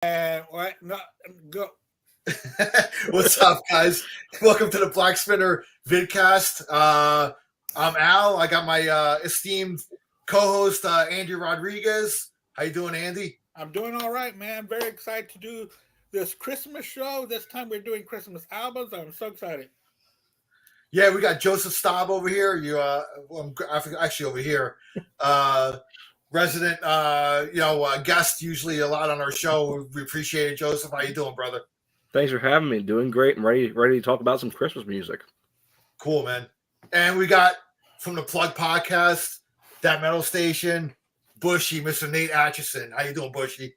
And what? No, go. What's up, guys? Welcome to the Black Spinner vidcast. I'm Al. I got my esteemed co-host Andy Rodriguez. How you doing, Andy? I'm doing all right, man. Very excited to do this Christmas show. This time we're doing Christmas albums. I'm so excited. Yeah, we got Joseph Staub over here. I'm actually over here. Resident, guest usually a lot on our show. We appreciate it, Joseph. How you doing, brother? Thanks for having me. Doing great and ready to talk about some Christmas music. Cool, man. And we got from the Plug Podcast, That Metal Station, Bushy, Mr. Nate Atchison. How you doing, Bushy?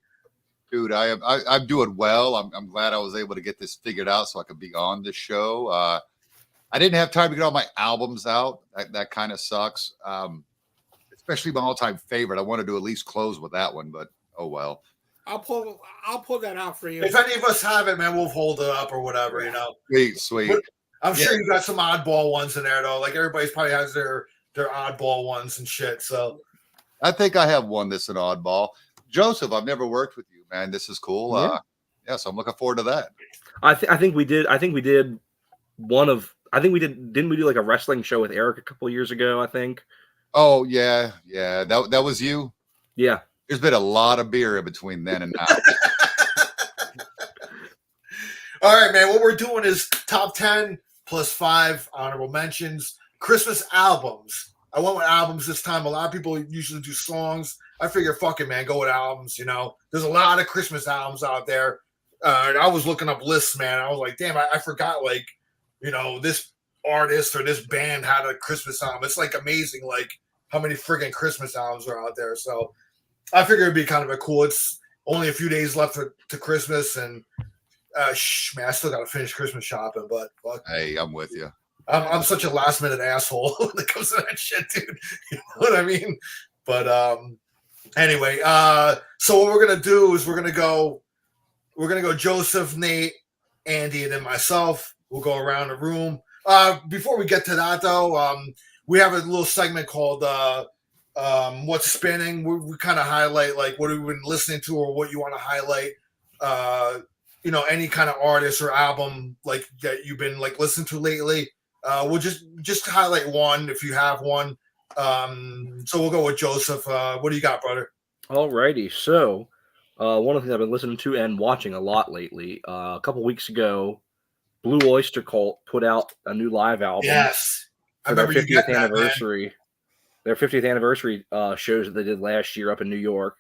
Dude, I'm doing well. I'm glad I was able to get this figured out so I could be on this show. I didn't have time to get all my albums out. That kind of sucks. Especially my all-time favorite. I wanted to at least close with that one, but oh well. I'll pull that out for you. If any of us have it, man, we'll hold it up or whatever, you know. Sweet. But I'm sure you got some oddball ones in there, though. Like everybody's probably has their oddball ones and shit. So I think I have one that's an oddball. Joseph, I've never worked with you, man. This is cool. Yeah. So I'm looking forward to that. I think we did. Didn't we do like a wrestling show with Eric a couple years ago? I think. Oh yeah. That was you. Yeah. There's been a lot of beer in between then and now. All right, man. What we're doing is top 10 plus 5 honorable mentions. Christmas albums. I went with albums this time. A lot of people usually do songs. I figure, fuck it, man, go with albums. You know, there's a lot of Christmas albums out there. And I was looking up lists, man. I was like, damn, I forgot, like, you know, this artist or this band had a Christmas album. It's like amazing, like how many friggin' Christmas albums are out there. So I figured it'd be kind of a cool. It's only a few days left to Christmas, and man, I still got to finish Christmas shopping. But fuck, Hey, I'm with you. I'm such a last minute asshole when it comes to that shit, dude. You know what I mean? But anyway, so what we're gonna do is we're gonna go Joseph, Nate, Andy, and then myself. We'll go around the room. Before we get to that, though, we have a little segment called What's Spinning. We kind of highlight like what we've been listening to or what you want to highlight. Any kind of artist or album like that you've been like listening to lately. We'll just highlight one if you have one. So we'll go with Joseph. What do you got, brother? Alrighty. So, one of the things I've been listening to and watching a lot lately. A couple weeks ago, Blue Oyster Cult put out a new live album. Yes, for their 50th anniversary. Their 50th anniversary shows that they did last year up in New York.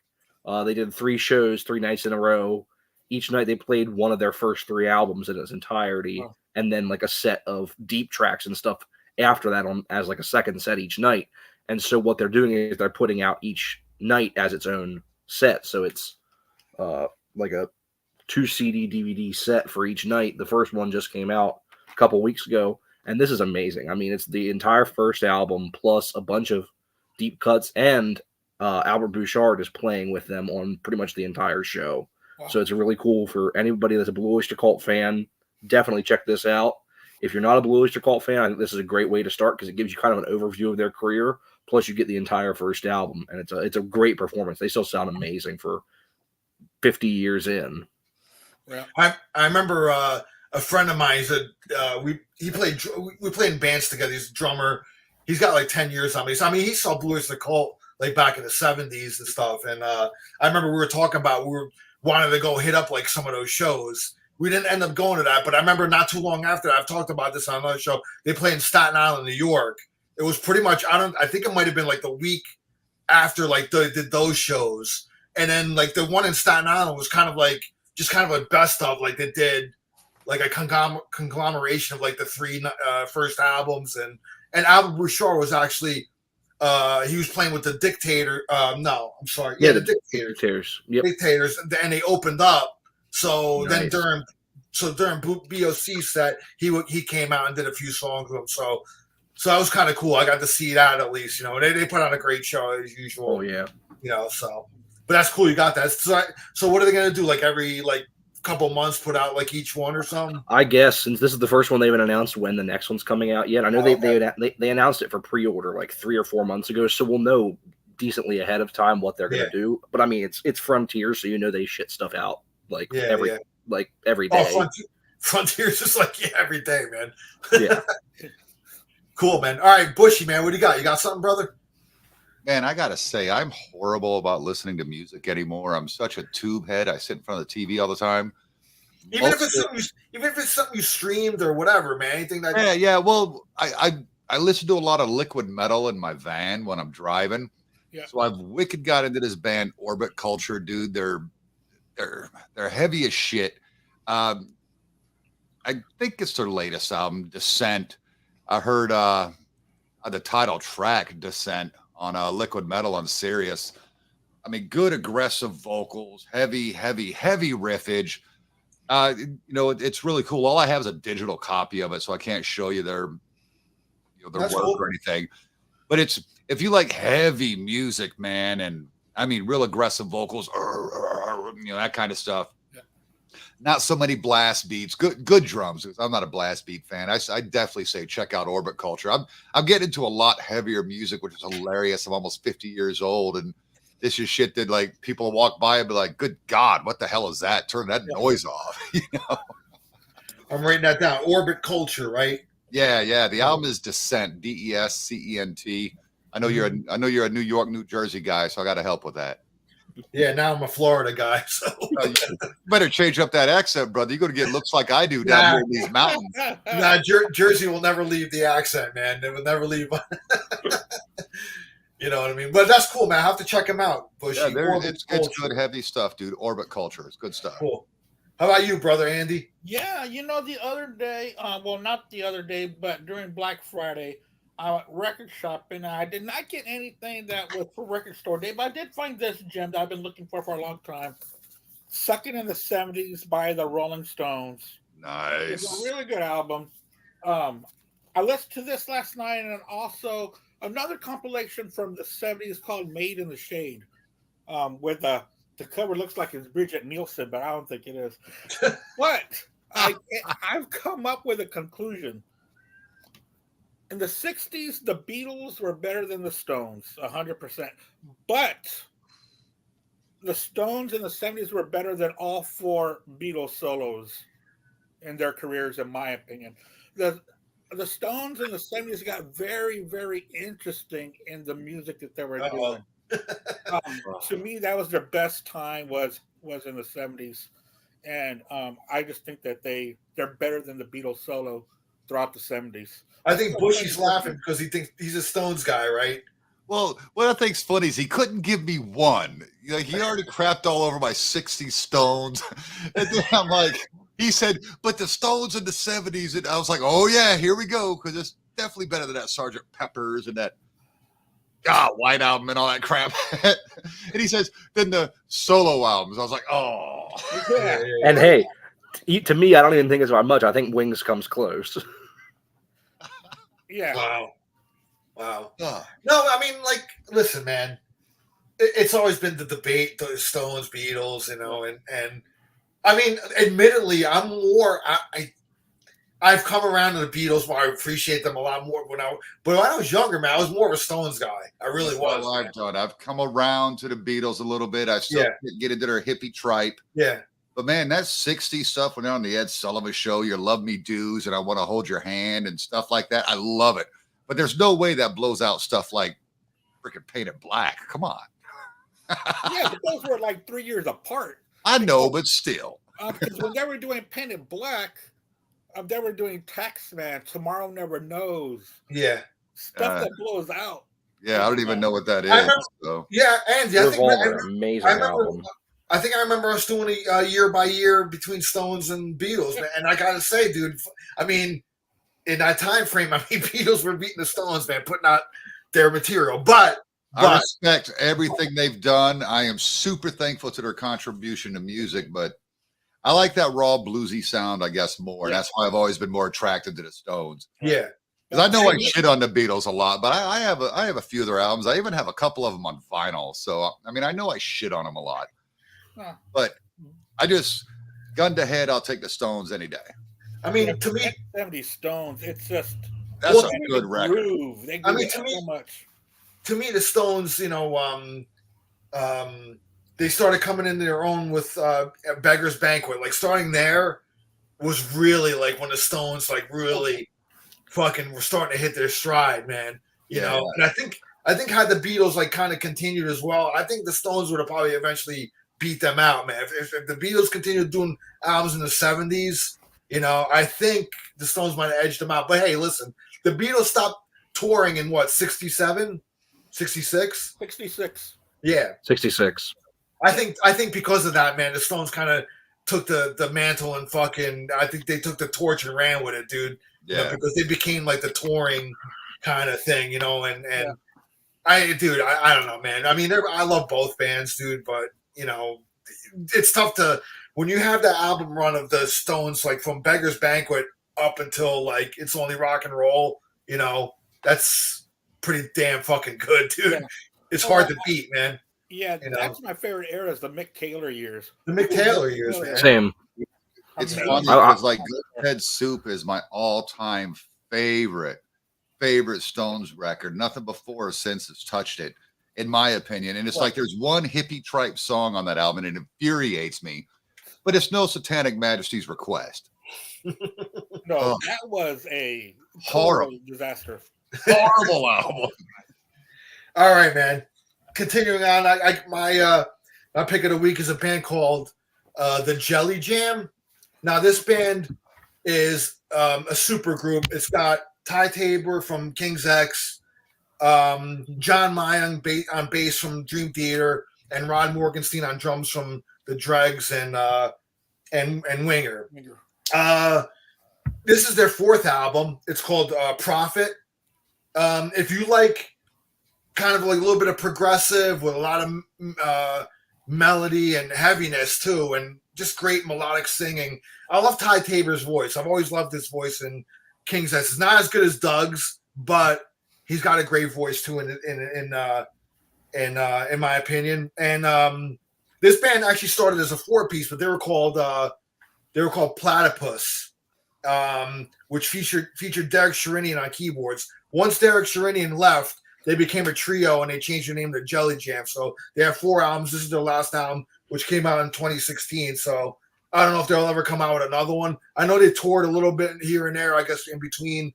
They did 3 shows, 3 nights in a row. Each night they played one of their first 3 albums in its entirety, and then like a set of deep tracks and stuff after that on as like a second set each night. And so what they're doing is they're putting out each night as its own set. So it's like a 2 CD DVD set for each night. The first one just came out a couple weeks ago, and this is amazing. I mean, it's the entire first album plus a bunch of deep cuts, and Albert Bouchard is playing with them on pretty much the entire show. Wow. So it's really cool for anybody that's a Blue Oyster Cult fan. Definitely check this out. If you're not a Blue Oyster Cult fan, I think this is a great way to start because it gives you kind of an overview of their career. Plus, you get the entire first album, and it's a great performance. They still sound amazing for 50 years in. Yeah, I remember a friend of mine. He said we played in bands together. He's a drummer. He's got like 10 years on me. So I mean, he saw Blue Oyster Cult like back in the 70s and stuff. And I remember we were talking about wanted to go hit up like some of those shows. We didn't end up going to that, but I remember not too long after that, I've talked about this on another show. They played in Staten Island, New York. It was pretty much I think it might have been like the week after like they did those shows, and then like the one in Staten Island was kind of like just kind of a best of, like they did like a conglomeration of like the 3 first albums, and Albert Bouchard was actually he was playing with the Dictator. The Dictators. Yep. Dictators, and they opened up. So nice. Then during BOC set, he came out and did a few songs with them. So that was kind of cool. I got to see that at least. You know, they put on a great show as usual. Oh yeah. You know, so but that's cool. You got that. So what are they gonna do? Like every couple months, put out like each one or something? I guess since this is the first one, they haven't announced when the next one's coming out yet. I know they announced it for pre-order like 3 or 4 months ago, so we'll know decently ahead of time what they're gonna do. But I mean, it's Frontier, so you know they shit stuff out like Yeah, every yeah. every Oh, day. Frontier's just like every day, man. Yeah. Cool, man. All right, Bushy, man. What do you got? You got something, brother? Man, I gotta say, I'm horrible about listening to music anymore. I'm such a tube head. I sit in front of the TV all the time. Even if Most it's something, even if it's something you streamed or whatever, man. Anything that. yeah. Well, I listen to a lot of liquid metal in my van when I'm driving. Yeah. So I've wicked got into this band Orbit Culture, dude. They're heavy as shit. I think it's their latest album, Descent. I heard the title track, Descent, on Liquid Metal on Sirius. I mean, good aggressive vocals, heavy riffage. It's really cool. All I have is a digital copy of it, so I can't show you their work cool. or anything. But if you like heavy music, man, and I mean real aggressive vocals, that kind of stuff. Yeah. Not so many blast beats, good drums. I'm not a blast beat fan. I definitely say check out Orbit Culture. I'm getting into a lot heavier music, which is hilarious. I'm almost 50 years old, and this is shit that like people walk by and be like, "Good God, what the hell is that? Turn that noise off." I'm writing that down. Orbit Culture, right? Yeah. The album is Descent, Descent. I know you're a New York, New Jersey guy, so I got to help with that. Yeah, now I'm a Florida guy, so You better change up that accent, brother. You're gonna get looks like I do down here in these mountains. nah, Jersey will never leave the accent, man. They will never leave. You know what I mean? But that's cool, man. I have to check them out. Bushy. Yeah, Orbit it's Culture. good, heavy stuff, dude. Orbit Culture, it's good stuff. Cool. How about you, brother Andy? Yeah, the other day, well, not the other day, but during Black Friday, I went record shopping. I did not get anything that was for record store day, but I did find this gem that I've been looking for a long time. Sucking in the 70s by the Rolling Stones. It's Nice. a really good album. I listened to this last night, and also another compilation from the 70s called Made in the Shade, where the cover looks like it's Bridget Nielsen, but I don't think it is. But I've come up with a conclusion. In the 60s, the Beatles were better than the Stones, 100%. But the Stones in the 70s were better than all four Beatles solos in their careers, in my opinion. The Stones in the 70s got very, very interesting in the music that they were doing. To me, that was their best time was in the 70s. And I just think that they're better than the Beatles solo throughout the 70s. I think Bushy's laughing because he thinks he's a Stones guy, right? Well, what I think's funny is he couldn't give me one. He already crapped all over my 60 Stones. And then I'm like, he said, but the Stones in the 70s. And I was like, oh, yeah, here we go. Because it's definitely better than that Sgt. Pepper's and that White Album and all that crap. And he says, then the solo albums. I was like, oh. Yeah. And hey, to me, I don't even think it's by much. I think Wings comes close. Yeah. Wow. No, I mean, like, listen, man. It's always been the debate, the Stones, Beatles, and I mean, admittedly, I'm more. I've come around to the Beatles, where I appreciate them a lot more. But when I was younger, man, I was more of a Stones guy. I really was. I've done. I've come around to the Beatles a little bit. I still get into their hippie tripe. Yeah. But man, that 60s stuff when they're on the Ed Sullivan Show, your Love Me Do's and I Want to Hold Your Hand and stuff like that. I love it. But there's no way that blows out stuff like freaking Painted Black. Come on. Yeah, but those were like 3 years apart. I know, but still. Because when they were doing Painted Black, they were doing Taxman, Tomorrow Never Knows. Yeah. Stuff that blows out. Yeah, I don't even know what that is. So. Yeah, Andy, I think amazing album. I think I remember us doing a year by year between Stones and Beatles, man. And I gotta say, dude, I mean, in that time frame, I mean, Beatles were beating the Stones, man, putting out their material. But I respect everything they've done. I am super thankful to their contribution to music, but I like that raw bluesy sound, I guess, more. Yeah. That's why I've always been more attracted to the Stones. Yeah. Because I know I shit on the Beatles a lot, but I have a few of their albums. I even have a couple of them on vinyl. So I mean, I know I shit on them a lot. Huh. But I just gun to head, I'll take the Stones any day. I mean, to me, 70 Stones, it's just That's a good record. groove. They groove to me, so much. To me, the Stones, they they started coming into their own with Beggar's Banquet. Like starting there was really like when the Stones like really fucking were starting to hit their stride, man. You know, and I think had the Beatles like kind of continued as well, I think the Stones would have probably eventually beat them out, man. If the Beatles continued doing albums in the 70s, you know, I think the Stones might have edged them out. But hey, listen, the Beatles stopped touring in what, 67, 66? 66. Yeah, 66. I think because of that, man, the Stones kind of took the mantle and fucking. I think they took the torch and ran with it, dude. Yeah, You know, because they became like the touring kind of thing, you know. And I don't know, man. I mean, I love both bands, dude, but you know, it's tough to when you have the album run of the Stones, like from Beggar's Banquet up until like It's Only Rock and Roll. You know, that's pretty damn fucking good, dude. Yeah. It's hard to beat, man. Yeah, You know? that's my favorite era is the Mick Taylor years. The Mick Taylor years, man. Same. it's Amazing. funny because like Good Head Soup is my all-time favorite Stones record. Nothing before or since has touched it, in my opinion. And it's like there's one hippie tripe song on that album, and it infuriates me. But it's no Satanic Majesty's Request. No, Oh. that was a Horrible. total disaster. Horrible album. All right, man. Continuing on, my pick of the week is a band called the Jelly Jam. Now, this band is a super group. It's got Ty Tabor from King's X, John Mayung on bass from Dream Theater, and Rod Morgenstein on drums from the Dregs and Winger. This is their fourth album. It's called Prophet. If you like kind of like a little bit of progressive with a lot of melody and heaviness too, and just great melodic singing. I love Ty Tabor's voice. I've always loved his voice in King's X. It's not as good as Doug's, but he's got a great voice too in my opinion. And this band actually started as a 4-piece, but they were called Platypus, which featured Derek Sherinian on keyboards. Once Derek Sherinian left, they became a trio and they changed their name to Jelly Jam. So they have 4 albums. This is their last album, which came out in 2016. So I don't know if they'll ever come out with another one. I know they toured a little bit here and there, I guess, in between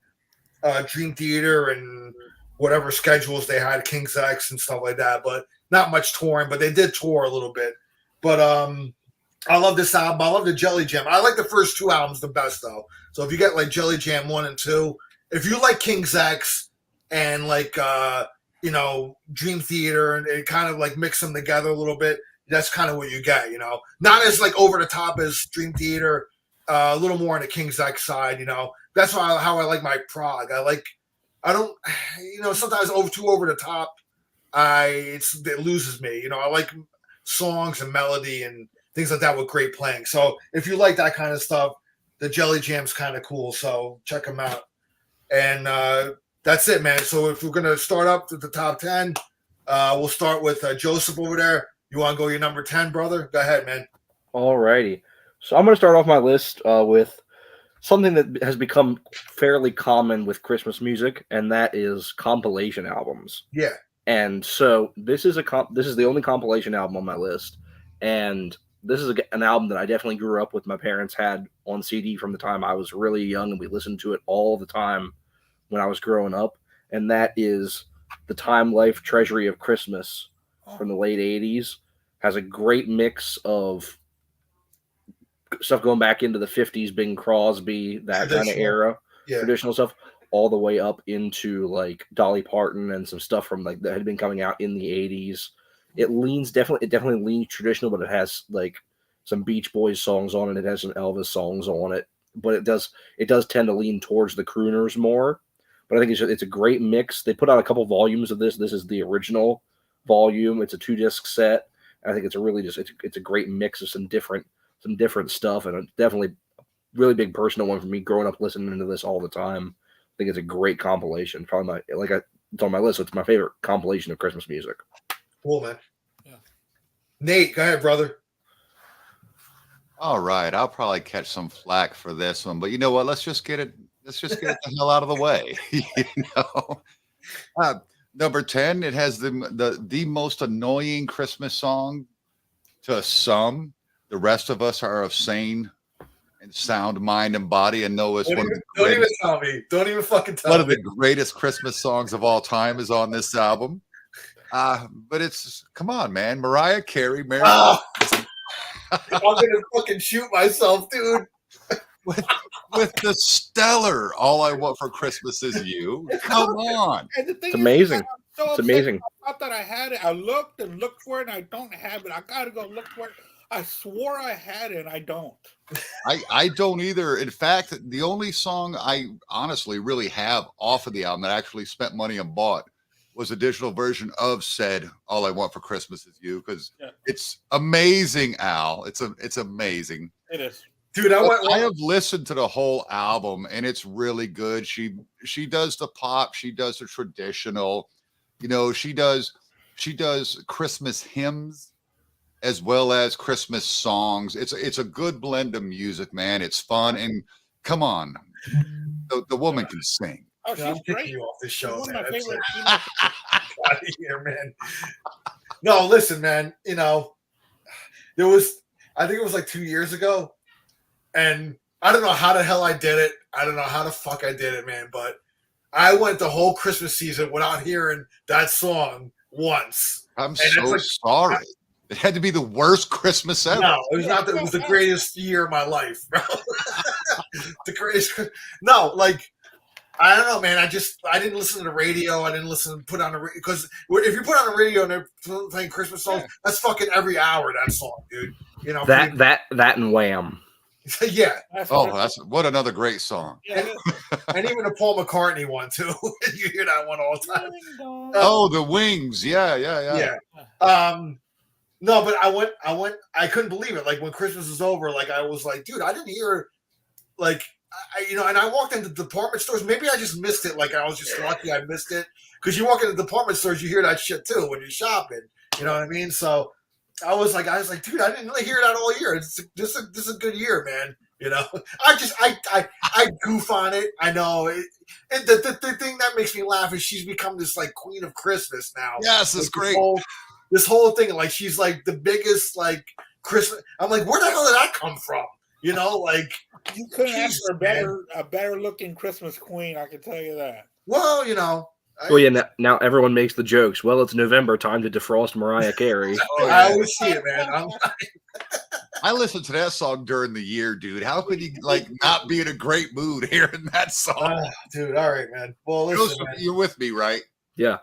Dream Theater and whatever schedules they had, King's X and stuff like that, but not much touring, but they did tour a little bit. But I love this album. I love the Jelly Jam. I like the first 2 albums the best, though. So if you get like Jelly Jam 1 and 2, if you like King's X and like Dream Theater and it kind of like mix them together a little bit, that's kind of what you get, you know. Not as like over the top as Dream Theater, a little more on the King's X side, you know. That's how I like my prog. Sometimes too over the top, it loses me. You know, I like songs and melody and things like that with great playing. So if you like that kind of stuff, the Jelly Jam's kind of cool. So check them out. And that's it, man. So if we're gonna start up with the top 10, we'll start with Joseph over there. You want to go your number 10, brother? Go ahead, man. All righty. So I'm going to start off my list with something that has become fairly common with Christmas music, and that is compilation albums. Yeah. And so this is the only compilation album on my list, and this is an album that I definitely grew up with. My parents had on CD from the time I was really young, and we listened to it all the time when I was growing up, and that is the Time Life Treasury of Christmas from the late 80s. Has a great mix of stuff going back into the 50s, Bing Crosby, that kind of era, traditional stuff, all the way up into like Dolly Parton and some stuff from like that had been coming out in the 80s. It definitely leans traditional, but it has like some Beach Boys songs on it. It has some Elvis songs on it, but it does tend to lean towards the crooners more. But I think it's a great mix. They put out a couple volumes of this. This is the original volume. It's a 2-disc set. I think it's a great mix of some different stuff, and it's definitely a really big personal one for me growing up listening to this all the time. I think it's a great compilation. Probably it's on my list. So it's my favorite compilation of Christmas music. Cool, man. Yeah. Nate, go ahead, brother. All right, I'll probably catch some flack for this one, but you know what? Let's just get it the hell out of the way. Number 10, it has the most annoying Christmas song to some. The rest of us are of sane and sound mind and body, and know it's Don't even tell me. Don't even fucking tell me. one of the greatest Christmas songs of all time is on this album. But it's, come on, man. Mariah Carey, Mary. Oh, I'm gonna fucking shoot myself, dude. With the stellar "All I Want for Christmas Is You." Come on. And the thing It's amazing. I'm so It's upset. amazing. I thought I had it. I looked and looked for it, and I don't have it. I gotta go look for it. I swore I had it, and I don't. I don't either. In fact, the only song I honestly really have off of the album that I actually spent money and bought was a digital version of said "All I Want for Christmas Is You," because it's amazing, Al. It's amazing. It is. Dude, I have listened to the whole album and it's really good. She does the pop, she does the traditional, she does Christmas hymns as well as Christmas songs. It's a good blend of music, man. It's fun, and come on, the woman can sing. Oh, she's I'm kicking great. you off this show, She's one man. of my That's favorite. out of here, man. No, listen, man. I think it was like 2 years ago, and I don't know how the hell I did it. I don't know how the fuck I did it, man. But I went the whole Christmas season without hearing that song once. I'm so sorry. It had to be the worst Christmas ever. No, it was not. That it was the greatest year of my life, bro. The greatest. No, like I don't know, man. I didn't listen to the radio. I didn't put on the radio because if you put on the radio and they're playing Christmas songs, that's fucking every hour that song, dude. That and Wham. Yeah. That's That's what another great song. Yeah, And even the Paul McCartney one too. You hear that one all the time. Oh, the Wings. Yeah. No, but I couldn't believe it. Like when Christmas was over, like I was like, dude, I didn't hear like and I walked into department stores. Maybe I just missed it. Like I was just lucky I missed it. Because you walk into department stores, you hear that shit too when you're shopping. You know what I mean? So I was like, dude, I didn't really hear that all year. This is a good year, man. I goof on it. I know. And the thing that makes me laugh is she's become this like queen of Christmas now. Yes, it's great. This whole thing, like she's like the biggest like Christmas. I'm like, where the hell did that come from? Like you couldn't ask for a better looking Christmas queen. I can tell you that. Well, Now everyone makes the jokes. Well, it's November, time to defrost Mariah Carey. I always see it, man. I listen to that song during the year, dude. How could you not be in a great mood hearing that song? Dude, all right, man. Well, listen, you're with me, right? Yeah.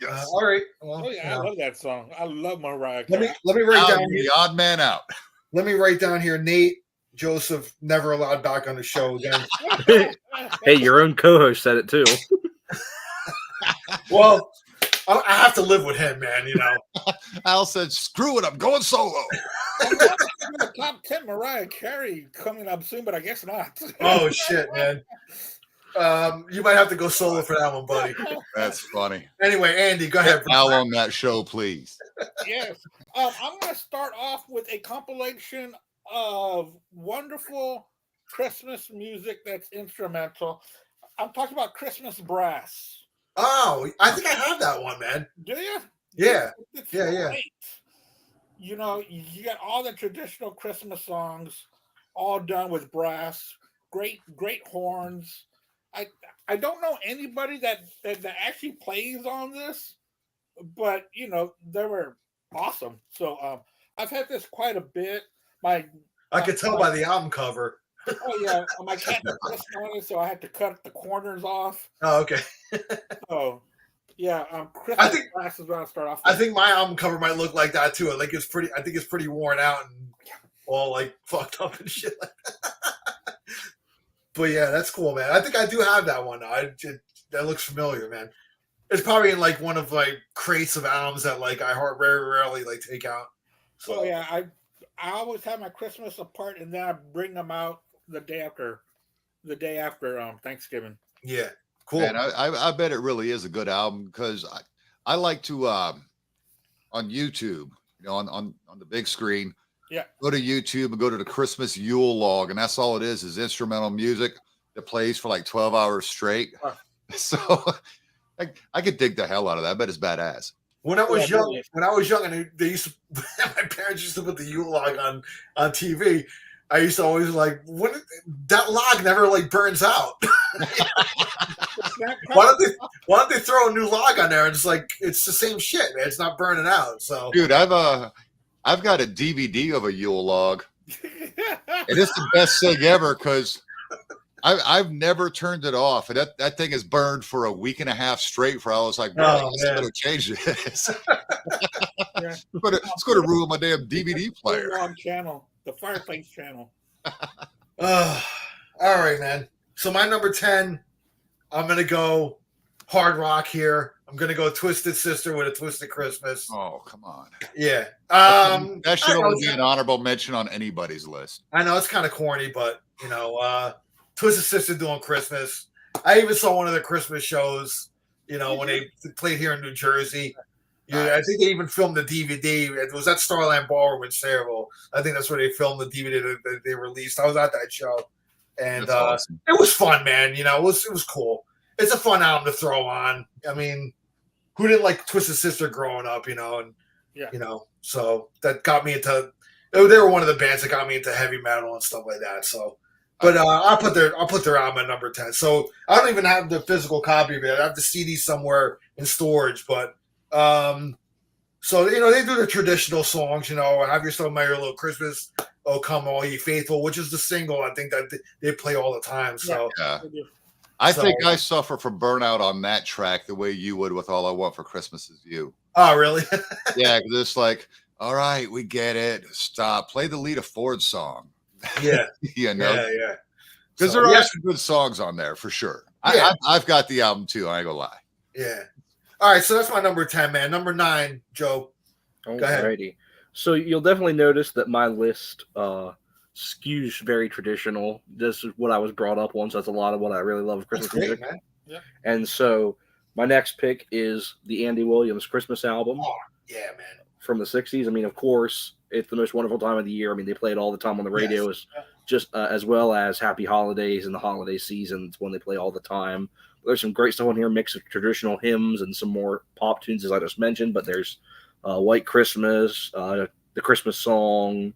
Yes. All right. Well, I love that song. I love Mariah Carey. Let me write down the odd man out. Let me write down here. Nate Joseph never allowed back on the show again. Hey, your own co-host said it too. Well, I have to live with him, man. Al said, "Screw it, I'm going solo." Top 10 Mariah Carey coming up soon, but I guess not. Oh shit, man. You might have to go solo for that one, buddy. That's funny. Anyway, Andy, go ahead. Al on that show, please. Yes. I'm going to start off with a compilation of wonderful Christmas music that's instrumental. I'm talking about Christmas brass. Oh, I think I have that one, man. Do you? Yeah. It's Yeah. great. You got all the traditional Christmas songs, all done with brass. Great horns. I don't know anybody that actually plays on this, but they were awesome. So I've had this quite a bit. I could tell by the album cover. Oh yeah, my cat was on it, so I had to cut the corners off. Oh, okay. So yeah, Christmas I think brass is what I'll start off with. I think my album cover might look like that too. I think it's pretty worn out and all like fucked up and shit like that. But yeah, that's cool, man. I think I do have that one. That looks familiar, man. It's probably in like one of like crates of albums that like I very rarely like take out. So yeah, I always have my Christmas apart, and then I bring them out the day after Thanksgiving. Yeah, cool. And I bet it really is a good album because I like to on YouTube, on the big screen. Yeah. Go to YouTube and go to the Christmas Yule log, and that's all it is instrumental music that plays for like 12 hours straight. Huh. So I could dig the hell out of that. I bet it's badass. When I was Yeah, young, really. and they used to, my parents used to put the Yule log on TV. I used to always like, when that log never like burns out. Why don't they throw a new log on there? And it's like it's the same shit, man. It's not burning out. So, Dude, I've got a DVD of a Yule log. And it's the best thing ever because I've never turned it off. And that thing is burned for a week and a half straight. For I was like, bro, Oh, it's man. going to change this. Yeah. It's going to ruin my damn DVD player. Wrong channel, the Fireplace channel. all right, man. So my number 10, I'm gonna go hard rock here. I'm gonna go Twisted Sister with a Twisted Christmas. Oh, come on. Yeah. That should I know only be an honorable mention on anybody's list. I know it's kind of corny, but you know, Twisted Sister doing Christmas. I even saw one of their Christmas shows, you know, when they played here in New Jersey. Yeah, I think they even filmed the DVD. It was at Starland Ballroom in Sayreville. I think that's where they filmed the DVD that they released. I was at that show, and That's awesome. it was fun, man. You know, it was cool. It's a fun album to throw on. I mean, who didn't like Twisted Sister growing up? You know, and Yeah. you know, so that got me into. They were one of the bands that got me into heavy metal and stuff like that. So, but I'll put their album at number 10. So I don't even have the physical copy of it. I have the CD somewhere in storage, but. So you know they do the traditional songs, you know, "Have Yourself a Merry Little Christmas," "Oh Come All Ye Faithful," which is the single I think that they play all the time. So Yeah. They do. I So- think I suffer from burnout on that track the way you would with "All I Want for Christmas Is You." oh really? Yeah, because it's like, all right, we get it. Stop. Play the Lita Ford song. yeah, You know, yeah. because So, there are yeah. some good songs on there for sure. Yeah. I've got the album too. I ain't gonna lie. Yeah. All right, so that's my number 10, man. Number 9, Joe. ahead. Alrighty. So you'll definitely notice that my list skews very traditional. This is what I was brought up on, so that's a lot of what I really love of That's Christmas great, music. man. And so my next pick is the Andy Williams Christmas album Oh, yeah, man. from the 60s. I mean, of course, it's the most wonderful time of the year. I mean, they play it all the time on the radio, just as well as Happy Holidays and the holiday seasons when they play all the time. There's some great stuff on here, mix of traditional hymns and some more pop tunes, as I just mentioned. But there's White Christmas, the Christmas song,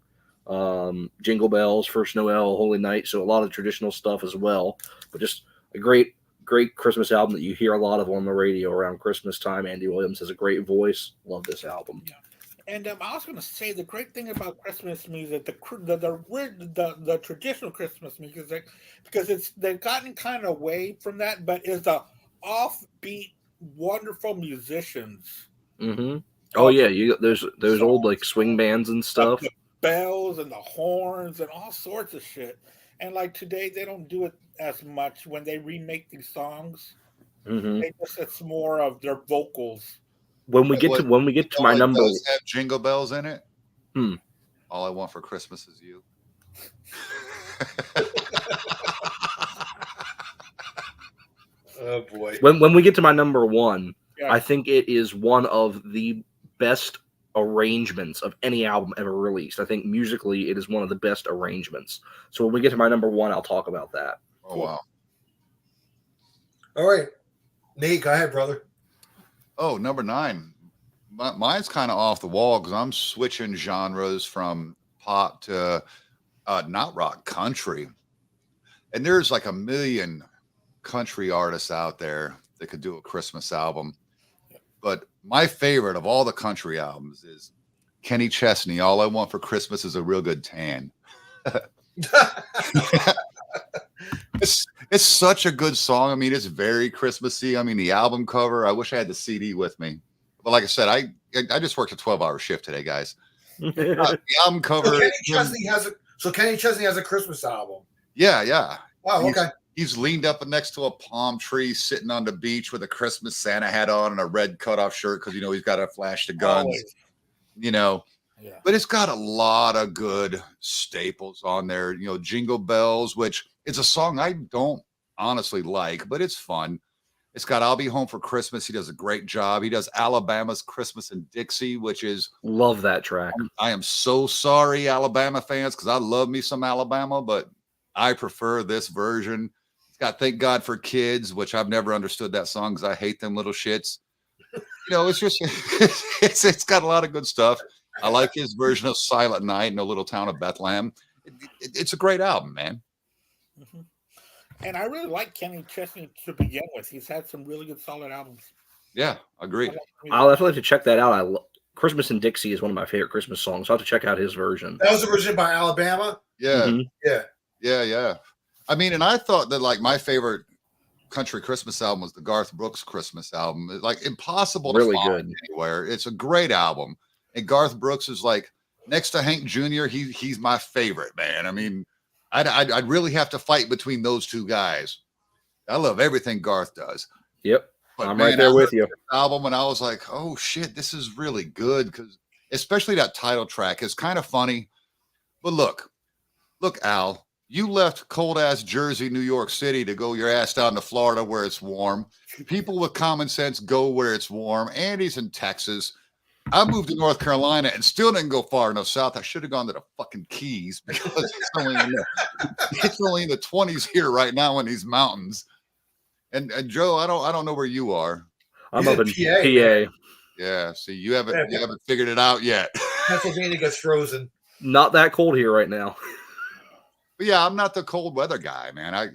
Jingle Bells, First Noel, Holy Night. So a lot of traditional stuff as well. But just a great Christmas album that you hear a lot of on the radio around Christmas time. Andy Williams has a great voice. Love this album. And I was going to say the great thing about Christmas music, the traditional Christmas music, because they've gotten kind of away from that, but is the offbeat, wonderful musicians. Mm-hmm. Oh yeah, you those old like swing bands and stuff. The bells and the horns and all sorts of shit. And like today, they don't do it as much when they remake these songs. Mm-hmm. It's more of their vocals. When we get to my number, does have Jingle Bells in it. Hmm. All I Want for Christmas Is You. Oh boy. when we get to my number 1, Yeah. I think it is one of the best arrangements of any album ever released. I think musically it is one of the best arrangements. So when we get to my number 1, I'll talk about that. Oh wow. All right, Nate, go ahead, brother. Oh, number 9. Mine's kind of off the wall because I'm switching genres from pop to not rock, country. And there's like a million country artists out there that could do a Christmas album. But my favorite of all the country albums is Kenny Chesney. All I Want for Christmas Is a Real Good Tan. It's such a good song. I mean, it's very Christmassy. I mean, the album cover, I wish I had the CD with me. But like I said, I just worked a 12-hour shift today, guys. The album cover. Kenny Chesney has a Christmas album. Yeah. Oh, okay. He's leaned up next to a palm tree sitting on the beach with a Christmas Santa hat on and a red cutoff shirt because, he's got to flash the guns, Always. Yeah. But it's got a lot of good staples on there. Jingle Bells, which it's a song I don't honestly like, but it's fun. It's got I'll Be Home for Christmas. He does a great job. He does Alabama's Christmas in Dixie, which is Love that track. I am so sorry, Alabama fans, because I love me some Alabama, but I prefer this version. It's got Thank God for Kids, which I've never understood that song because I hate them little shits. It's just it's got a lot of good stuff. I like his version of Silent Night in the little town of Bethlehem. It's a great album, man. Mhm. And I really like Kenny Chesney to begin with. He's had some really good, solid albums. Yeah, agreed. I'll definitely have to check that out. Christmas in Dixie is one of my favorite Christmas songs. I'll have to check out his version. That was originated by Alabama. Yeah, Mhm. yeah. I mean, and I thought that like my favorite country Christmas album was the Garth Brooks Christmas album. It's like impossible Really to find good. anywhere. It's a great album, and Garth Brooks is like next to Hank Jr. He's my favorite, man. I mean, I'd really have to fight between those two guys. I love everything Garth does. Yep. But I'm man, right there I with heard you. this album and I was like, oh shit, this is really good, because especially that title track is kind of funny. But look, Al, you left cold ass Jersey, New York City to go your ass down to Florida where it's warm. People with common sense go where it's warm. Andy's in Texas. I moved to North Carolina and still didn't go far enough south. I should have gone to the fucking Keys because it's only in the 20s here right now in these mountains. And Joe, I don't know where you are. I'm He's up in in PA, PA. Yeah, see, you haven't figured it out yet. Pennsylvania gets frozen. Not that cold here right now. But yeah, I'm not the cold weather guy, man. I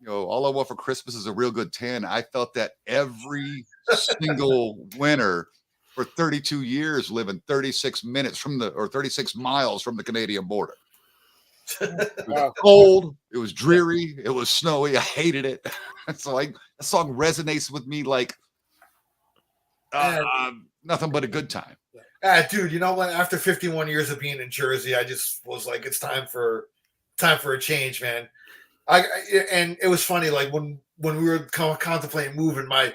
all I want for Christmas is a real good tan. I felt that every single winter for 32 years, living 36 miles from the Canadian border. It was cold. It was dreary. It was snowy. I hated it. So that song resonates with me like nothing but a good time. Dude, you know what? After 51 years of being in Jersey, I just was like, it's time for a change, man. And it was funny, like when we were contemplating moving, my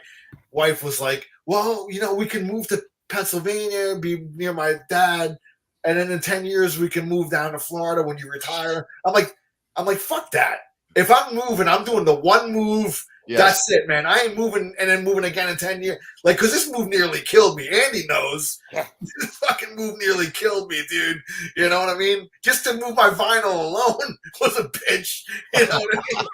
wife was like, well, we can move to Pennsylvania, be near my dad, and then in 10 years we can move down to Florida when you retire. I'm like, fuck that. If I'm moving, I'm doing the one move. Yes. That's it, man. I ain't moving and then moving again in 10 years. Like, because this move nearly killed me. Andy knows. Yeah. This fucking move nearly killed me, dude. You know what I mean? Just to move my vinyl alone was a bitch. You know what I mean?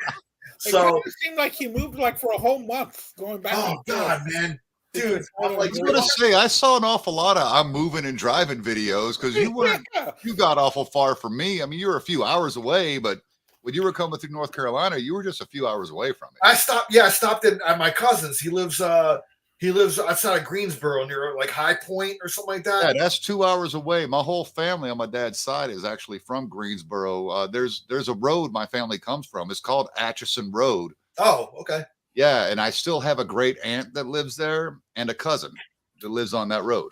So it seemed like he moved like for a whole month going back. Oh, God, man. Dude, I'm like, I was gonna say, I saw an awful lot of I'm moving and driving videos because you got awful far from me. I mean, you were a few hours away, but when you were coming through North Carolina, you were just a few hours away from it. I stopped at my cousin's. He lives outside of Greensboro near like High Point or something like that. Yeah, that's 2 hours away. My whole family on my dad's side is actually from Greensboro. There's a road my family comes from. It's called Atchison Road. Oh, okay. Yeah, and I still have a great aunt that lives there and a cousin that lives on that road.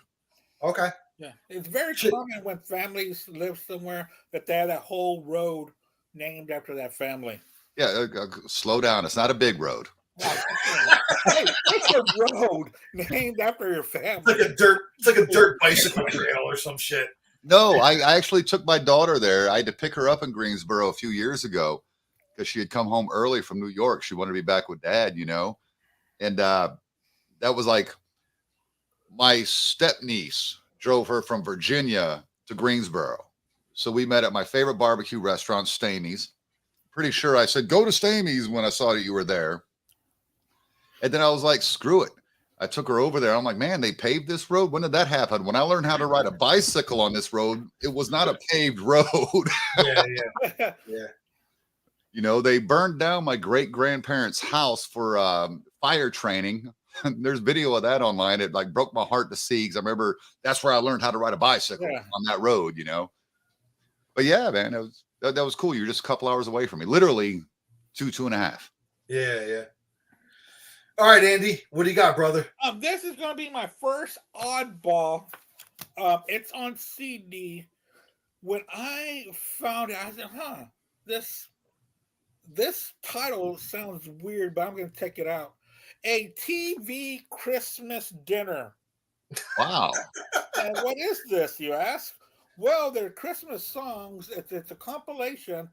Okay. Yeah, it's very common when families live somewhere that they have that whole road named after that family. Yeah, slow down. It's not a big road. Hey, it's a road named after your family. It's like a dirt bicycle trail or some shit. No, I actually took my daughter there. I had to pick her up in Greensboro a few years ago because she had come home early from New York. She wanted to be back with Dad, and that was like my step-niece drove her from Virginia to Greensboro. So we met at my favorite barbecue restaurant, Stamey's. Pretty sure I said, go to Stamey's when I saw that you were there. And then I was like, screw it. I took her over there. I'm like, man, they paved this road. When did that happen? When I learned how to ride a bicycle on this road, it was not a paved road. Yeah. They burned down my great-grandparents' house for fire training. There's video of that online. It like broke my heart to see because I remember that's where I learned how to ride a bicycle on that road, But yeah, man, that was cool. You're just a couple hours away from me, literally 2.5. Yeah. All right, Andy, what do you got, brother? This is going to be my first oddball. It's on CD. When I found it, I said, this title sounds weird, but I'm going to check it out. A TV Christmas dinner. Wow. And what is this, you ask? Well, they're Christmas songs. It's a compilation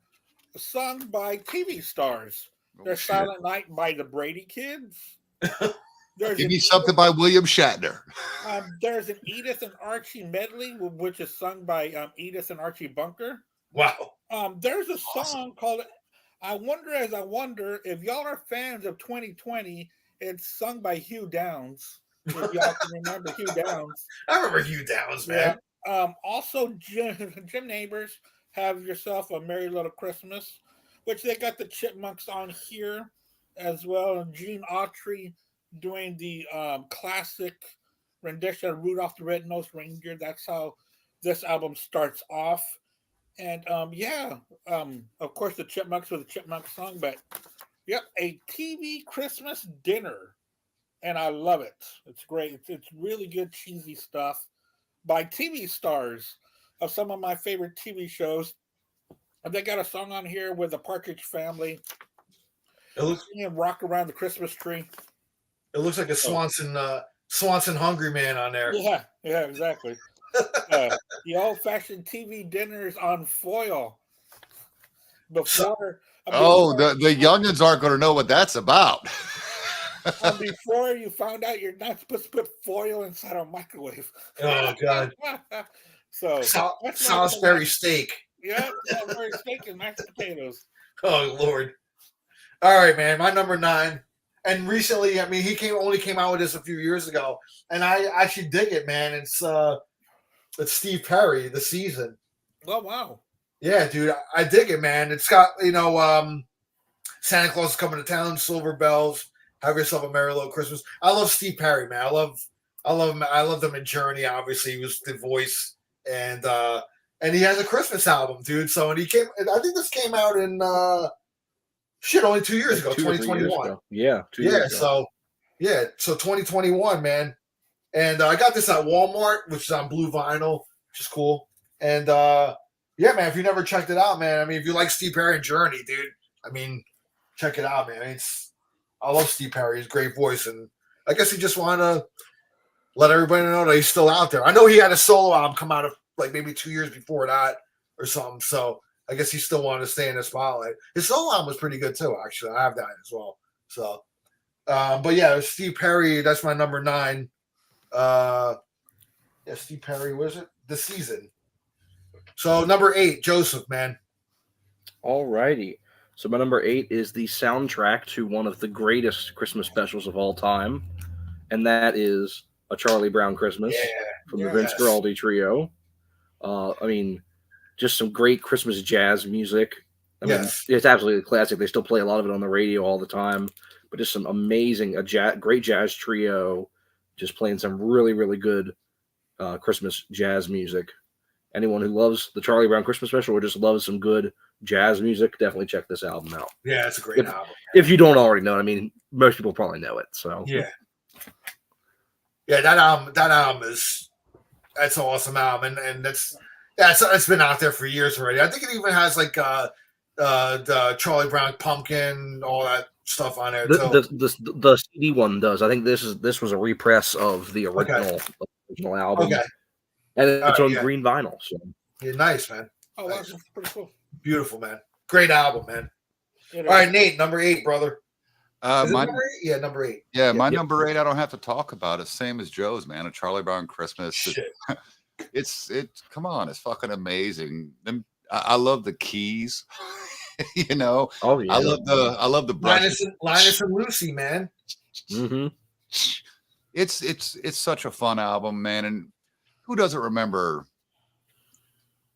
sung by TV stars. There's Silent Night by the Brady Kids. Give me something by William Shatner. There's an Edith and Archie medley, which is sung by Edith and Archie Bunker. Wow. There's a song called I Wonder As I Wonder. If y'all are fans of 2020, it's sung by Hugh Downs. If y'all can remember Hugh Downs. I remember Hugh Downs, man. Yeah. Also, Jim Neighbors, Have Yourself a Merry Little Christmas, which they got the Chipmunks on here as well, and Gene Autry doing the classic rendition of Rudolph the Red-Nosed Reindeer. That's how this album starts off. And of course the Chipmunks with the Chipmunk song, but yep, a TV Christmas dinner. And I love it. It's great. It's really good cheesy stuff by TV stars of some of my favorite TV shows. And they got a song on here with the Partridge Family. It looks Rock Around the Christmas Tree. It looks like a Swanson Hungry Man on there. Yeah, exactly. The old-fashioned TV dinners on foil. Before the youngins aren't going to know what that's about. Before you found out you're not supposed to put foil inside a microwave. Oh God! So Salisbury steak. Yeah, Salisbury steak and mashed potatoes. Oh Lord! All right, man. My number 9. And recently, I mean, he only came out with this a few years ago, and I actually dig it, man. It's Steve Perry, The Season. Oh wow! Yeah, dude, I dig it, man. It's got Santa Claus is coming to town, Silver Bells, Have Yourself a Merry Little Christmas. I love Steve Perry, man. I love him. I loved him in Journey. Obviously, he was the voice, and he has a Christmas album, dude. So, and he came. I think this came out in only 2 years ago, 2021. Yeah, 2 years ago. So 2021, man. And I got this at Walmart, which is on blue vinyl, which is cool. And man, if you never checked it out, man, I mean, if you like Steve Perry and Journey, dude, I mean, check it out, man. I love Steve Perry. He's a great voice, and I guess he just wanted to let everybody know that he's still out there. I know he had a solo album come out of like maybe 2 years before that or something, so I guess he still wanted to stay in the spotlight. His solo album was pretty good too, actually. I have that as well. So, but yeah, Steve Perry. That's my number 9. Steve Perry. Was it The Season? So number 8, Joseph, man. All righty. So my number 8 is the soundtrack to one of the greatest Christmas specials of all time, and that is A Charlie Brown Christmas from the Vince Guaraldi Trio. I mean, just some great Christmas jazz music. I mean, it's absolutely a classic. They still play a lot of it on the radio all the time, but just some amazing, great jazz trio, just playing some really, really good Christmas jazz music. Anyone who loves the Charlie Brown Christmas special or just loves some good jazz music, definitely check this album out. Yeah, it's a great album. If you don't already know it, I mean, most people probably know it. So that album that's an awesome album, and it's been out there for years already. I think it even has like the Charlie Brown Pumpkin, all that stuff on there. The CD one does. I think this was a repress of the original album. Okay. And it's on green vinyl. So nice, man. Oh, that's pretty cool. Beautiful, man. Great album, man. All right, Nate, number 8, brother. Number 8? Yeah, number 8. Yeah, my number 8. I don't have to talk about it. Same as Joe's, man. A Charlie Brown Christmas. Shit. It's come on. It's fucking amazing. I love the keys. You know. Oh yeah. I love the Linus and Lucy, man. Mm-hmm. It's such a fun album, man. And who doesn't remember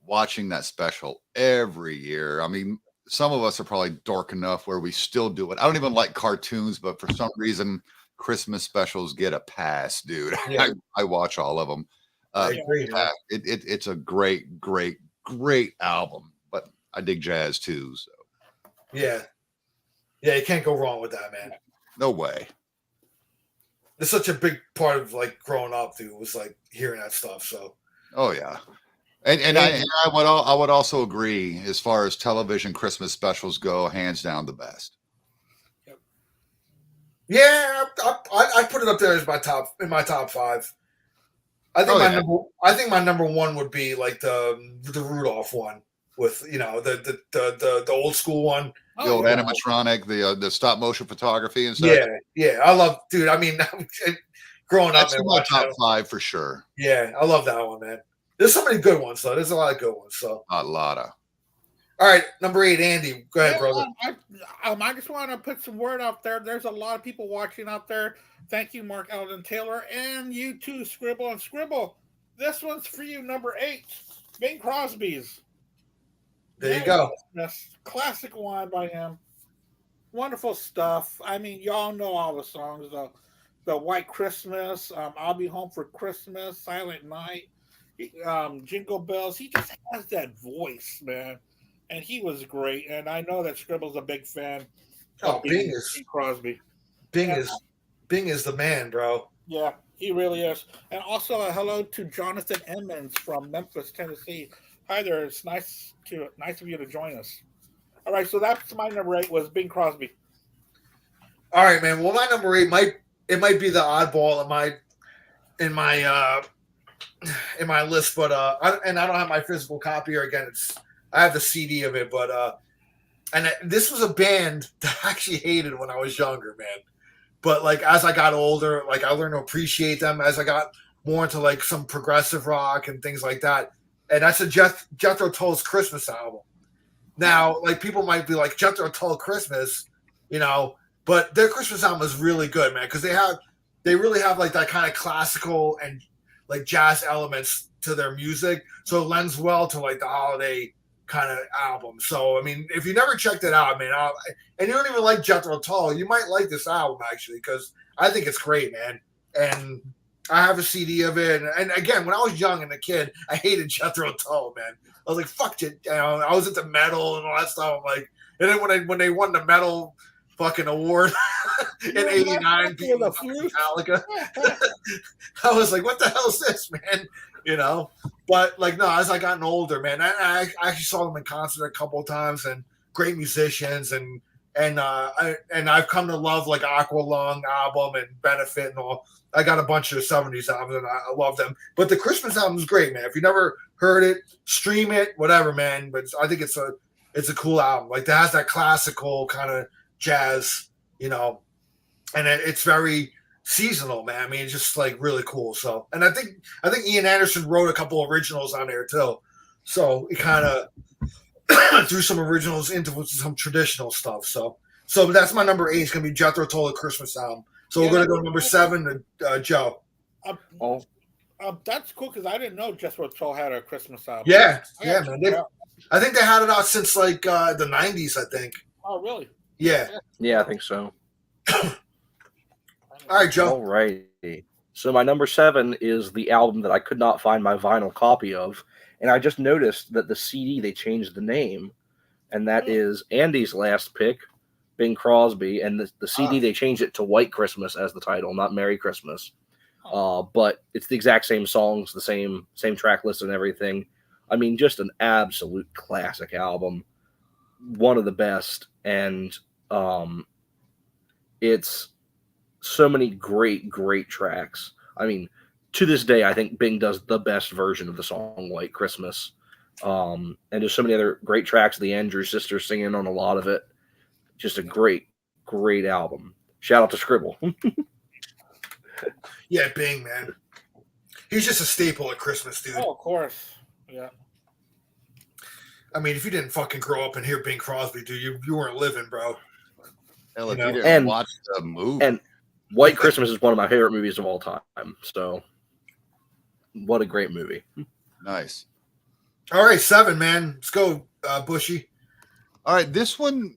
watching that special every year? I mean, some of us are probably dork enough where we still do it. I don't even like cartoons, but for some reason, Christmas specials get a pass, dude. Yeah. I watch all of them. I agree. It's a great album, but I dig jazz too. So yeah, you can't go wrong with that, man. No way. It's such a big part of like growing up, dude. Was like hearing that stuff. So. Oh yeah. And I would also agree as far as television Christmas specials go, hands down the best. Yep. Yeah, I put it up there as my top 5. I think my number 1 would be like the Rudolph one with the old school one, the old animatronic, the stop motion photography and stuff. Yeah, I love, dude. I mean, growing that's up, in my top 5 for sure. Yeah, I love that one, man. There's so many good ones, though. There's a lot of good ones. So a lot of. All right, number 8, Andy. Go ahead, Yeah, brother. I just want to put some word out there. There's a lot of people watching out there. Thank you, Mark Alden Taylor, and you too, Scribble and Scribble. This one's for you, number 8, Bing Crosby's. There you go. Yes, classic one by him. Wonderful stuff. I mean, y'all know all the songs. The White Christmas, I'll Be Home for Christmas, Silent Night, Jingle Bells. He just has that voice, man. And he was great. And I know that Scribble's a big fan. Oh, Bing Crosby. Bing is the man, bro. Yeah, he really is. And also a hello to Jonathan Emmons from Memphis, Tennessee. Hi there. It's nice of you to join us. All right, so that's my number 8 was Bing Crosby. All right, man. Well, my number 8 might be the oddball in my list, but I don't have my physical copy here. Again, I have the CD of it, but this was a band that I actually hated when I was younger, man. But like as I got older, like I learned to appreciate them as I got more into like some progressive rock and things like that. And that's a Jethro Tull's Christmas album. Now, like people might be like Jethro Tull Christmas, but their Christmas album is really good, man, because they really have like that kind of classical and like jazz elements to their music, so it lends well to like the holiday kind of album. So I mean, if you never checked it out, man, and you don't even like Jethro Tull, you might like this album actually, because I think it's great, man. And I have a CD of it. And again, when I was young and a kid, I hated Jethro Tull, man. I was like, fuck it. I was into metal and all that stuff. I'm like, and then when they won the metal fucking award in '89, Metallica, I was like, what the hell is this, man? But like, no, as I gotten older, man, I actually saw them in concert a couple of times, and great musicians, and I've come to love like Aqualung album and Benefit and all. I got a bunch of the 70s albums and I love them. But the Christmas album is great, man. If you never heard it, stream it, whatever, man. But I think it's a cool album. Like, it has that classical kind of jazz, and it's very seasonal, man. I mean, it's just like really cool. So, and I think Ian Anderson wrote a couple originals on there too. So he kind of threw some originals into some traditional stuff. So that's my number 8. It's gonna be Jethro Tull, the Christmas album. So we're gonna go number 7 to Joe. That's cool because I didn't know Jethro Tull had a Christmas album. Yeah, man. I think they had it out since like the 90s. I think. Oh, really? Yeah. Yeah, I think so. All right, Joe. All right. So my number 7 is the album that I could not find my vinyl copy of, and I just noticed that the CD they changed the name, and that is Andy's last pick, Bing Crosby, and the CD they changed it to White Christmas as the title, not Merry Christmas. But it's the exact same songs, the same track list and everything. I mean, just an absolute classic album, one of the best, and it's so many great tracks. I mean, to this day, I think Bing does the best version of the song White Christmas. And there's so many other great tracks. The Andrews sisters singing on a lot of it. Just a great album. Shout out to Scribble. Yeah, Bing, man. He's just a staple at Christmas, dude. Oh, of course. Yeah. I mean, if you didn't fucking grow up and hear Bing Crosby, dude, you weren't living, bro. Hell, if you didn't watch the movie. And White Christmas is one of my favorite movies of all time. So, what a great movie. Nice. All right, 7, man. Let's go, Bushy. All right, this one,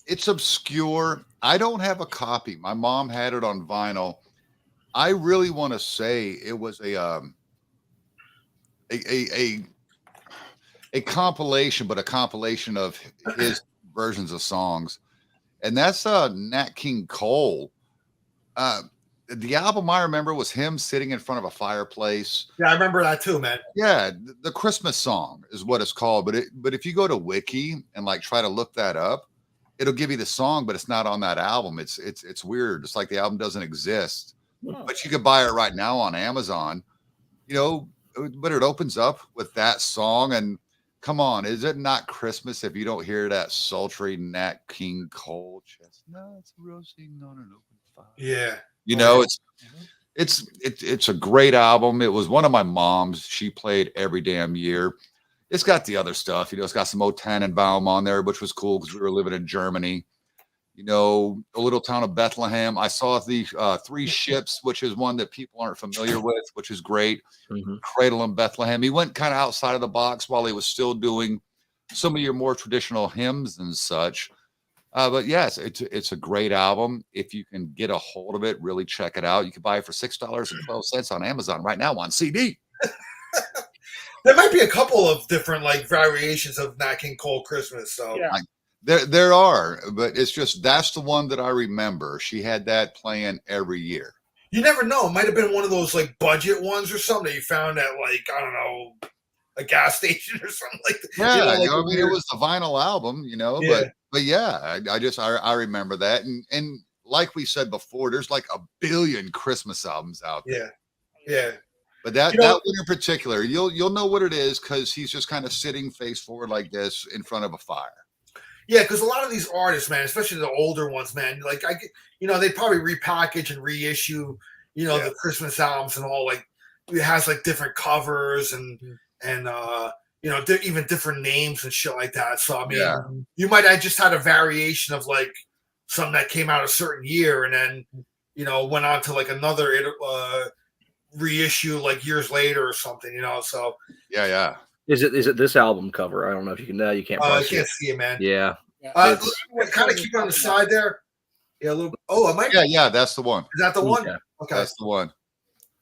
it's obscure. I don't have a copy. My mom had it on vinyl. I really want to say it was a compilation, but a compilation of his versions of songs. And that's Nat King Cole. The album I remember was him sitting in front of a fireplace. Yeah, I remember that too, man. Yeah, the Christmas song is what it's called. But if you go to Wiki and like try to look that up, it'll give you the song, but it's not on that album. It's weird. It's like the album doesn't exist. But you could buy it right now on Amazon. But it opens up with that song, and come on, is it not Christmas if you don't hear that sultry Nat King Cole chestnuts roasting on an open fire? Yeah. It's a great album. It was one of my mom's. She played every damn year. It's got the other stuff. It's got some O Tannenbaum on there, which was cool because we were living in Germany. The little town of Bethlehem. I saw the Three Ships, which is one that people aren't familiar with, which is great. Mhm. Cradle in Bethlehem. He went kind of outside of the box while he was still doing some of your more traditional hymns and such. But yes, it's a great album. If you can get a hold of it, really check it out. You can buy it for $6.12 on Amazon right now on CD. There might be a couple of different like variations of Nat King Cole Christmas. So Yeah. There are, but it's just that's the one that I remember. She had that playing every year. you never know. It might have been one of those like budget ones or something that you found at like, I don't know, a gas station or something like that. Yeah, like I mean, a it weird- was the vinyl album, Yeah. but yeah, I remember that, and like we said before, there's like a billion Christmas albums out there. Yeah. But that You know- that one in particular, you'll know what it is because he's just kind of sitting face forward like this in front of a fire. Yeah, because a lot of these artists, man, especially the older ones, man, like they probably repackage and reissue, the Christmas albums and all. Like it has like different covers and even different names and shit like that. So I mean, Yeah. you might have just had a variation of like something that came out a certain year and then went on to like another reissue like years later or something. So Yeah. Is it this album cover? I don't know if you can. You can't. I Probably see can't it. see it, man. Yeah. Kind of keep it on the side there. Yeah, a little. Oh, it might. Yeah, that's the one. Is that the one? Yeah. Okay. That's the one.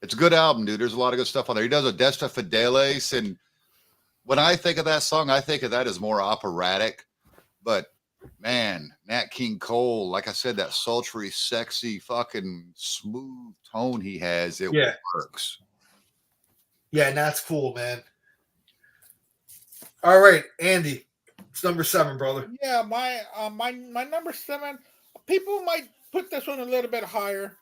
It's a good album, dude. There's a lot of good stuff on there. He does a Desta Fideles, and when I think of that song, I think of that as more operatic. But man, Nat King Cole, like I said, that sultry, sexy, fucking smooth tone he has, it Yeah. works. Yeah, and that's cool, man. All right, Andy, it's number 7, brother. Yeah, my number 7. People might put this one a little bit higher,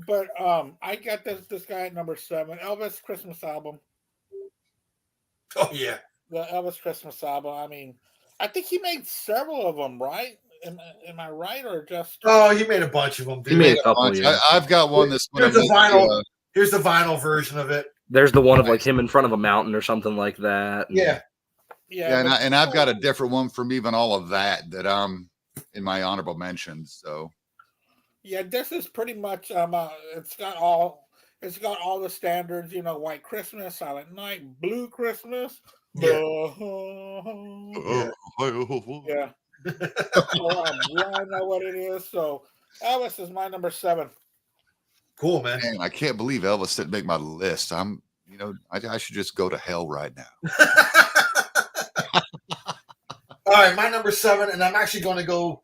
but I got this guy at number 7. Elvis Christmas album. Oh yeah, The Elvis Christmas album. I mean, I think he made several of them, right? Am I right or just? oh, he made a bunch of them. Dude. He made a couple. Bunch. Yeah. I've got one that's Here's the vinyl. Here's the vinyl version of it. There's the one of like him in front of a mountain or something like that. Yeah, Yeah, but- and I've got a different one from even all of that I'm in my honorable mentions. So Yeah, this is pretty much it's got all the standards, White Christmas, Silent Night, Blue Christmas. Yeah. Yeah. So, I know what it is. So Elvis is my number 7. cool, man. man, I can't believe Elvis didn't make my list. I should just go to hell right now. All right, my number 7, and I'm actually going to go.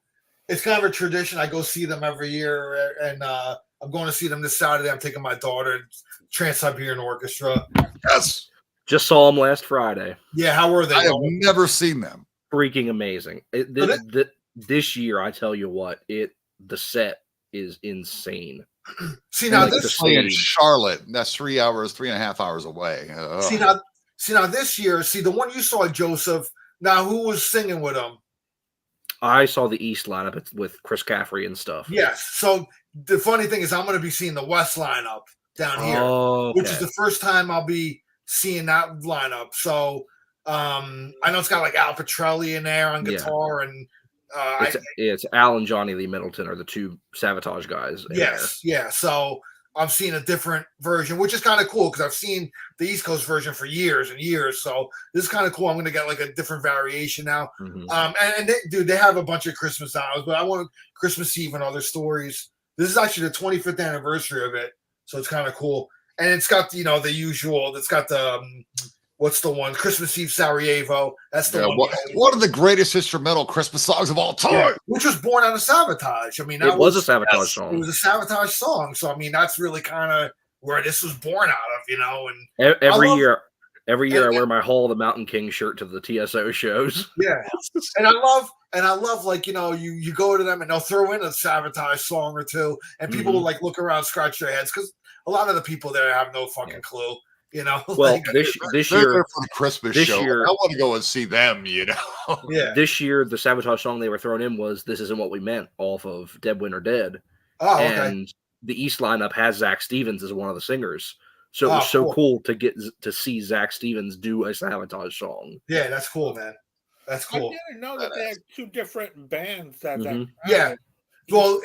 It's kind of a tradition. I go see them every year, and I'm going to see them this Saturday. I'm taking my daughter, Trans-Siberian Orchestra. Yes, Just saw him last Friday. Yeah, how were they? I have never seen them. Freaking amazing. This year, I tell you what, the set is insane. See now like this. Play in stage. Charlotte. That's 3.5 hours away. Ugh. See now this year. See the one you saw, Joseph. Now who was singing with him? I saw the East lineup with Chris Caffrey and stuff. Yes. So the funny thing is, I'm going to be seeing the West lineup down here, Oh, which is the first time I'll be seeing that lineup. So I know it's got like Al Petrelli in there on Yeah. guitar, and it's Al and Johnny Lee Middleton are the two Sabotage guys. in yeah. So I'm seeing a different version, which is kind of cool because I've seen the East Coast version for years and years. So this is kind of cool. I'm going to get like a different variation now. there. Mhm. They have a bunch of Christmas albums, but I want Christmas Eve and Other Stories. This is actually the 25th anniversary of it, so it's kind of cool. And it's got the usual. It's got the what's the one? Christmas Eve Sarajevo. That's the one. One of the greatest instrumental Christmas songs of all time. Yeah, which was born out of Sabotage. I mean, that It was a Sabotage It song. was a Sabotage song. So I mean, that's really kind of where this was born out of, And Every love- year I and- wear my Hall of the Mountain King shirt to the TSO shows. yeah, and I love like you go to them and they'll throw in a Sabotage song or two, and people will like look around, scratch their heads because a lot of the people there have no fucking clue. Well, like, this They're year, there for the Christmas this show. year- I want to go and see them. yeah. this year the Sabotage song they were throwing in was "This Isn't What We Meant" off of Dead Winter Dead, Oh, okay. and the East lineup has Zach Stevens as one of the singers. So it was so cool. cool to get to see Zach Stevens do a Sabotage song. Yeah, that's cool, man. That's I cool. didn't know that they had two different bands. Yeah. Well,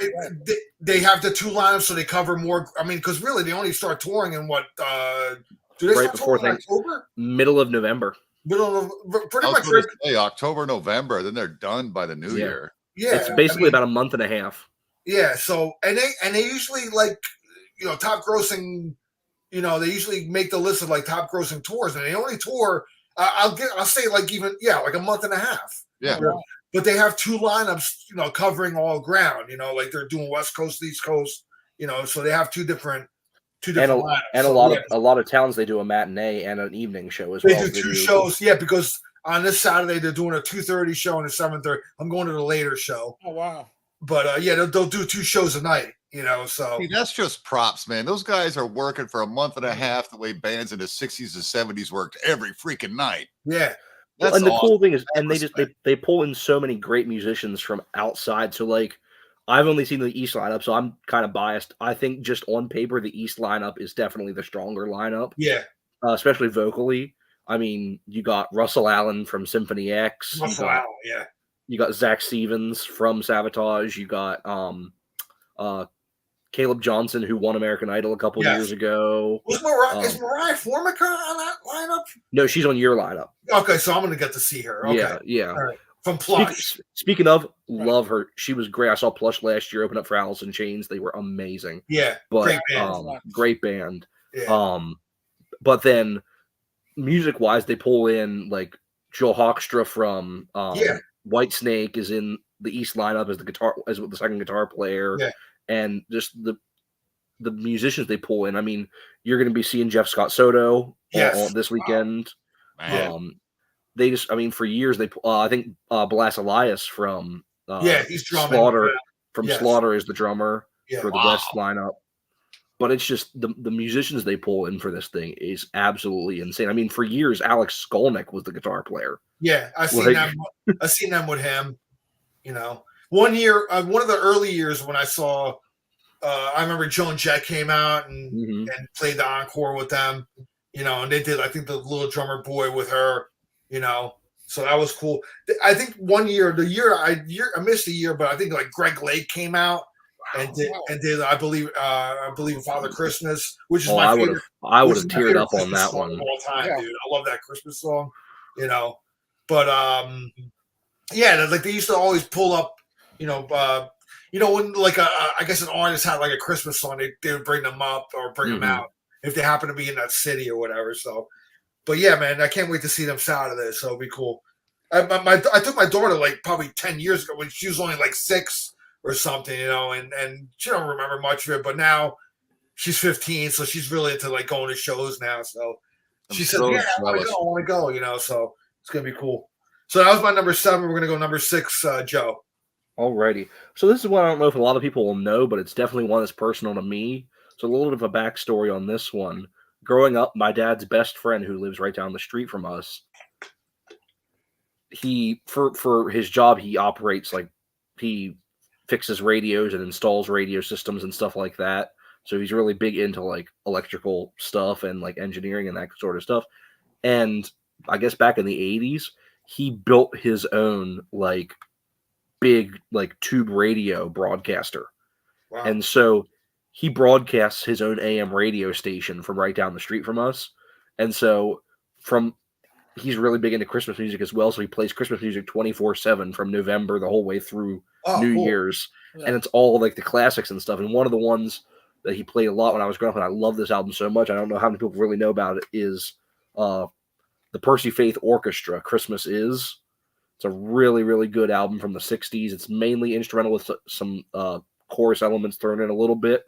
they have the two lineups, so they cover more. I mean, because really, they only start touring in what? Do they Right start before touring in October? Middle of November. Middle of pretty I was much. going to say October, November, then they're done by the new Yeah. year. Yeah, It's basically about a month and a half. Yeah. So and they usually like top grossing. They usually make the list of like top grossing tours, and they only tour. I'll say like like a month and a half. Yeah. But they have two lineups, covering all ground. Like they're doing West Coast, East Coast. So they have two different lineups. And a lot of towns they do a matinee and an evening show as well. They do two shows, because on this Saturday they're doing a 2:30 show and a 7:30. I'm going to the later show. Oh wow! But they'll do two shows a night. So See, that's just props, man. Those guys are working for a month and a half the way bands in the 60s and 70s worked every freaking night. Yeah. And the cool thing is, and they pull in so many great musicians from outside. So like, I've only seen the East lineup, so I'm kind of biased. I think just on paper, the East lineup is definitely the stronger lineup. Yeah. Especially vocally. I mean, you got Russell Allen from Symphony X. You got Zach Stevens from Sabotage. You got Caleb Johnson, who won American Idol a couple years ago. Is Mariah Formica on that lineup? No, she's on your lineup. Okay, so I'm going to get to see her. Okay. Yeah. All right. From Plush. Speaking of, love her. She was great. I saw Plush last year open up for Alice in Chains. They were amazing. Yeah, but great band. Yeah. But then music-wise, they pull in like Joe Hoekstra from Whitesnake is in the East lineup as the second guitar player. Yeah. And just the musicians they pull in. I mean, you're going to be seeing Jeff Scott Soto this weekend. Wow. For years I think Blas Elias from he's drumming. Slaughter Slaughter is the drummer for the West lineup. But it's just the musicians they pull in for this thing is absolutely insane. I mean, for years Alex Skolnick was the guitar player. Yeah, I've seen them with him. 1 year, one of the early years when I saw, I remember Joan Jett came out and played the encore with them, and they did, I think, the Little Drummer Boy with her, so that was cool. I think 1 year, I missed a year, but I think like Greg Lake came out and did I believe Father Christmas, which is my favorite. I would have teared up on that one all time, dude. I love that Christmas song, but like they used to always pull up. When like I guess an artist had like a Christmas song, they would bring them up or bring them out if they happen to be in that city or whatever. So, but yeah, man, I can't wait to see them Saturday. So it'll be cool. I took my daughter like probably 10 years ago when she was only like 6 or something, and she don't remember much of it. But now she's 15, so she's really into like going to shows now. So she said, "Yeah, I want to go." So it's gonna be cool. So that was my number 7. We're gonna go number 6, Joe. Alrighty. So this is one I don't know if a lot of people will know, but it's definitely one that's personal to me. So a little bit of a backstory on this one. Growing up, my dad's best friend, who lives right down the street from us, he for his job he fixes radios and installs radio systems and stuff like that. So he's really big into like electrical stuff and like engineering and that sort of stuff. And I guess back in the 80s, he built his own like big like tube radio broadcaster. Wow. And so he broadcasts his own AM radio station from right down the street from us. And so he's really big into Christmas music as well. So he plays Christmas music 24/7 from November the whole way through New Year's. Yeah. And it's all like the classics and stuff. And one of the ones that he played a lot when I was growing up, and I love this album so much, I don't know how many people really know about it, is the Percy Faith Orchestra, Christmas Is. It's a really, really good album from the 60s. It's mainly instrumental with some chorus elements thrown in a little bit,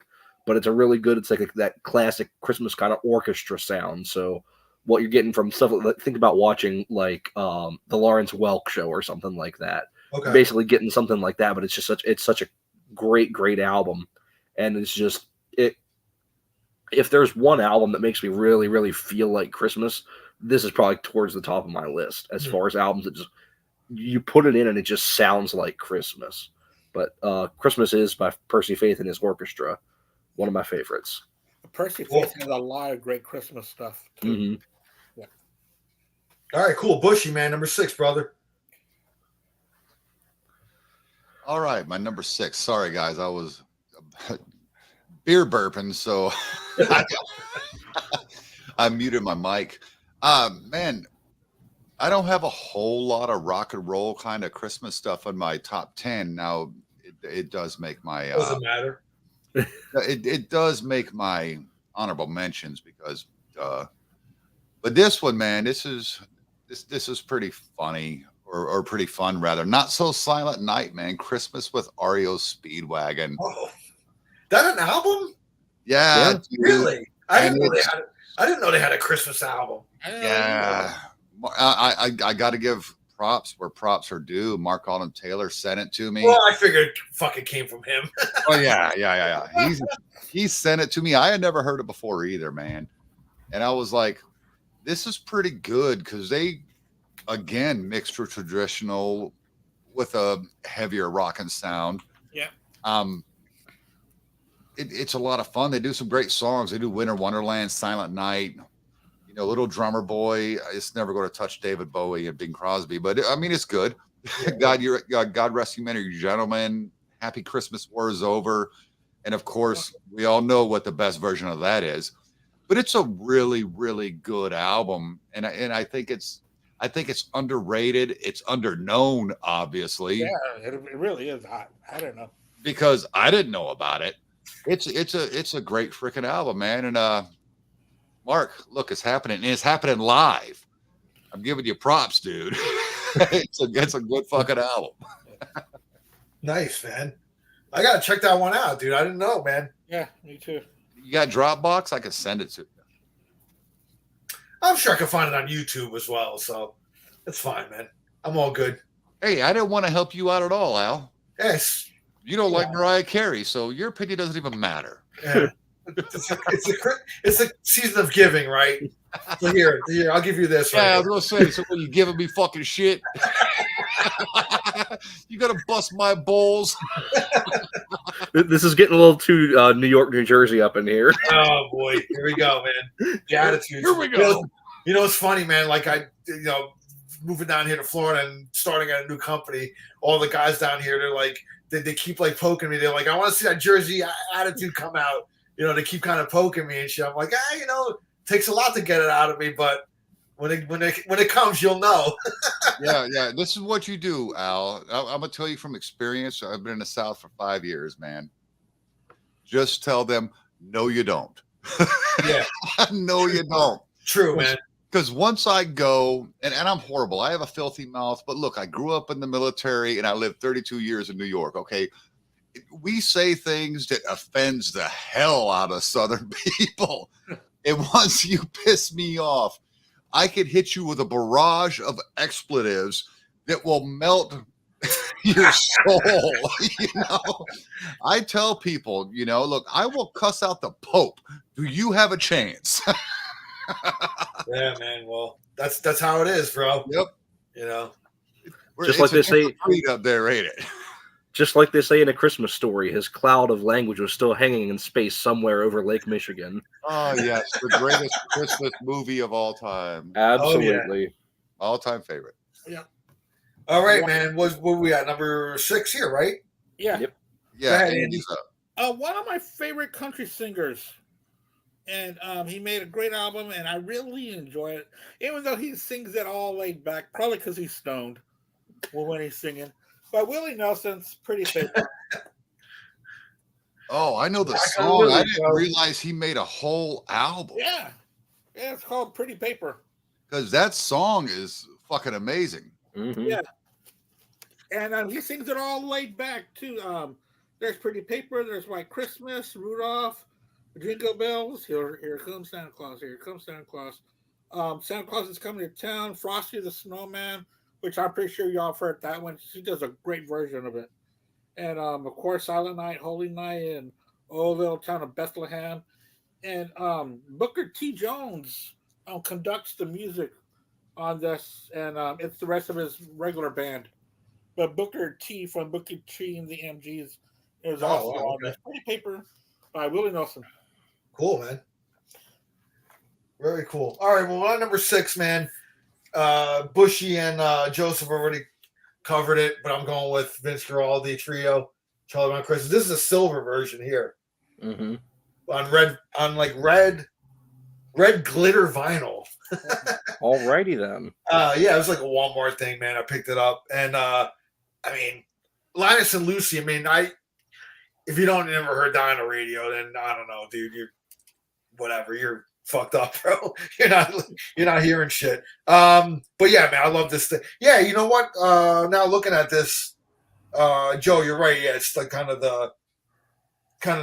but it's a really good, it's like that classic Christmas kind of orchestra sound. So what you're getting from stuff, think about watching like the Lawrence Welk show or something like that. Okay. Basically getting something like that, but it's just such a great, great album. And it's just, if there's one album that makes me really, really feel like Christmas, this is probably towards the top of my list as far as albums that just, you put it in and it just sounds like Christmas. But Christmas Is by Percy Faith and his orchestra, one of my favorites. Percy Cool. Faith has a lot of great Christmas stuff. Too. Mhm. All right, cool. Bushy, man. Number 6, brother. All right, my number 6. Sorry, guys, I was beer burping, so I muted my mic. Man, I don't have a whole lot of rock and roll kind of Christmas stuff on my top 10. Now, it does make my Doesn't matter. it does make my honorable mentions because but this one, man, this is pretty funny or pretty fun rather. Not So Silent Night, man. Christmas with REO Speedwagon. Oh, that an album? Yeah, Yeah. dude. Really? I And didn't know they it's- had. I didn't know they had a Christmas album. Yeah. I got to give props where props are due. Mark Alden Taylor sent it to me. Well, I figured it fucking came from him. Oh yeah. He sent it to me. I had never heard it before either, man. And I was like, this is pretty good because they again mixed your traditional with a heavier rockin' sound. Yeah. It's a lot of fun. They do some great songs. They do Winter Wonderland, Silent Night, you know, Little Drummer Boy. It's never going to touch David Bowie and Bing Crosby, but I mean, it's good. God rest you, men, you gentlemen. Happy Christmas, war is over. And of course, we all know what the best version of that is. But it's a really, really good album, and I think it's underrated. It's underknown, obviously. Yeah, it really is. I don't know. Because I didn't know about it. It's a great freaking album, man. And Mark, look, it's happening. And it's happening live. I'm giving you props, dude. it's a good fucking album. Nice, man. I gotta check that one out, dude. I didn't know, man. Yeah, me too. You got Dropbox? I can send it to you. I'm sure I can find it on YouTube as well, so it's fine, man. I'm all good. Hey, I didn't want to help you out at all, Al. Yes. You don't like Mariah Carey, so your opinion doesn't even matter. Yeah. It's a season of giving, right? So here, I'll give you this. Yeah, I Right was gonna say, so when you giving me fucking shit, you gotta bust my balls. This is getting a little too New York, New Jersey up in here. Oh boy, here we go, man. The attitude. Here we go. You know, it's funny, man. Like moving down here to Florida and starting at a new company. All the guys down here, they're like, they keep like poking me. They're like, I want to see that Jersey attitude come out. You know, they keep kind of poking me and shit. I'm like, you know, it takes a lot to get it out of me, but when it comes, you'll know. Yeah. This is what you do, Al. I'm gonna tell you from experience. I've been in the South for 5 years, man. Just tell them, no, you don't. Yeah. No, you don't. True, man. Because once I go, and I'm horrible, I have a filthy mouth, but look, I grew up in the military and I lived 32 years in New York, okay? We say things that offends the hell out of Southern people. And once you piss me off, I could hit you with a barrage of expletives that will melt your soul. You know, I tell people, you know, look, I will cuss out the Pope. Do you have a chance? Yeah, man. Well, that's how it is, bro. Yep. You know. Just like they say- up there, ain't it? Just like they say in A Christmas Story, his cloud of language was still hanging in space somewhere over Lake Michigan. Oh yes, the greatest Christmas movie of all time, Absolutely. all-time favorite. All right, man. What we at? Number 6 here, right? Yeah. Yep. Yeah, Go ahead, Andy's up. One of my favorite country singers, and he made a great album, and I really enjoy it. Even though he sings it all laid back, probably because he's stoned when he's singing. But Willie Nelson's Pretty Paper. Oh, I know the Black song. Willie, I didn't bro. realize he made a whole album Yeah, it's called Pretty Paper. because that song is fucking amazing. Mhm. Yeah. And he sings it all laid back too. There's Pretty Paper. There's White Christmas, Rudolph, Jingle Bells. Here comes Santa Claus. Here comes Santa Claus. Santa Claus is coming to town. Frosty the Snowman, which I'm pretty sure y'all have heard that one. She does a great version of it. And of course, Silent Night, Holy Night, and Oh Little Town of Bethlehem. And Booker T. Jones conducts the music on this, and it's the rest of his regular band. But Booker T from Booker T and the MGs is also on this. Pretty Paper by Willie Nelson. Cool, man. Very cool. All right, well, on number 6, man. Bushy and Joseph already covered it, but I'm going with Vince Guaraldi Trio, Charlie Brown Christmas. This is a silver version here. Mm-hmm. On red glitter vinyl. Alrighty then. Yeah, it was like a Walmart thing, man. I picked it up, and I mean, Linus and Lucy. I mean, if you don't ever heard that on the radio, then I don't know, dude. You're fucked up, bro. You're not hearing shit. But yeah, man, I love this thing. Yeah, you know what? Now looking at this, Joe, you're right. Yeah, it's like kind of the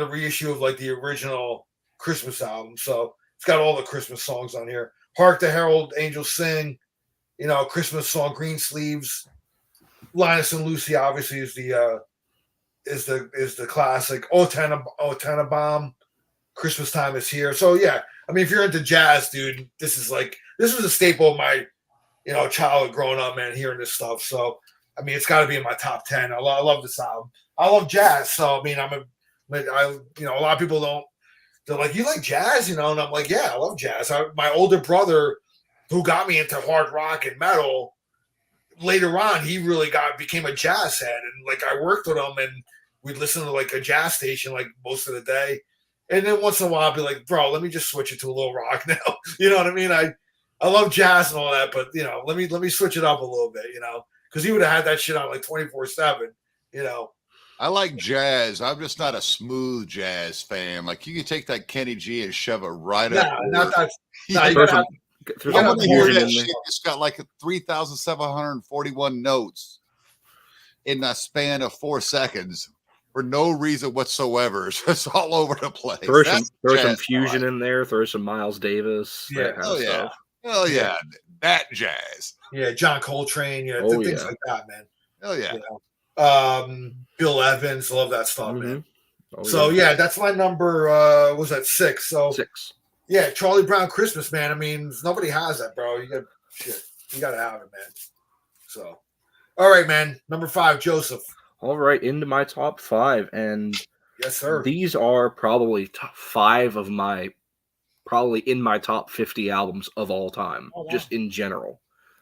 reissue of like the original Christmas album. So it's got all the Christmas songs on here. Hark the Herald Angels Sing, Christmas song, Green Sleeves. Linus and Lucy obviously is the classic. O Tannenbaum, Christmas Time is Here. So yeah, I mean, if you're into jazz, dude, this was a staple of my childhood growing up, man, hearing this stuff. So I mean, it's got to be in my top 10. I love this album. I love jazz, so I mean, a lot of people don't. They're like, you like jazz, and I'm like, yeah, I love jazz. My older brother, who got me into hard rock and metal, later on, he really became a jazz head, and like I worked with him, and we'd listen to like a jazz station like most of the day, and then once in a while, I'd be like, bro, let me just switch it to a little rock now. You know what I mean? I love jazz and all that, but let me switch it up a little bit, because he would have had that shit on like 24/7, I like jazz. I'm just not a smooth jazz fan. Like you can take that Kenny G and shove it right up. Not that. Yeah, You gotta have, There's I some want to hear fusion that in there. shit. It's got like 3,741 notes in a span of 4 seconds for no reason whatsoever. It's just all over the place. Throw That's some jazz fusion I like. in there. Throw some Miles Davis. Yeah. That kind Oh of yeah. stuff. Oh yeah. That jazz. yeah, John Coltrane, Oh, things yeah. like that, man. Oh yeah. Bill Evans, love that stuff, man. Oh, So yeah, that's my number. Was that 6? So 6. yeah, Charlie Brown Christmas, man. I mean, nobody has that, bro. You gotta have it, man. So, all right, man. Number 5, Joseph. All right, into my top 5, and Yes, sir. these are probably top 5 of probably in my top 50 albums of all time, Oh, wow. just in general.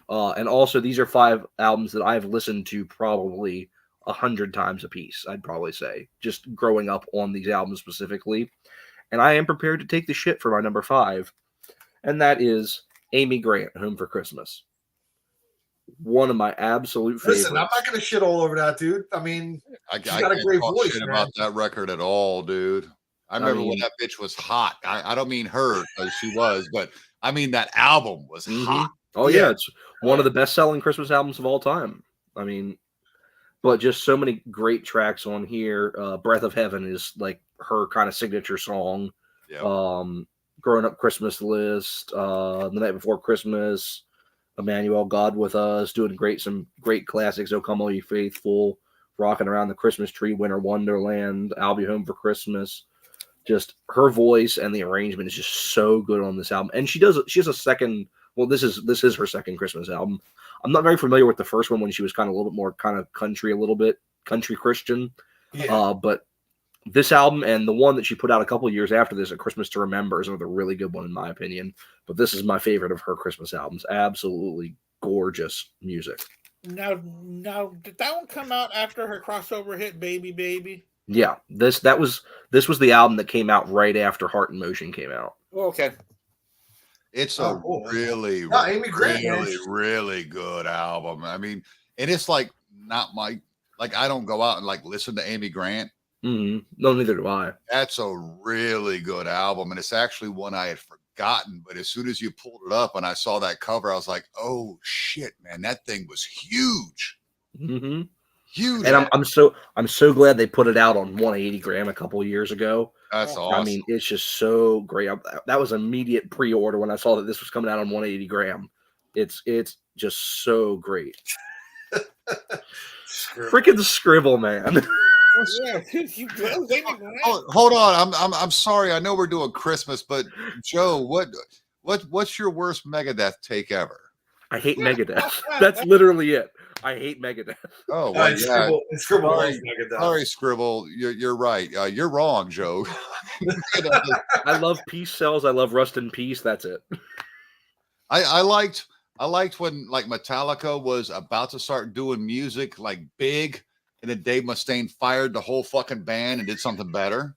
And also, these are 5 albums that I've listened to probably 100 times a piece, I'd probably say, just growing up on these albums specifically. And I am prepared to take the shit for my number 5, and that is Amy Grant, Home for Christmas. One of my absolute favorites. Listen, I'm not gonna shit all over that, dude. I mean, I She's got a can't great talk voice, shit man. about that record at all, dude. I remember when mean- that bitch was hot. I don't mean her because she was, but I mean that album was Mhm. hot. Oh Yeah. yeah, it's one of the best-selling Christmas albums of all time. I mean, but just so many great tracks on here. "Breath of Heaven" is like her kind of signature song. Yeah. "Growing Up Christmas List," "The Night Before Christmas," "Emmanuel, God with Us," doing some great classics. "O Come All Ye Faithful," "Rocking Around the Christmas Tree," "Winter Wonderland," "I'll Be Home for Christmas." Just her voice and the arrangement is just so good on this album. And she has a second. Well, this is her second Christmas album. I'm not very familiar with the first one when she was kind of a little bit more kind of country, a little bit country Christian. yeah. But this album and the one that she put out a couple of years after this, "A Christmas to Remember," is another really good one in my opinion. But this is my favorite of her Christmas albums. Absolutely gorgeous music. Now, did that one come out after her crossover hit "Baby Baby"? Yeah, this was the album that came out right after Heart in Motion came out. Oh, okay. It's Oh, a cool. really, No, Amy Grant, man. really, really good album. I mean, and it's like not my I don't go out and like listen to Amy Grant. No, neither do I. That's a really good album, and it's actually one I had forgotten. But as soon as you pulled it up and I saw that cover, I was like, "Oh shit, man, that thing was huge, hmm huge!" And I'm so glad they put it out on 180 gram a couple of years ago. That's awesome. I mean, it's just so great. That was immediate pre-order when I saw that this was coming out on 180 gram. It's just so great. Freaking Scribble, man. Yeah, you love Amy Grant. Hold on, I'm sorry. I know we're doing Christmas, but Joe, what's your worst Megadeth take ever? I hate Megadeth. That's literally it. I hate Megadeth. Oh, well, yeah. Scribble Sorry. loves Megadeth. Sorry, Scribble. You're right. You're wrong, Joe. You know, I love Peace Cells. I love Rust in Peace. That's it. I liked when like Metallica was about to start doing music like big, and then Dave Mustaine fired the whole fucking band and did something better.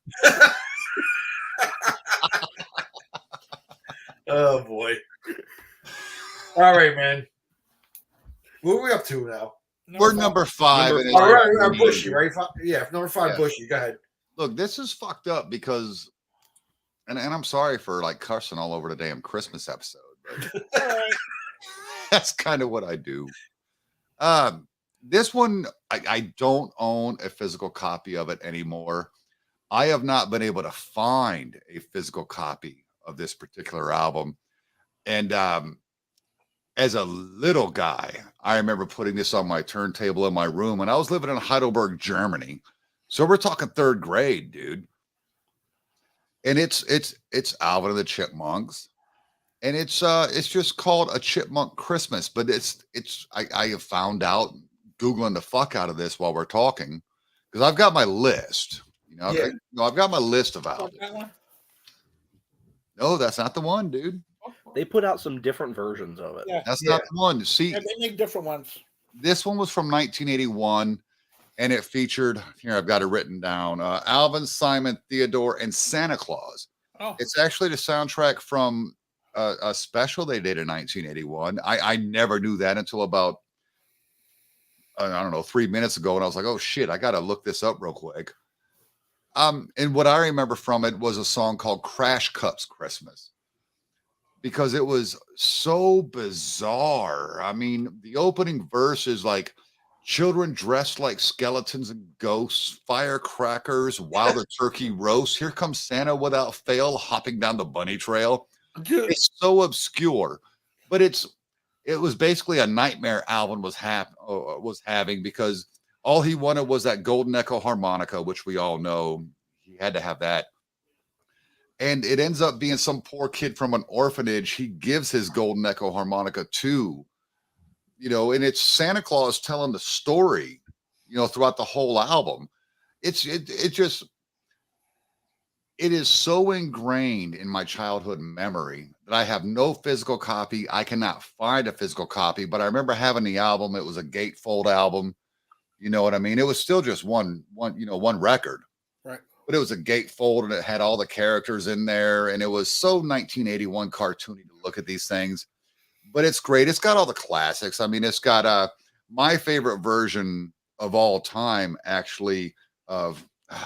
Oh boy. All right, man. What are we up to now? We're number 5. Number and All it's- right, Bushy, right? Yeah, number 5, Yeah. Bushy. Go ahead. Look, this is fucked up because, and I'm sorry for like cussing all over the damn Christmas episode, but that's kind of what I do. This one, I don't own a physical copy of it anymore. I have not been able to find a physical copy of this particular album. And as a little guy, I remember putting this on my turntable in my room, and I was living in Heidelberg, Germany. So we're talking 3rd grade, dude. And it's Alvin and the Chipmunks. And it's just called A Chipmunk Christmas. But I have found out Googling the fuck out of this while we're talking, because I've got my list. You know, Yeah. I've got my list of Oh, albums. that one? No, that's not the one, dude. They put out some different versions of it. Yeah, That's not the one. See, and they make different ones. this one was from 1981, and it featured, here I've got it written down, Alvin, Simon, Theodore, and Santa Claus. Oh, It's actually the soundtrack from a special they did in 1981. I never knew that until about, I don't know, 3 minutes ago, and I was like, oh shit, I got to look this up real quick. And what I remember from it was a song called Crash Cups Christmas, because it was so bizarre. I mean, the opening verse is like children dressed like skeletons and ghosts, firecrackers, while the turkey roasts. Here comes Santa without fail, hopping down the bunny trail. dude, It's so obscure, but it was basically a nightmare Alvin was having, because all he wanted was that golden echo harmonica, which we all know he had to have that. And it ends up being some poor kid from an orphanage he gives his golden echo harmonica to, you know, and it's Santa Claus telling the story, you know, throughout the whole album. It is so ingrained in my childhood memory that I have no physical copy. I cannot find a physical copy, but I remember having the album. It was a gatefold album. You know what I mean? It was still just one record. right? But it was a gatefold, and it had all the characters in there, and it was so 1981 cartoony to look at these things. But it's great. It's got all the classics. I mean, it's got my favorite version of all time, actually, of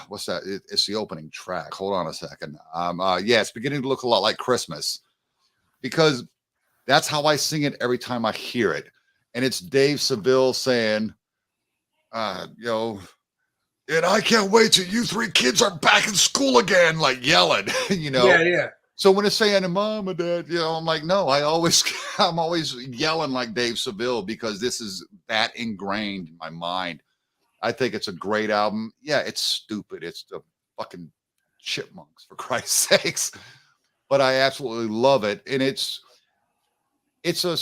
what's that? It's the opening track. Hold on a second. Yeah, it's beginning to look a lot like Christmas, because that's how I sing it every time I hear it. And it's Dave Seville saying, you know, and I can't wait till you 3 kids are back in school again, like yelling, you know. Yeah. So when it's saying Mom and Dad, you know, I'm like, no, I'm always yelling like Dave Seville, because this is that ingrained in my mind. I think it's a great album. Yeah, it's stupid. It's the fucking Chipmunks, for Christ's sakes. But I absolutely love it. And it's a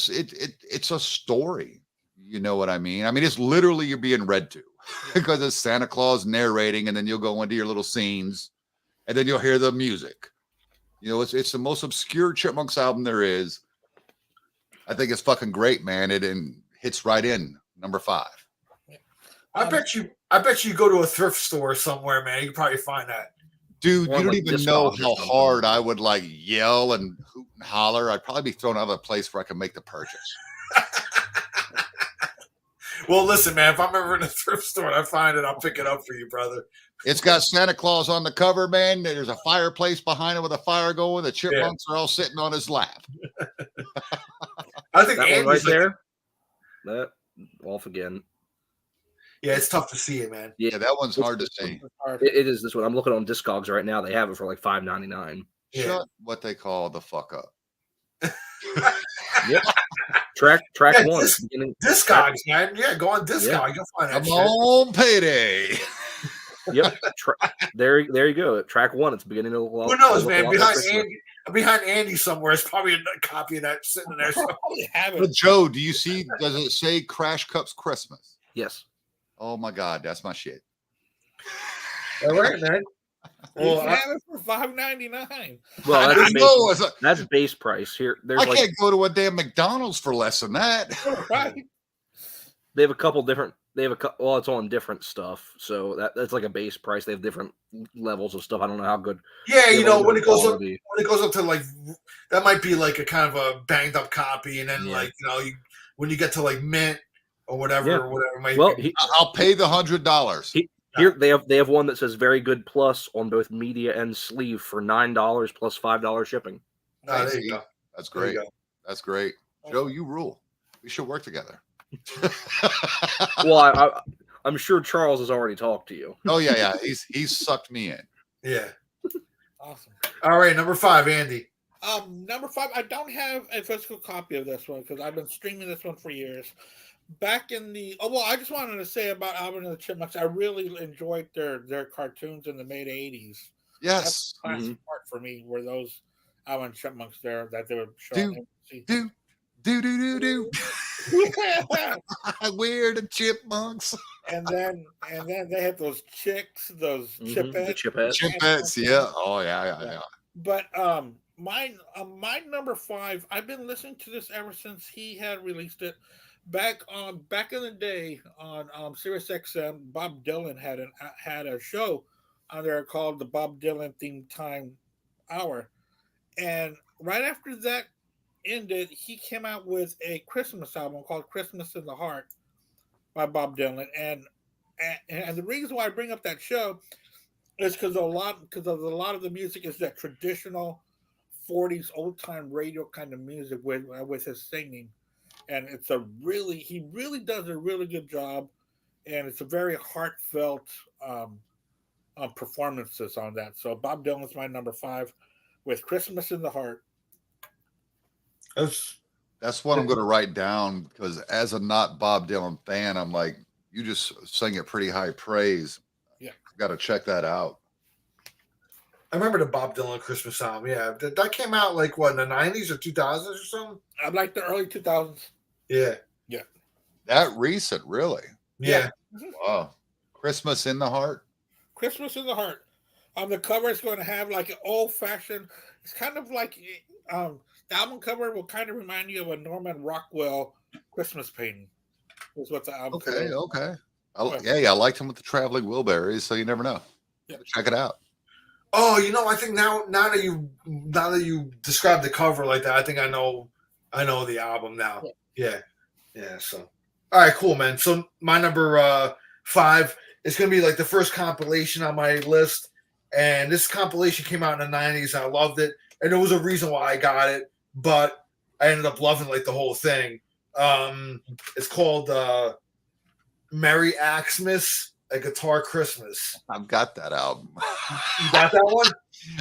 story. You know what I mean? I mean, it's literally you're being read to, because it's Santa Claus narrating, and then you'll go into your little scenes, and then you'll hear the music. You know, it's the most obscure Chipmunks album there is. I think it's fucking great, man. It hits right in number 5. I bet you go to a thrift store somewhere, man. You can probably find that. Dude, Or you don't like even know Discogs or how something. hard I would like yell and hoot and holler. I'd probably be thrown out of a place where I could make the purchase. Well, listen, man. If I'm ever in a thrift store and I find it, I'll pick it up for you, brother. It's got Santa Claus on the cover, man. There's a fireplace behind it with a fire going. The chipmunks are all sitting on his lap. I think That one Andy's right like, there. That off again. yeah, it's tough to see it, man. Yeah, that one's hard to see. It is this one. I'm looking on Discogs right now. They have it for like $5.99. Yeah. Shut what they call the fuck up. Yep. Track Yeah, one. Discogs, man. Yeah, go on Discogs. Yeah. You'll find that Come shit. on, payday. Yep. There you go. Track 1. It's beginning to look. Who knows, look a man? lot like Christmas. Behind Andy somewhere is probably a copy of that sitting there. I probably have But it. Joe, do you see? Does it say Crash Cups Christmas? Yes. Oh my God, that's my shit. All right, man. You Well, can I, have it for $5.99. Well, I that's know. that's base price. Here, there's I like can't go to a damn McDonald's for less than that. Right. they have a couple different. They have well, it's on different stuff, so that's like a base price. They have different levels of stuff. I don't know how good. yeah, they you have know, all when it different goes up, quality. to like that might be like a kind of a banged up copy, and then Yeah. like when you get to like mint or whatever, Yeah. it might Well, be. I'll pay the $100. Here they have one that says very good plus on both media and sleeve for $9 plus $5 shipping. There you go. That's There you great. go. That's great. Joe, you rule. We should work together. Well, I'm sure Charles has already talked to you. Oh yeah. He's sucked me in. Yeah. Awesome. All right, number 5, Andy. Number 5, I don't have a physical copy of this one because I've been streaming this one for years. Back in the I just wanted to say about Alvin and the Chipmunks. I really enjoyed their cartoons in the mid '80s. Yes. That's the classic part for me were those Alvin and Chipmunks there that they were showing. Do. We're the chipmunks. and then they had those chicks, those The chipettes. Chipettes, yeah. Oh yeah. But my number 5, I've been listening to this ever since he had released it. Back in the day on Sirius XM, Bob Dylan had a show on there called the Bob Dylan Theme Time Hour, and right after that ended, he came out with a Christmas album called "Christmas in the Heart" by Bob Dylan, and the reason why I bring up that show is because a lot of the music is that traditional 40s old time radio kind of music with his singing. And he really does a really good job, and it's a very heartfelt performances on that. So Bob Dylan's my number 5 with Christmas in the Heart. That's what I'm going to write down because as a not Bob Dylan fan, I'm like, you just sing it pretty high praise. Yeah, got to check that out. I remember the Bob Dylan Christmas album. Yeah, that came out like what, in the 90s or 2000s or something. I like the early 2000s. Yeah. That recent, really? Yeah. Wow. Christmas in the Heart. Christmas in the Heart. The cover is going to have like an old fashioned. It's kind of like the album cover will kind of remind you of a Norman Rockwell Christmas painting. Is what the album. Okay. I liked him with the Traveling Wilburys, so you never know. Yeah. Check it out. Oh, I think now that you described the cover like that, I think I know the album now. Yeah. So, all right, cool, man. So my number 5 is going to be like the first compilation on my list, and this compilation came out in the 90s. And I loved it, and there was a reason why I got it, but I ended up loving like the whole thing. It's called Merry Xmas, A Guitar Christmas. I've got that album. You got that one?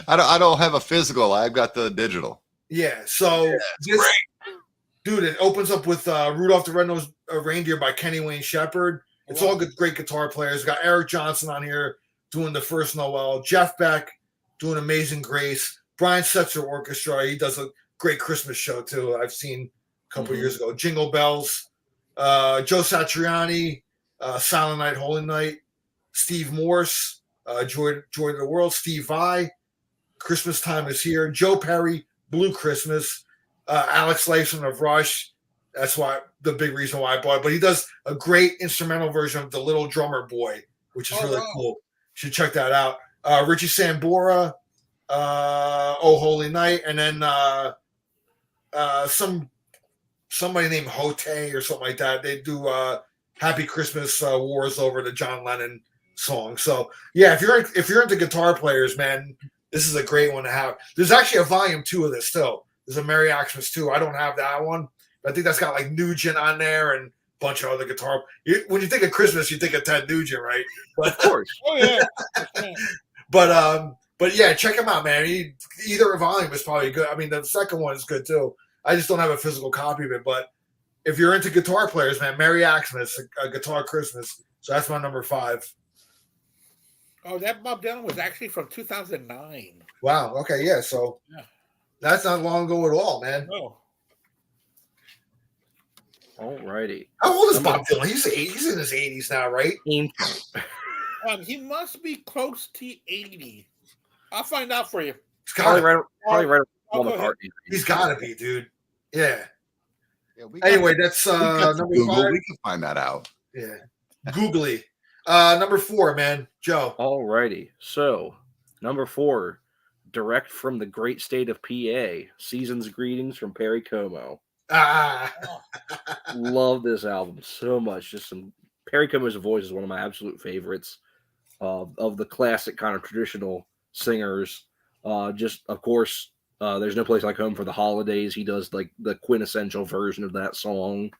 I don't have a physical. I've got the digital. Yeah. So dude, it opens up with Rudolph the Red-Nosed Reindeer by Kenny Wayne Shepherd. It's all good, great guitar players. We got Eric Johnson on here doing the first Noel. Jeff Beck doing Amazing Grace. Brian Setzer Orchestra. He does a great Christmas show too. I've seen a couple years ago. Jingle Bells. Joe Satriani. Silent Night, Holy Night. Steve Morse. Joy to the World. Steve Vai. Christmas Time is Here. Joe Perry. Blue Christmas. Alex Lifeson of Rush. That's why the big reason why I bought it. But he does a great instrumental version of The Little Drummer Boy, which is really cool. You should check that out. Richie Sambora, Oh Holy Night, and then somebody named Hote or something like that. They do Happy Christmas, War is Over, the John Lennon song. So yeah, if you're into guitar players, man, this is a great one to have. There's actually a volume 2 of this still. There's a Merry Xmas 2. I don't have that one. But I think that's got like Nugent on there and a bunch of other guitar. When you think of Christmas, you think of Ted Nugent, right? But, Of course. Oh yeah. But yeah, check him out, man. Either volume is probably good. I mean, the second one is good too. I just don't have a physical copy of it. But if you're into guitar players, man, Merry Xmas, a Guitar Christmas. So that's my number 5. Oh, that Bob Dylan was actually from 2009. Wow. Okay. Yeah. So that's not long ago at all, man. Oh. Alrighty. How old is Bob Dylan? He's in his 80s now, right? He must be close to 80. I'll find out for you. He's Probably got right. Probably right. I'll Paul go ahead. McCartney. He's got to be, dude. Yeah. Yeah, we got, Anyway, that's we got some number Google. 5. We can find that out. Yeah. Googly. Number 4, man. Joe. Alrighty. So, number 4, direct from the great state of PA, Season's Greetings from Perry Como. Ah. Love this album so much. Just some Perry Como's voice is one of my absolute favorites of the classic kind of traditional singers. Just of course, there's no place like home for the holidays. He does like the quintessential version of that song,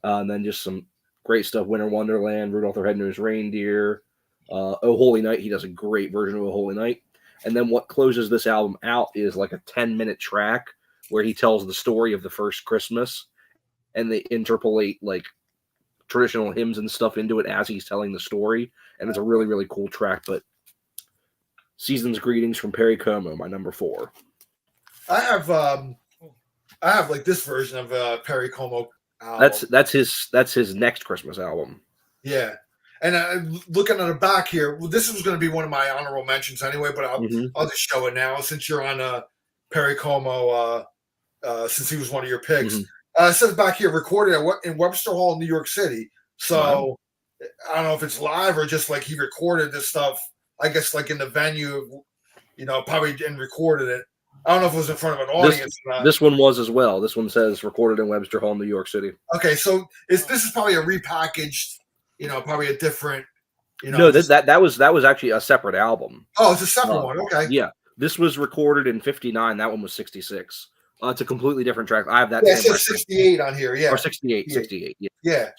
and then just some great stuff. Winter Wonderland, Rudolph the Red-Nosed Reindeer, Oh Holy Night. He does a great version of Oh Holy Night. And then what closes this album out is like a 10-minute track where he tells the story of the first Christmas, and they interpolate like traditional hymns and stuff into it as he's telling the story. And it's a really, really cool track. But Season's Greetings from Perry Como, my number 4. I have like this version of Perry Como album. That's his next Christmas album. Yeah. And looking at the back here, well, this was going to be one of my honorable mentions anyway, but I'll just show it now since you're on Perry Como, since he was one of your picks. It says back here, recorded in Webster Hall, New York City. So I don't know if it's live or just like he recorded this stuff, I guess like in the venue, probably and recorded it. I don't know if it was in front of an audience or not. This one was as well. This one says recorded in Webster Hall, New York City. Okay, so this is probably a repackaged, probably a different, No, that was actually a separate album. Oh, it's a separate one. Okay. Yeah. This was recorded in 59. That one was 66. It's a completely different track. I have that. Yeah, it says 68 on here. Yeah. Or 68. Yeah. 68. Yeah. Yeah.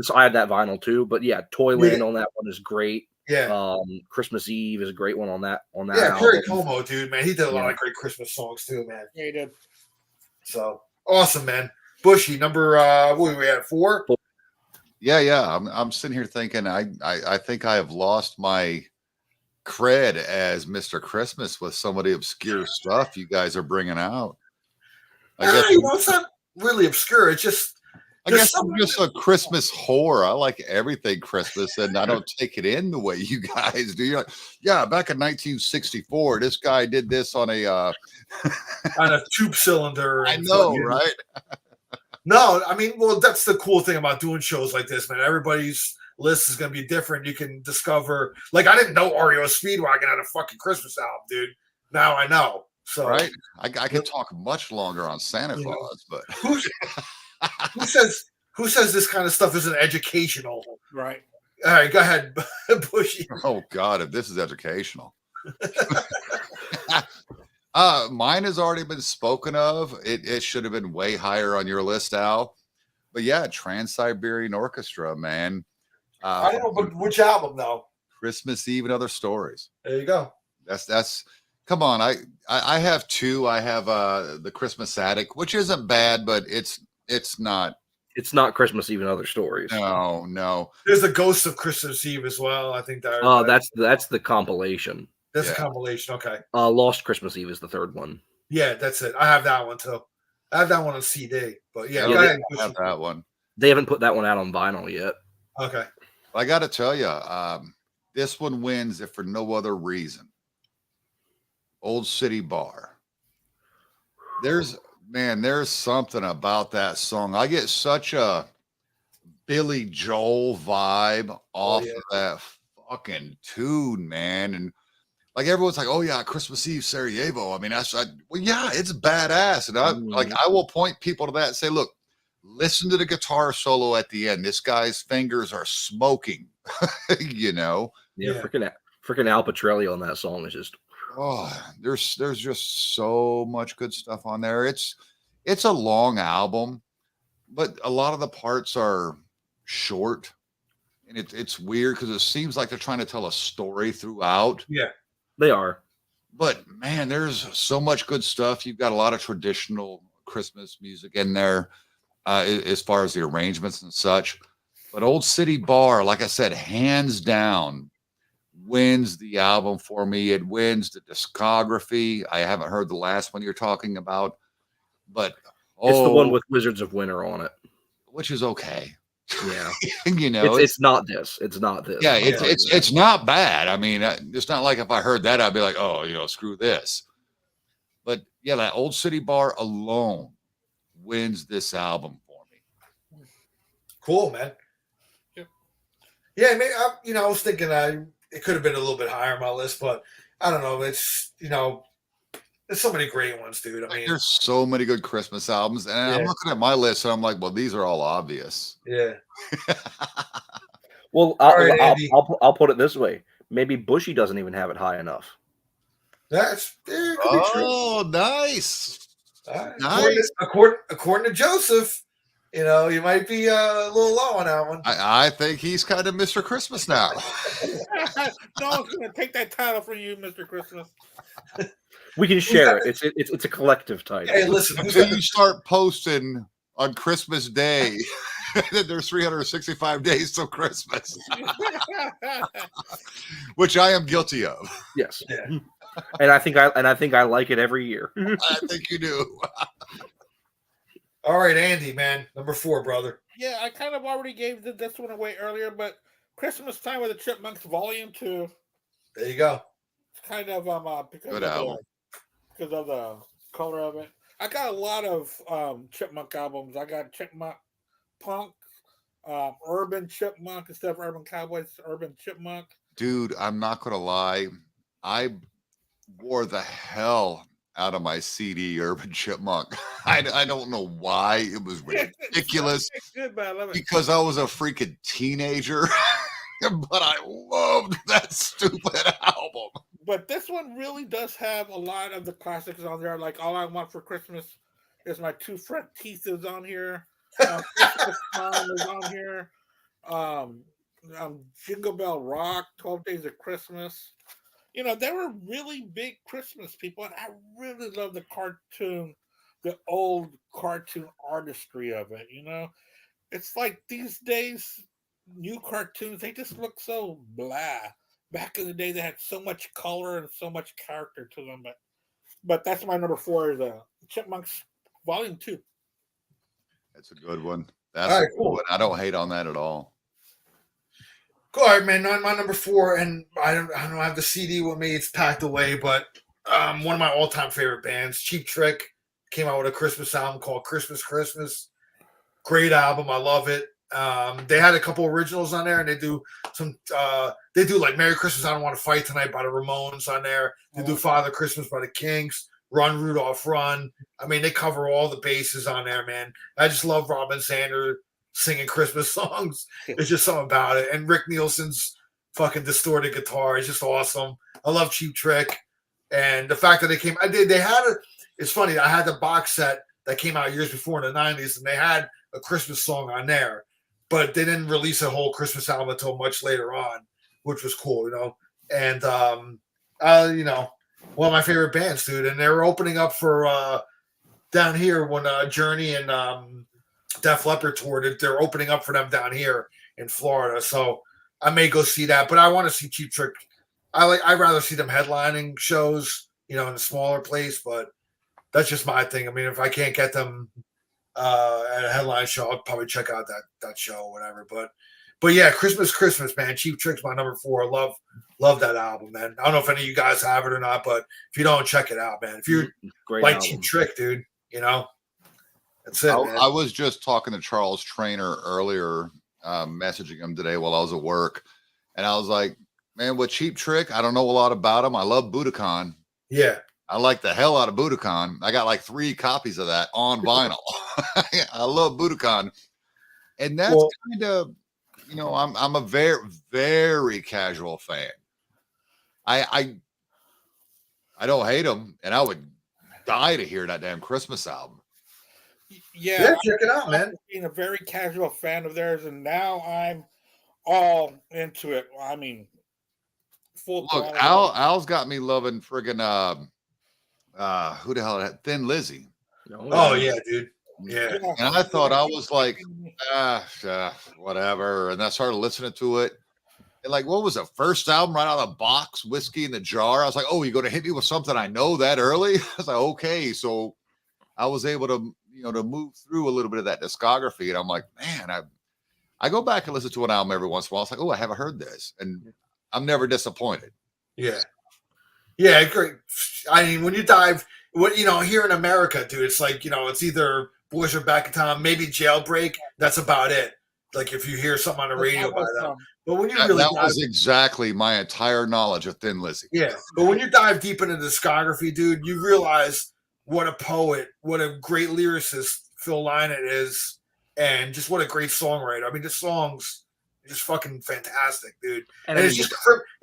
So I had that vinyl too. But yeah, Toyland on that one is great. Yeah. Christmas Eve is a great one on that. Yeah, album. Perry Como, dude, man. He did a lot of great Christmas songs too, man. Yeah, he did. So awesome, man. Bushy, number what were we at, 4? Yeah. I'm sitting here thinking I think I have lost my cred as Mr. Christmas with some of the obscure stuff you guys are bringing out. I guess it's not really obscure. It's just I'm just a Christmas whore. I like everything Christmas, and I don't take it in the way you guys do. You're like, yeah, back in 1964, this guy did this on a on a tube cylinder. I know, right? No, I mean, well, that's the cool thing about doing shows like this, man. Everybody's list is going to be different. You can discover, like, I didn't know REO Speedwagon had a fucking Christmas album, dude. Now I know. So, right, I could talk much longer on Santa Claus, but who says this kind of stuff isn't educational? Right. All right, go ahead, Bushy. Oh God, if this is educational. Mine has already been spoken of. It should have been way higher on your list, Al. But yeah, Trans-Siberian Orchestra, man. I don't know, but which album though? Christmas Eve and Other Stories. There you go. That's come on. I have 2. I have the Christmas Attic, which isn't bad, but it's not. It's not Christmas Eve and Other Stories. No. There's the Ghost of Christmas Eve as well. I think that. That's the compilation. That's a compilation. Okay. Lost Christmas Eve is the third one. Yeah, that's it. I have that one too. I have that one on CD. But yeah, go I ahead. have that one. They haven't put that one out on vinyl yet. Okay. I got to tell you, this one wins if for no other reason. Old City Bar. There's something about that song. I get such a Billy Joel vibe off of that fucking tune, man. And like everyone's like, oh yeah, Christmas Eve Sarajevo. I mean, it's badass. And I will point people to that and say, look, listen to the guitar solo at the end. This guy's fingers are smoking, Yeah. Freaking Al Pitrelli on that song is just. Oh, there's just so much good stuff on there. It's a long album, but a lot of the parts are short, and it's weird because it seems like they're trying to tell a story throughout. Yeah, they are. But man, there's so much good stuff. You've got a lot of traditional Christmas music in there, as far as the arrangements and such. But Old City Bar, like I said, hands down, wins the album for me. It wins the discography. I haven't heard the last one you're talking about, but it's the one with Wizards of Winter on it, which is okay. Yeah, You know, it's not this. It's not this. yeah, I'll tell you that. it's not bad. I mean, it's not like if I heard that, I'd be like, oh, screw this. But yeah, that Old City Bar alone wins this album for me. Cool, man. Yep. Yeah, maybe, I was thinking it could have been a little bit higher on my list, but I don't know. It's there's so many great ones, dude. I mean, There's so many good Christmas albums, and I'm Yeah. looking at my list, and I'm like, well, these are all obvious. yeah. Well, All right, Andy. I'll put it this way. Maybe Bushy doesn't even have it high enough. It could be true. Oh, nice. All right. Nice. According to Joseph, you might be a little low on that one. I think he's kind of Mr. Christmas now. No one's gonna take that title from you, Mr. Christmas. We can share it. It's a collective title. Hey, listen, Until you start posting on Christmas Day, that there's 365 days till Christmas, which I am guilty of. Yes. Yeah. And I think I like it every year. I think you do. All right, Andy, man, number 4, brother. Yeah, I kind of already gave this one away earlier, but Christmas Time with the Chipmunks Volume 2. There you go. It's kind of Good album. because of the color of it. I got a lot of Chipmunk albums. I got Chipmunk Punk, Urban Chipmunk instead of Urban Cowboys, Urban Chipmunk. Dude, I'm not gonna lie. I wore the hell out of my CD Urban Chipmunk. I don't know why. It was ridiculous It's good, but I love it. because I was a freaking teenager. But I loved that stupid album. But this one really does have a lot of the classics on there. Like All I Want for Christmas is My Two Front Teeth is on here. Christmas Time is on here. Jingle Bell Rock, 12 Days of Christmas. They were really big Christmas people, and I really love the old cartoon artistry of it. It's like these days, new cartoons, they just look so blah. Back in the day, they had so much color and so much character to them. But that's my number 4 is Chipmunks Volume 2. That's a good one. That's All right, a good one. I don't hate on that at all. All right, man. My number 4, and I don't have the CD with me. It's packed away, but one of my all-time favorite bands, Cheap Trick, came out with a Christmas album called Christmas Christmas. Great album. I love it. They had a couple originals on there, and they do like Merry Christmas, I Don't Want to Fight Tonight by the Ramones on there. They do Father Christmas by the Kinks, Run Rudolph Run. I mean, they cover all the bases on there, man. I just love Robin Zander singing Christmas songs. There's just something about it. And Rick Nielsen's fucking distorted guitar is just awesome. I love Cheap Trick. And the fact that it's funny, I had the box set that came out years before in the 90s, and they had a Christmas song on there. But they didn't release a whole Christmas album until much later on, which was cool, And one of my favorite bands, dude. And they were opening up for down here when Journey and Def Leppard toured. They're opening up for them down here in Florida, so I may go see that. But I want to see Cheap Trick. I'd rather see them headlining shows, in a smaller place. But that's just my thing. I mean, if I can't get them at a headline show, I'll probably check out that show or whatever. But yeah, Christmas, man. Cheap Trick's my number 4. Love that album, man. I don't know if any of you guys have it or not, but if you don't, check it out, man. If you like album. Cheap Trick, dude, that's it. I was just talking to Charles Trainer earlier, messaging him today while I was at work, and I was like, man, with Cheap Trick, I don't know a lot about him. I love Budokan. Yeah. I like the hell out of Budokan. I got like 3 copies of that on vinyl. I love Budokan. And that's kind of, I'm a very, very casual fan. I don't hate them, and I would die to hear that damn Christmas album. Yeah, check it out, man. Being a very casual fan of theirs, and now I'm all into it. I mean, full. Look, Al's got me loving friggin' who the hell had Thin Lizzy? Oh yeah, dude. Yeah. And I thought I was like, whatever. And I started listening to it. And like, what was the first album right out of the box? Whiskey in the Jar. I was like, oh, you're going to hit me with something I know that early? I was like, okay. So I was able to, to move through a little bit of that discography. And I'm like, man, I go back and listen to an album every once in a while. It's like, oh, I haven't heard this, and I'm never disappointed. Yeah. Yeah, great. I mean, when you dive, here in America, dude, it's like, it's either Boys Are Back in Town, maybe Jailbreak. That's about it. Like if you hear something on the radio by them. But when you That really was exactly my entire knowledge of Thin Lizzy. Yeah, but when you dive deep into the discography, dude, you realize what a poet, what a great lyricist Phil Lynott is, and just what a great songwriter. I mean, the songs are just fucking fantastic, dude. And I mean,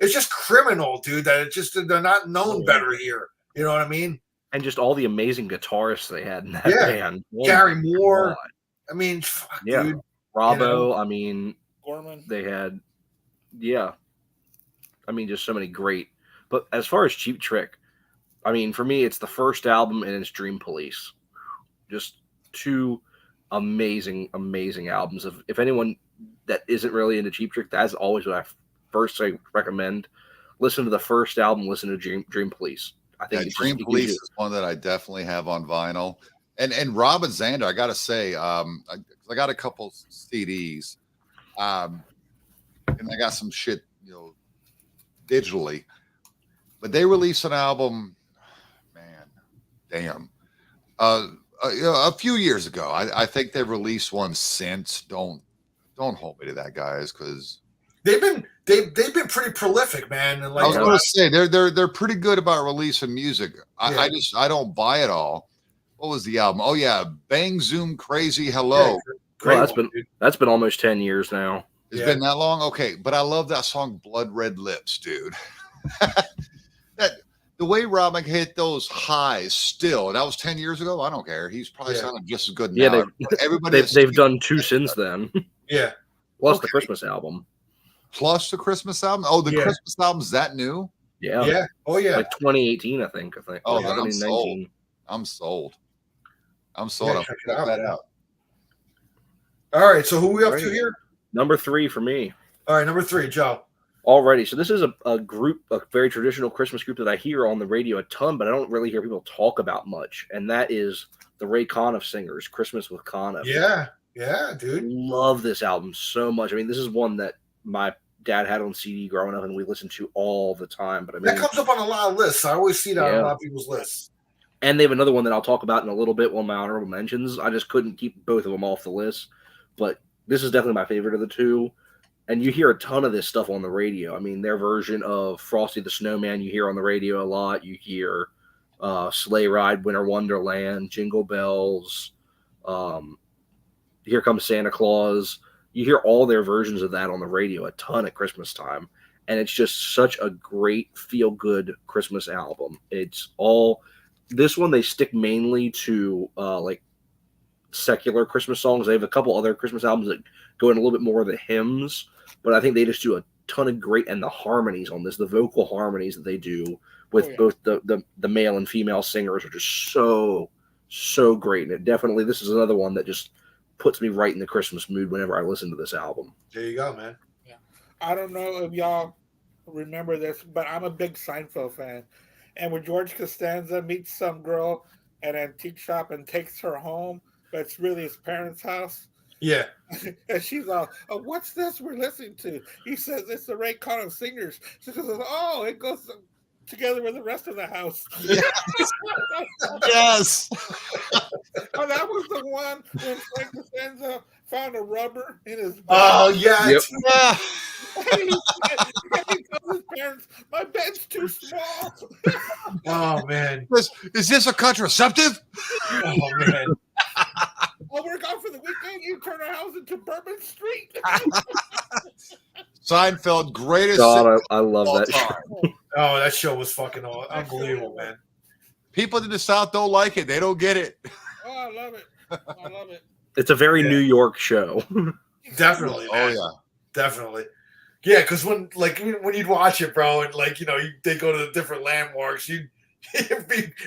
it's just criminal, dude. That they're not known better here. You know what I mean? And just all the amazing guitarists they had in that band. Gary Moore. I mean, fuck, dude. Robbo. I mean, Gorman. They had, I mean, just so many great. But as far as Cheap Trick, I mean, for me, it's the first album and it's Dream Police. Just two amazing, amazing albums. If anyone that isn't really into Cheap Trick, that's always what I first recommend. Listen to the first album. Listen to Dream Police. I think Dream Police is one that I definitely have on vinyl. And Robin Zander, I gotta say, I got a couple CDs, and I got some shit, digitally. But they released an album, man, damn, a few years ago. I think they've released one since. Don't hold me to that, guys, because they've been pretty prolific, man. And I was going to say they're pretty good about releasing music. I don't buy it all. What was the album? Oh yeah, Bang Zoom Crazy Hello. Yeah, that's been almost 10 years now. It's been that long? Okay, but I love that song Blood Red Lips, dude. The way Robin hit those highs still, that was 10 years ago. I don't care. He's probably sounding just as good now. They've done two since then. Yeah. Plus the Christmas album. Plus the Christmas album. Oh, the Christmas album's that new? Yeah. Yeah. Oh yeah. Like 2018, I think. Oh, then I'm sold. I'm sold. I'm check that out. All right. So who are we up to here? Number 3 for me. All right, number 3, Joe. Alrighty, so this is a group, a very traditional Christmas group that I hear on the radio a ton, but I don't really hear people talk about much, and that is the Ray Conniff Singers, Christmas with Conniff. Yeah, dude. Love this album so much. I mean, this is one that my dad had on CD growing up, and we listened to all the time. But I mean, that comes up on a lot of lists. I always see that on a lot of people's lists. And they have another one that I'll talk about in a little bit, one of my honorable mentions. I just couldn't keep both of them off the list, but this is definitely my favorite of the two. And you hear a ton of this stuff on the radio. I mean, their version of Frosty the Snowman you hear on the radio a lot. You hear Sleigh Ride, Winter Wonderland, Jingle Bells, Here Comes Santa Claus. You hear all their versions of that on the radio a ton at Christmas time. And it's just such a great feel-good Christmas album. It's all... This one, they stick mainly to like secular Christmas songs. They have a couple other Christmas albums that go in a little bit more of the hymns, but I think they just do a ton of great, and the harmonies on this, the vocal harmonies that they do with both the male and female singers are just so great. And it definitely, this is another one that just puts me right in the Christmas mood whenever I listen to this album. There you go, man. Yeah, I don't know if y'all remember this, but I'm a big Seinfeld fan. And when George Costanza meets some girl at an antique shop and takes her home, but it's really his parents' house. Yeah. And she's all, oh, what's this we're listening to? He says, it's the Ray Conniff Singers. She goes, oh, it goes together with the rest of the house. Yes. Oh, that was the one when Frank Costanza found a rubber in his bed. Oh, yeah. Yep. Yeah. And he tells his parents, my bed's too small. Oh, man. Is this a contraceptive? Oh, man. Oh, we're gone for the weekend. You turn our house into Bourbon Street. Seinfeld, greatest. God, I love that show. Oh, that show was fucking unbelievable, man. People in the South don't like it. They don't get it. Oh, I love it. I love it. It's a very New York show. Definitely. Oh, man. yeah. Definitely. Yeah, because when you'd watch it, bro, and they go to the different landmarks, you'd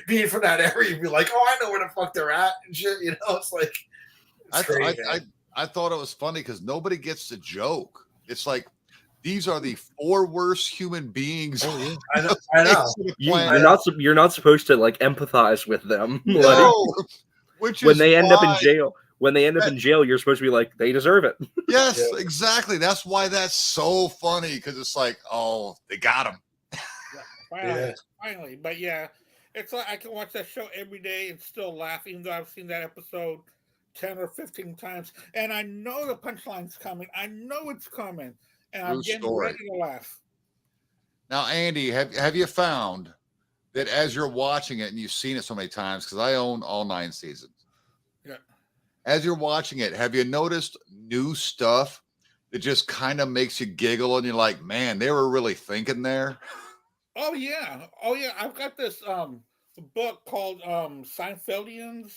being from that area, you'd be like, oh, I know where the fuck they're at and shit. It's like, I thought it was funny because nobody gets the joke. It's like, these are the 4 worst human beings. Oh, yeah. I know. You're not supposed to like empathize with them. No, when they end up in jail. when they end up in jail, you're supposed to be like, they deserve it. Yes, Yeah. exactly. That's why that's so funny, because it's like, oh, they got him. Finally. But yeah, it's like I can watch that show every day and still laugh, even though I've seen that episode 10 or 15 times. And I know the punchline's coming. I know it's coming. And I'm True getting story. ready to laugh. Now, Andy, have you found that as you're watching it, and you've seen it so many times, because I own all 9 seasons. Yeah. As you're watching it, have you noticed new stuff that just kind of makes you giggle and you're like, man, they were really thinking there? Oh yeah. I've got this book called Seinfeldians,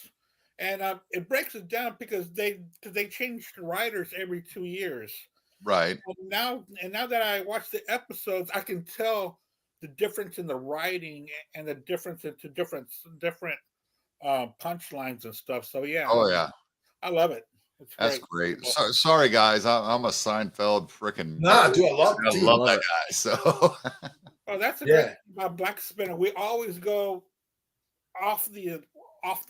and it breaks it down because they change the writers every 2 years. Right. And now that I watch the episodes, I can tell the difference in the writing and the difference into different punchlines and stuff. So yeah. Oh, yeah. I love it. It's That's great. Sorry, guys. I'm a Seinfeld freaking. Nah, dude, I love that guy. So. Oh, that's a great thing about Black Spinner. We always go off the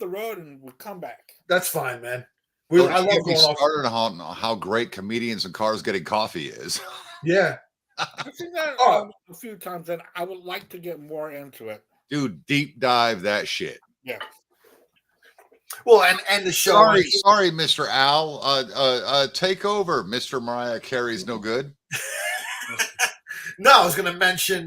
road and we come back. That's fine, man. I love going started on how great Comedians in Cars Getting Coffee is. Yeah. I've seen that a few times, and I would like to get more into it. Dude, deep dive that shit. Yeah. Well, and the show. Sorry, Mr. Al. Take over. Mr. Mariah Carey's no good. No, I was going to mention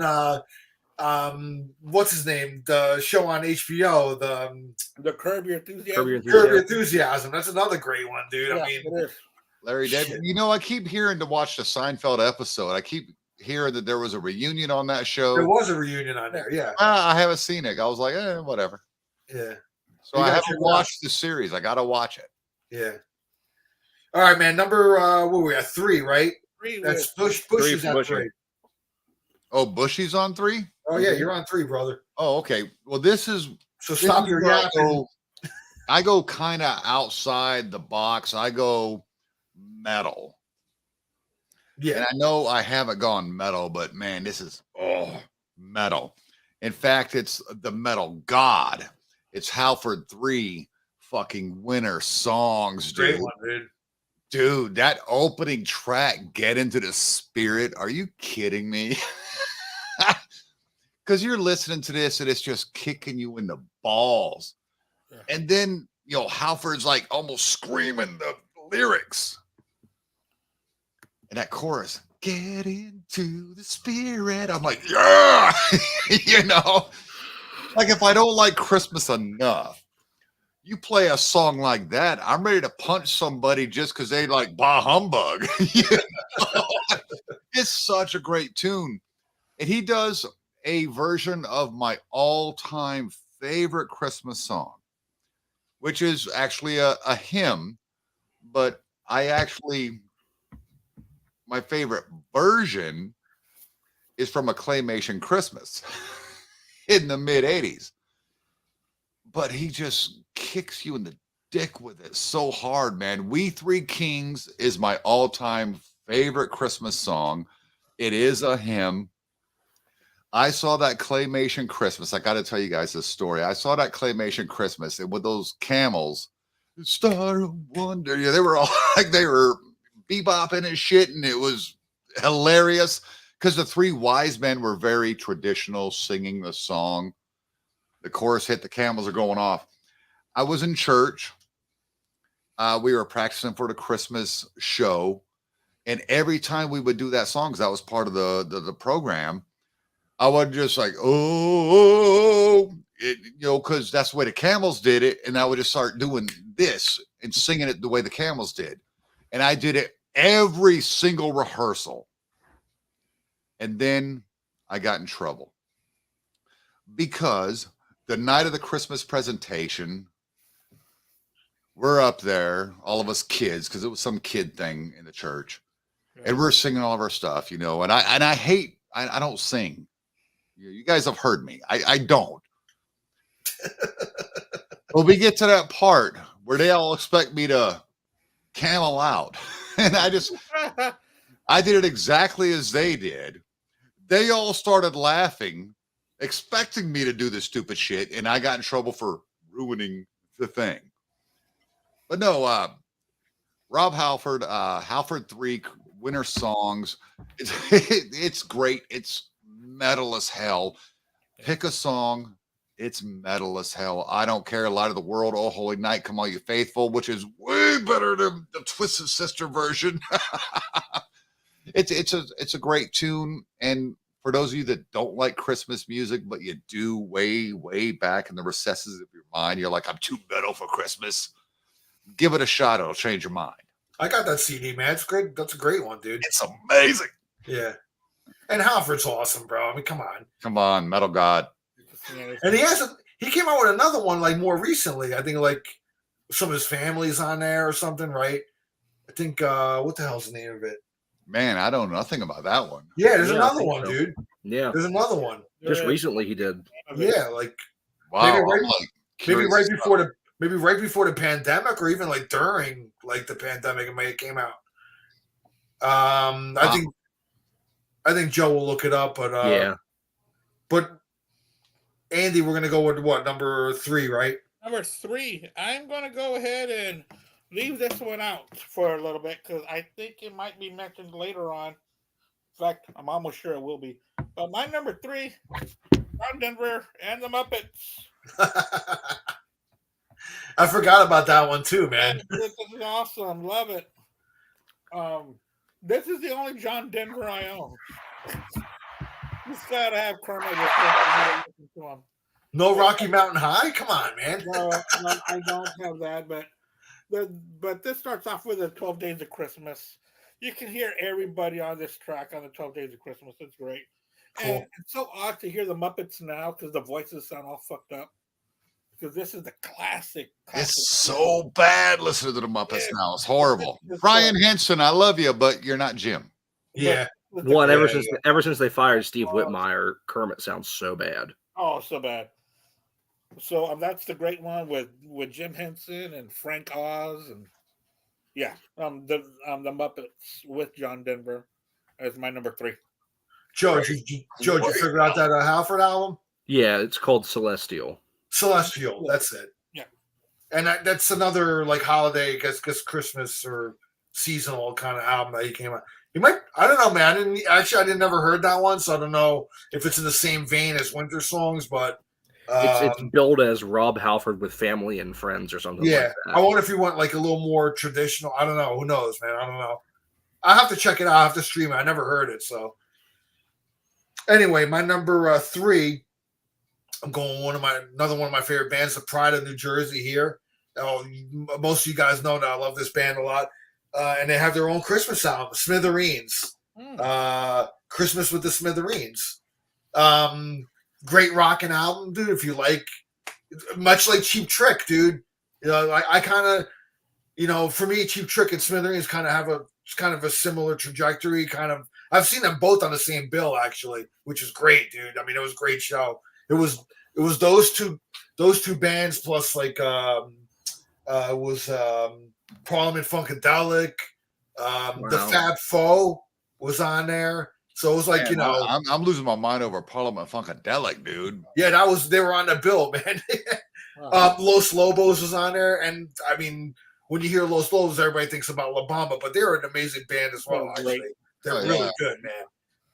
what's his name? The show on HBO, the Curb Your Enthusiasm. Curb Your Enthusiasm. That's another great one, dude. Yeah, I mean, it is. Larry David. You know, I keep hearing to watch the Seinfeld episode. I keep hearing that there was a reunion on that show. There was a reunion on there, yeah. I haven't seen it. I was like, whatever. Yeah. So I haven't watched the series. I got to watch it. Yeah. All right, man. Number, what were we at? 3, right? 3. That's Bushy's at 3. Oh, Bushy's on 3? Oh, yeah, you're on 3, brother. Oh, okay. Well, this is... So stop your yapping. I go kind of outside the box. I go metal. Yeah. And I know I haven't gone metal, but man, this is metal. In fact, it's the metal god. It's Halford 3 fucking winner songs, dude. Great one, dude. Dude, that opening track, Get Into the Spirit. Are you kidding me? Because you're listening to this and it's just kicking you in the balls. Yeah. And then, Halford's like almost screaming the lyrics. And that chorus, get into the spirit. I'm like, yeah, like if I don't like Christmas enough, you play a song like that, I'm ready to punch somebody just because they like bah humbug. It's such a great tune. And he does a version of my all-time favorite Christmas song, which is actually a hymn, but my favorite version is from a Claymation Christmas in the mid-'80s. But he just kicks you in the dick with it so hard, man. We Three Kings is my all-time favorite Christmas song. It is a hymn. I saw that Claymation Christmas. I got to tell you guys this story. I saw that Claymation Christmas and with those camels, Star of Wonder. Yeah, they were all like they were bebopping and shit, and it was hilarious because the 3 wise men were very traditional singing the song. The chorus hit, the camels are going off. I was in church. We were practicing for the Christmas show, and every time we would do that song, because that was part of the program, I would just like, because that's the way the camels did it, and I would just start doing this and singing it the way the camels did. And I did it every single rehearsal. And then I got in trouble because the night of the Christmas presentation, we're up there, all of us kids, because it was some kid thing in the church, and we're singing all of our stuff, and I hate, I don't sing. You guys have heard me. I don't. Well, we get to that part where they all expect me to camel out. And I did it exactly as they did. They all started laughing, expecting me to do this stupid shit. And I got in trouble for ruining the thing. But no, Rob Halford, Halford 3 winter songs. It's great. It's metal as hell. Pick a song. It's metal as hell. I don't care. A lot of the world. Oh, holy night, come all you faithful, which is way better than the Twisted Sister version. It's a great tune. And for those of you that don't like Christmas music, but you do way back in the recesses of your mind, you're like, I'm too metal for Christmas. Give it a shot. It'll change your mind. I got that CD, man. It's great. That's a great one, dude. It's amazing. Yeah. And Halford's awesome, bro. I mean, come on. Come on, Metal God. And he came out with another one like more recently. I think like some of his family's on there or something, right? I think what the hell's the name of it? Man, I don't know nothing about that one. Yeah, there's Yeah, I another think one, so. dude. Yeah, There's another one. just recently he did. Yeah, like Wow. Maybe right- I'm like maybe curious right about before the pandemic, or even like during like the pandemic, it came out. I think Joe will look it up, but Yeah, But Andy, we're gonna go with what, number 3, right? Number 3, I'm going to go ahead and leave this one out for a little bit because I think it might be mentioned later on. In fact, I'm almost sure it will be. But my number 3, John Denver and the Muppets. I forgot about that one too, man. This is awesome. Love it. This is the only John Denver I own. Just glad I have Kermit with listen to him. No Rocky Mountain High? Come on, man. No, I don't have that, but this starts off with the 12 Days of Christmas. You can hear everybody on this track on the 12 Days of Christmas. It's great. Cool. And it's so odd to hear the Muppets now because the voices sound all fucked up. Because this is the classic. It's so bad listening to the Muppets Yeah. now. It's horrible. It's Brian Henson, I love you, but you're not Jim. Yeah. one ever Yeah, since they fired Steve Whitmire, Kermit sounds so bad. Oh, so bad. So that's the great one with Jim Henson and Frank Oz and the Muppets with John Denver as my number 3. Joe, did you figure out that Halford album? Yeah, it's called Celestial. Celestial, that's it. Yeah. And that's another like holiday, I guess Christmas or seasonal kind of album that he came out. You might, I don't know, man. I didn't never heard that one, so I don't know if it's in the same vein as Winter Songs, but It's billed as Rob Halford with family and friends or something yeah. like that. I wonder if you want like a little more traditional. I don't know. Who knows, man? I don't know. I have to check it out. I have to stream it. I never heard it, so anyway, my number 3. I'm going another one of my favorite bands, the Pride of New Jersey. Here, most of you guys know that I love this band a lot, and they have their own Christmas album, Smithereens. Christmas with the Smithereens. Great rocking album, dude. If you like, much like Cheap Trick, dude. You know, I kind of, for me, Cheap Trick and Smithereens kind of have a similar trajectory. I've seen them both on the same bill actually, which is great, dude. I mean, it was a great show. It was those two bands plus like Parliament Funkadelic, the Fab Four was on there. So it was like, Man, I'm losing my mind over Parliament Funkadelic, dude. Yeah, they were on the bill, man. Los Lobos was on there, and I mean, when you hear Los Lobos, everybody thinks about La Bamba, but they're an amazing band as well. Actually, they're really good, man.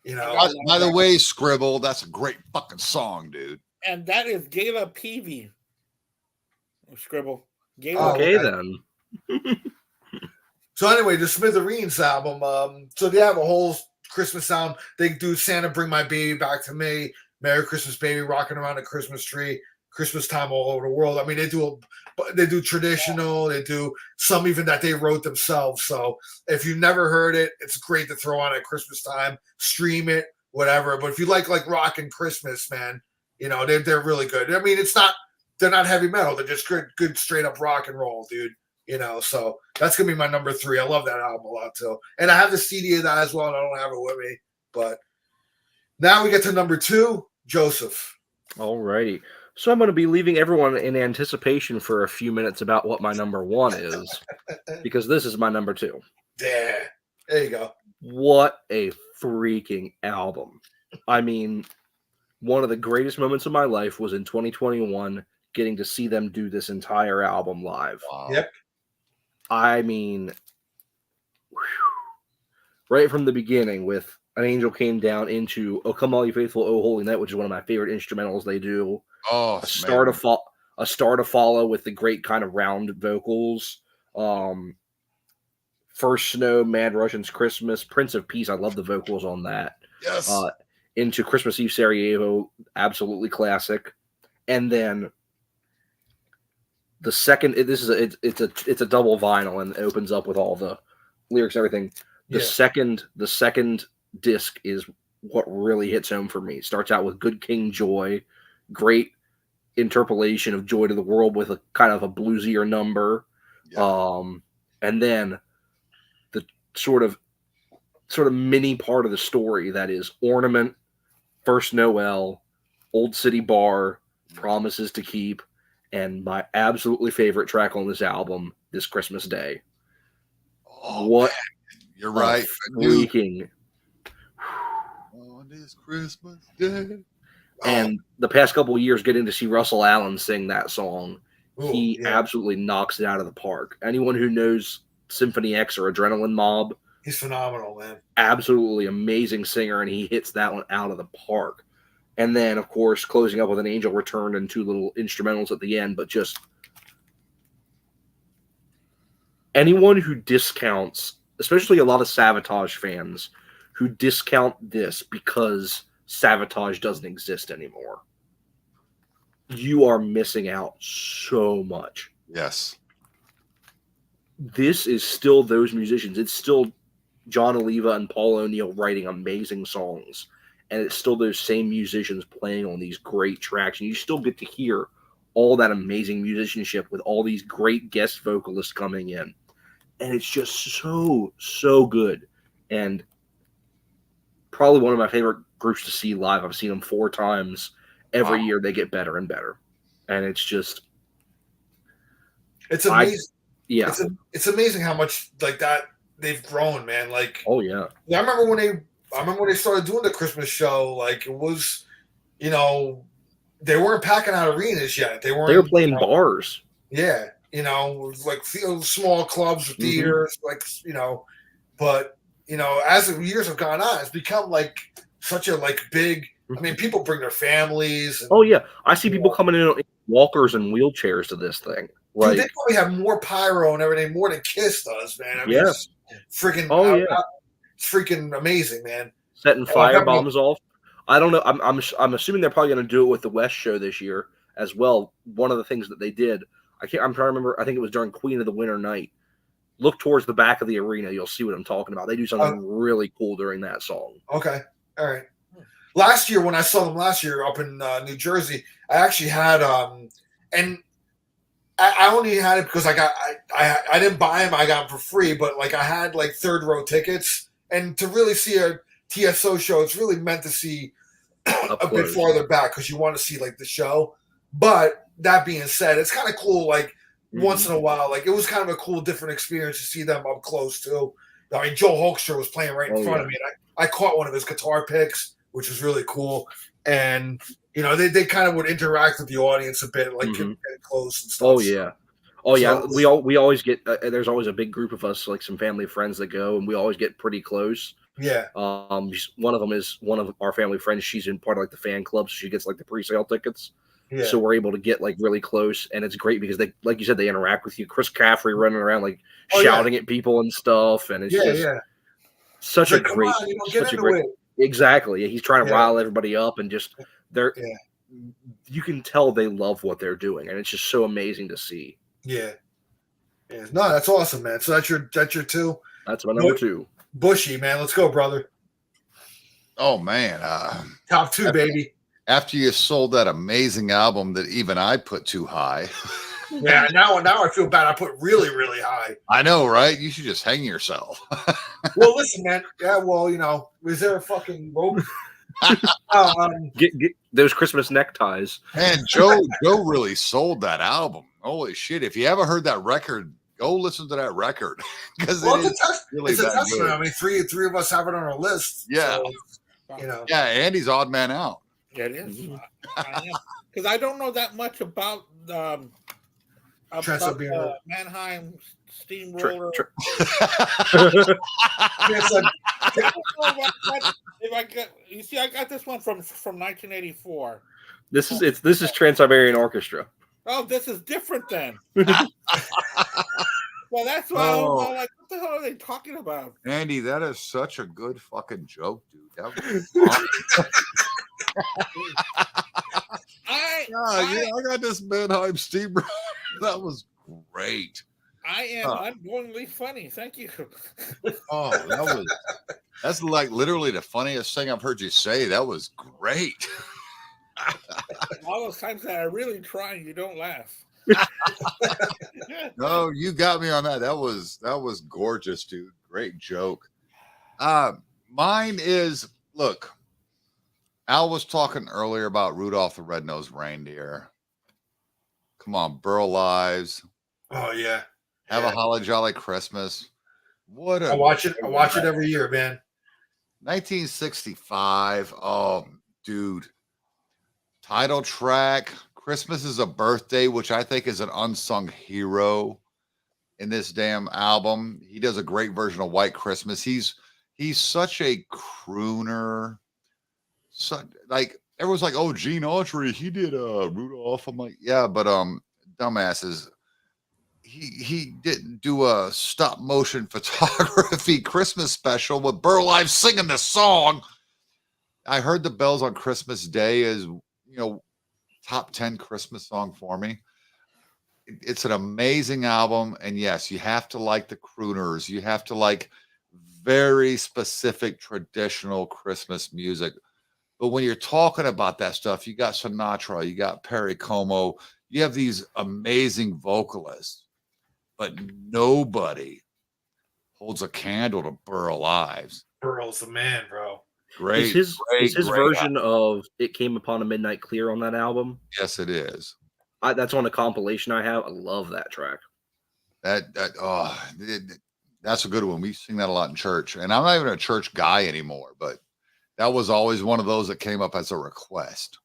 You know. By the way, Scribble, that's a great fucking song, dude. And that is Gayla Peavy. Scribble. Gayla. Okay, then. So anyway, the Smithereens album. So they have a whole Christmas sound. They do Santa Bring My Baby Back to Me, Merry Christmas Baby, Rocking Around the Christmas Tree, Christmas Time All Over the World. I mean, they do traditional. They do some even that they wrote themselves. So if you never heard it, it's great to throw on at Christmas time, stream it, whatever. But if you like rocking Christmas, man, they're really good. I mean, they're not heavy metal. They're just good straight up rock and roll, dude. So that's gonna be my number 3. I love that album a lot too, and I have the CD of that as well, and I don't have it with me. But now we get to number 2, Joseph. Alrighty. So I'm going to be leaving everyone in anticipation for a few minutes about what my number 1 is, because this is my number 2. Yeah, there you go. What a freaking album! I mean, one of the greatest moments of my life was in 2021, getting to see them do this entire album live. Wow. Yep. I mean, right from the beginning with An Angel Came Down into "O Come All You Faithful, O Holy Night," which is one of my favorite instrumentals they do. Oh, A Star to Follow with the great kind of round vocals. First Snow, Mad Russians Christmas, Prince of Peace. I love the vocals on that. yes. Into Christmas Eve Sarajevo, absolutely classic. And then the second, it's a double vinyl and it opens up with all the lyrics and everything. The second disc is what really hits home for me. It starts out with Good King Joy, great interpolation of Joy to the World with a kind of a bluesier number. Yeah. And then the sort of mini part of the story that is Ornament, First Noel, Old City Bar, Promises to Keep, and my absolutely favorite track on this album, This Christmas Day. Oh, What man. You're right. freaking On this Christmas Day. and the past couple of years getting to see Russell Allen sing that song, he absolutely knocks it out of the park. Anyone who knows Symphony X or Adrenaline Mob, He's phenomenal, man. absolutely amazing singer, and he hits that one out of the park. And then, of course, closing up with An Angel Returned and 2 little instrumentals at the end, but just anyone who discounts, especially a lot of Savatage fans, who discount this because Savatage doesn't exist anymore, you are missing out so much. Yes. This is still those musicians. It's still John Oliva and Paul O'Neill writing amazing songs. And it's still those same musicians playing on these great tracks. And you still get to hear all that amazing musicianship with all these great guest vocalists coming in. And it's just so good. And probably one of my favorite groups to see live. I've seen them 4 times. Every year they get better and better. And it's just... It's amazing. Yeah. It's amazing how much like that they've grown, man. Like, oh yeah. I remember when they started doing the Christmas show. Like, it was, they weren't packing out arenas yet. They were playing bars. Yeah, like small clubs or theaters, but as the years have gone on, it's become like such a big. I mean, people bring their families. And, oh yeah, I see people coming in walkers and wheelchairs to this thing. Dude, they probably have more pyro and everything more than Kiss does, man. I mean, it's freaking. It's freaking amazing, man. Setting fire bombs off. I don't know. I'm assuming they're probably going to do it with the West show this year as well. One of the things that they did, I'm trying to remember. I think it was during Queen of the Winter Night. Look towards the back of the arena. You'll see what I'm talking about. They do something really cool during that song. Okay, all right. Last year, when I saw them up in New Jersey, I actually had and I only had it because I didn't buy them. I got them for free, but I had 3rd row tickets. And to really see a TSO show, it's really meant to see a bit farther back because you want to see the show. But that being said, it's kind of cool. Once in a while, it was kind of a cool, different experience to see them up close too. I mean, Joe Hoekstra was playing right in front of me. And I caught one of his guitar picks, which was really cool. And they kind of would interact with the audience a bit, getting close and stuff. Oh yeah. Oh yeah, so, we always get. There's always a big group of us, some family friends that go, and we always get pretty close. Yeah. One of them is one of our family friends. She's in part of the fan club, so she gets the pre-sale tickets. Yeah. So we're able to get really close, and it's great because they, like you said, they interact with you. Chris Caffrey running around shouting at people and stuff, and it's such a great, such a great. Exactly, he's trying to rile everybody up, and just you can tell they love what they're doing, and it's just so amazing to see. Yeah. No, that's awesome, man. So that's your 2. That's my number 2. Bushy, man. Let's go, brother. Oh man, top 2, baby. After you sold that amazing album that even I put too high. Yeah, now I feel bad. I put really, really high. I know, right? You should just hang yourself. Well, listen, man. Yeah, well, is there a fucking rope? Get those Christmas neckties. Man, Joe really sold that album. Holy shit! If you haven't heard that record, go listen to that record because it's a testament. I mean, three of us have it on our list. Yeah, so, yeah. Andy's odd man out. Yeah, it is. Because I don't know that much about Trans-Siberian Mannheim Steamroller. If I got, you see, I got this one from 1984. This is Trans-Siberian Orchestra. Oh, this is different then. Well, that's why I'm Oh. like, what the hell are they talking about? Andy, that is such a good fucking joke, dude. That was fun. I I got this Mannheim Steam. That was great. I am unknowingly funny. Thank you. Oh, that's like literally the funniest thing I've heard you say. That was great. All those times that I really try and you don't laugh. No, you got me on that. That was gorgeous, dude. Great joke. Mine is, look, Al was talking earlier about Rudolph the Red-Nosed Reindeer. Come on, Burl Lives. Oh yeah. Have a Holly Jolly Christmas. What a I watch it every year, man. 1965. Oh, dude. Title track. Christmas is a Birthday, which I think is an unsung hero in this damn album. He does a great version of White Christmas. He's such a crooner. Like everyone's like, oh, Gene Autry, he did Rudolph. I'm like, yeah, but dumbasses. He didn't do a stop motion photography Christmas special with Burl Ives singing the song. I heard the Bells on Christmas Day is, top 10 Christmas song for me. It's an amazing album. And yes, you have to like the crooners. You have to like very specific traditional Christmas music. But when you're talking about that stuff, you got Sinatra, you got Perry Como, you have these amazing vocalists, but nobody holds a candle to Burl Ives. Burl's the man, bro. Great. Is his great version of "It Came Upon a Midnight Clear" on that album? Yes, it is. That's on a compilation I have. I love that track. That's a good one. We sing that a lot in church, and I'm not even a church guy anymore, but that was always one of those that came up as a request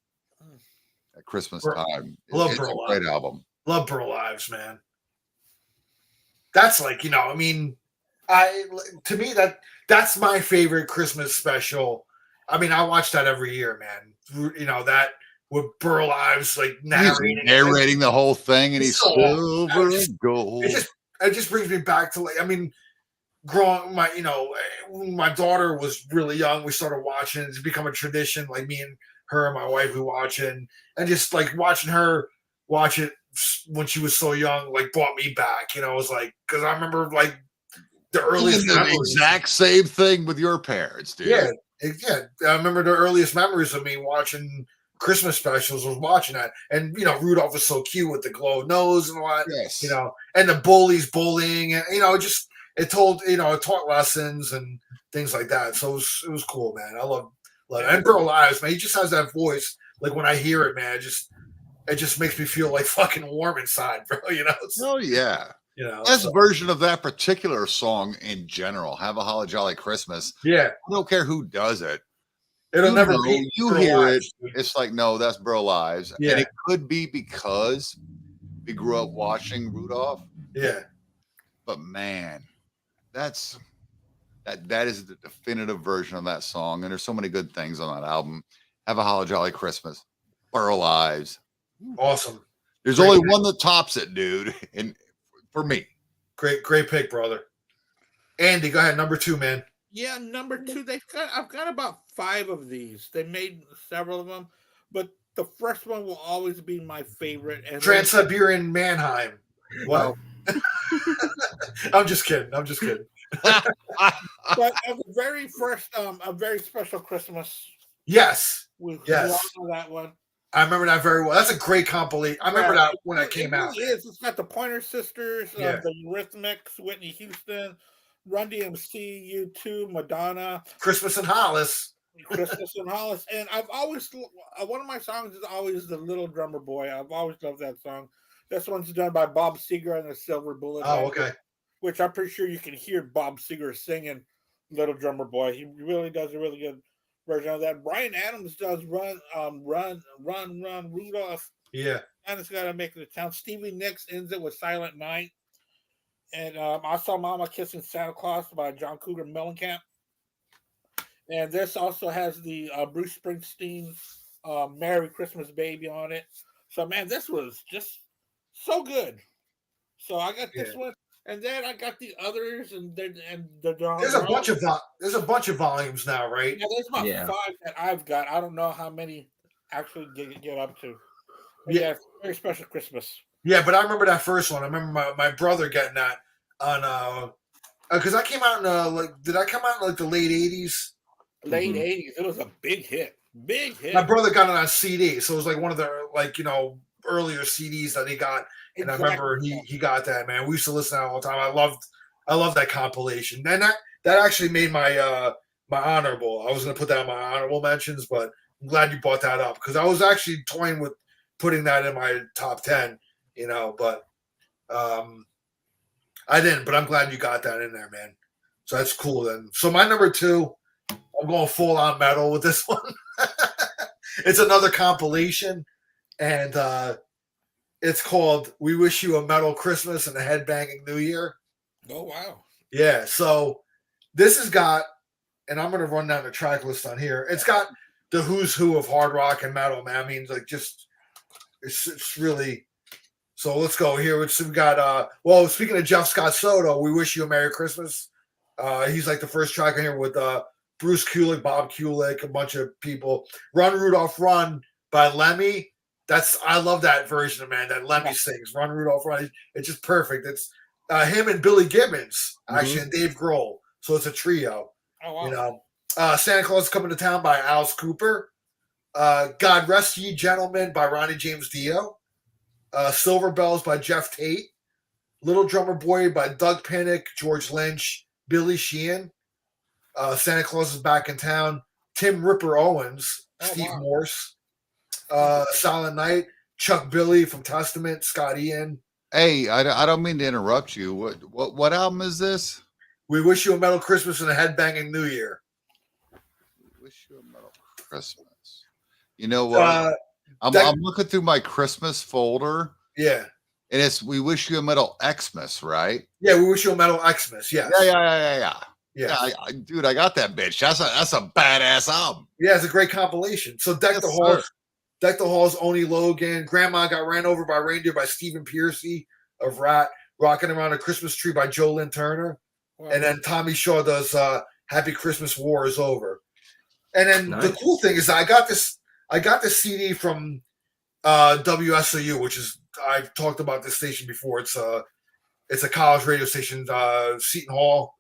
at Christmas time. Love It's a Burl great Ives. album. Love Burl Ives, man. That's like, to me that's my favorite Christmas special. I mean, I watch that every year, man. That with Burl Ives like narrating the whole thing, and he's so silver and gold. It just brings me back to growing when my daughter was really young, we started watching. It's become a tradition. Like me and her and my wife, we watch it, and just like watching her watch it when she was so young, like brought me back. It was like, because I remember like the earliest the exact same thing with your parents, dude. Yeah. I remember the earliest memories of me watching Christmas specials was watching that, and Rudolph was so cute with the glow nose and all that. Yes. And the bullies bullying, and it taught lessons and things like that. So it was cool, man. I love it. And Burl Ives, man, he just has that voice. Like when I hear it, man, it just makes me feel like fucking warm inside, bro. Oh yeah. Best version of that particular song in general, Have a Holly Jolly Christmas. Yeah. I don't care who does it. It'll never be. You hear it. It's like, no, that's Burl Ives. Yeah. And it could be because we grew up watching Rudolph. Yeah. But man, that is the definitive version of that song. And there's so many good things on that album. Have a Holly Jolly Christmas. Burl Ives. Awesome. There's Great only pick. one that tops it, dude. And for me. Great pick, brother. Andy, go ahead. Number 2, man. Yeah, number 2. I've got about 5 of these. They made several of them, but the first one will always be my favorite. And Trans-Siberian Mannheim. What? I'm just kidding. But the very first, a very special Christmas. Yes. Yes. That one. I remember that very well. That's a great compilation. I remember that when it came out. It's got the Pointer Sisters, the Eurythmics, Whitney Houston, Run DMC, U2, Madonna, Christmas in Hollis. And I've always, one of my songs is always The Little Drummer Boy. I've always loved that song. This one's done by Bob Seger and the Silver Bullet. Oh, okay. Which I'm pretty sure you can hear Bob Seger singing Little Drummer Boy. He really does a really good version of that. Bryan Adams does Run, Rudolph. Yeah. And it's got to make it a town. Stevie Nicks ends it with Silent Night. And I saw Mama Kissing Santa Claus by John Cougar Mellencamp. And this also has the Bruce Springsteen "Merry Christmas, Baby" on it. So man, this was just so good. So I got this Yeah. one, and then I got the others, and the There's a bunch of volumes now, right? yeah, there's about Yeah. 5 that I've got. I don't know how many actually get up to. But Yeah. yeah, it's a very special Christmas. Yeah, but I remember that first one. I remember my brother getting that on because I came out in did I come out in like the late 80s? Late Mhm. 80s, it was a big hit. Big hit. My brother got it on CD, so it was like one of the earlier CDs that he got, and I remember he got that, man. We used to listen to that all the time. I loved that compilation. And that actually made my my honorable. I was gonna put that in my honorable mentions, but I'm glad you brought that up because I was actually toying with putting that in my top 10, but I didn't, but I'm glad you got that in there, man. So that's cool then. So my number 2, I'm going full on metal with this one. It's another compilation, and it's called "We Wish You a Metal Christmas and a Headbanging New Year." Oh wow. Yeah, so this has got, and I'm going to run down the track list on here. It's got the who's who of hard rock and metal, man. I mean, like, just it's really. So let's go here. We got speaking of Jeff Scott Soto, "We Wish You a Merry Christmas." He's like the first track in here with Bruce Kulick, Bob Kulick, a bunch of people. "Run Rudolph Run" by Lemmy. I love that version of that Lemmy sings. "Run Rudolph Run." It's just perfect. It's him and Billy Gibbons, actually, and Dave Grohl. So it's a trio. Oh wow. "Santa Claus is Coming to Town" by Alice Cooper. "God Rest Ye Gentlemen" by Ronnie James Dio. "Silver Bells" by Jeff Tate. "Little Drummer Boy" by Doug Pinnick, George Lynch, Billy Sheehan. "Santa Claus is Back in Town," Tim Ripper Owens, Steve Morse. "Silent Night," Chuck Billy from Testament, Scott Ian. Hey, I don't mean to interrupt you. What album is this? "We Wish You a Metal Christmas and a Headbanging New Year." Wish You a Metal Christmas. You know what? I'm looking through my Christmas folder. Yeah. And it's "We Wish You a Metal Xmas," right? Yeah, "We Wish You a Metal Xmas." Yes. Yeah. Yeah. Dude, I got that bitch. That's a badass album. Yeah, it's a great compilation. So Deck the Halls, Oni Logan, "Grandma Got Ran Over by Reindeer" by Stephen Pearcy of Rat, "Rocking Around a Christmas Tree" by Joe Lynn Turner. Wow. And then Tommy Shaw does "Happy Christmas, War is Over." And then the cool thing is I got this CD from WSOU, which is, I've talked about this station before. It's a college radio station, Seton Hall,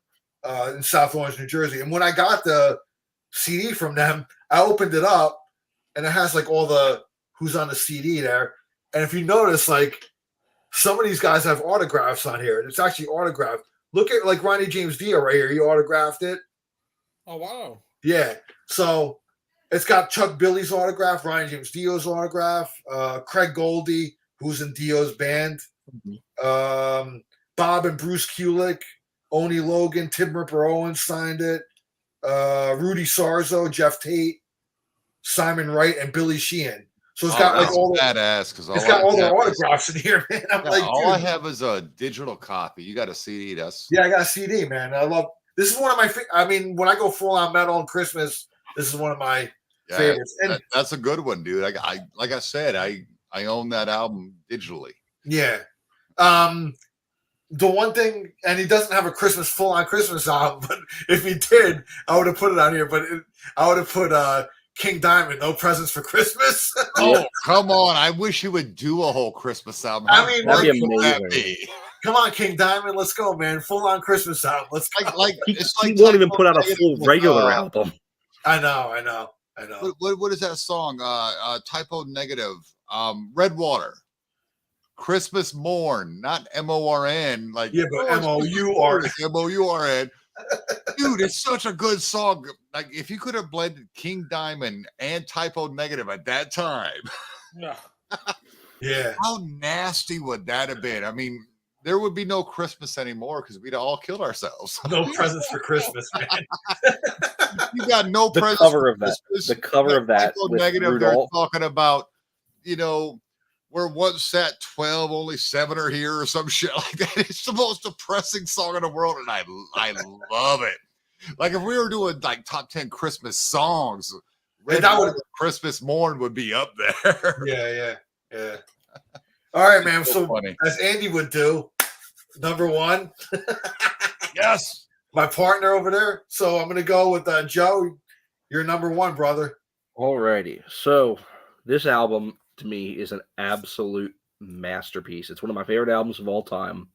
in South Orange, New Jersey. And when I got the CD from them, I opened it up, and it has like all the who's on the CD there. And if you notice, like, some of these guys have autographs on here. It's actually autographed. Look at like Ronnie James Dio right here. He autographed it. Oh wow. Yeah. So it's got Chuck Billy's autograph, Ronnie James Dio's autograph, Craig Goldie, who's in Dio's band, Bob and Bruce Kulick, Oni Logan, Tim Ripper Owens signed it, Rudy Sarzo, Jeff Tate, Simon Wright, and Billy Sheehan. So it's got like all badass because it's got all their autographs in here, man. I'm like, all I have is a digital copy. You got a CD? I got a CD, man. I love. This is one of my. I mean, when I go full on metal on Christmas, this is one of my favorites. And that's a good one, dude. I like I said, I own that album digitally. Yeah. The one thing, and he doesn't have a full on Christmas album, but if he did, I would have put it on here. But I would have put King Diamond, "No Presents for Christmas." Oh, come on. I wish you would do a whole Christmas album. I mean, that'd be amazing. Come on, King Diamond, let's go, man. Full on Christmas album. Let's go. He won't even put out a full regular album. I know. What is that song? Typo Negative. Red Water. Christmas Morn, not MORN. Like, yeah, but MOURN. MOURN. Dude, it's such a good song. Like, if you could have blended King Diamond and Typo Negative at that time, yeah, how nasty would that have been? I mean, there would be no Christmas anymore because we'd all killed ourselves. No presents for Christmas, man. You got no the presents cover for of that. Christmas. The cover of that. With Negative. Rudolph. They're talking about, where once sat 12, only 7 are here or some shit like that. It's the most depressing song in the world, and I love it. Like if we were doing like top 10 Christmas songs, And Red that would- Weather Christmas Morn would be up there. Yeah. All right, man. So So funny. as Andy would do, number one, Yes. my partner over there. So I'm gonna go with Joe. You're number one, brother. Alrighty. So this album to me is an absolute masterpiece. It's one of my favorite albums of all time.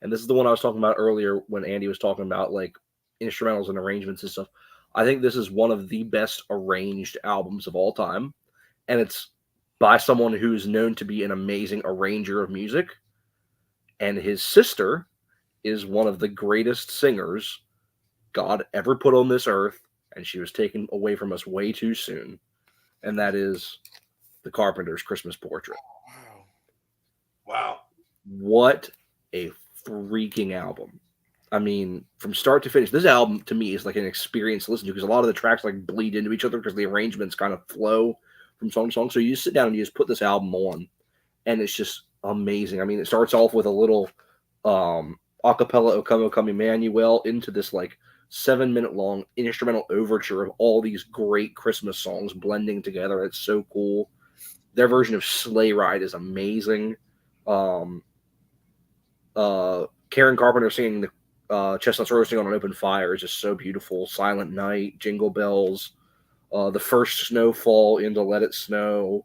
And this is the one I was talking about earlier when Andy was talking about like instrumentals and arrangements and stuff. I think this is one of the best arranged albums of all time. And it's by someone who's known to be an amazing arranger of music. And his sister is one of the greatest singers God ever put on this earth. And she was taken away from us way too soon. And that is the Carpenters' Christmas Portrait. Wow. What a freaking album. I mean, from start to finish, this album to me is like an experience to listen to because a lot of the tracks like bleed into each other because the arrangements kind of flow from song to song. So you just sit down and you just put this album on and it's just amazing. I mean, it starts off with a little acapella O Come Emmanuel into this like 7-minute long instrumental overture of all these great Christmas songs blending together. It's so cool. Their version of Sleigh Ride is amazing. Karen Carpenter singing the Chestnuts Roasting on an Open Fire is just so beautiful. Silent Night, Jingle Bells, The First Snowfall into Let It Snow.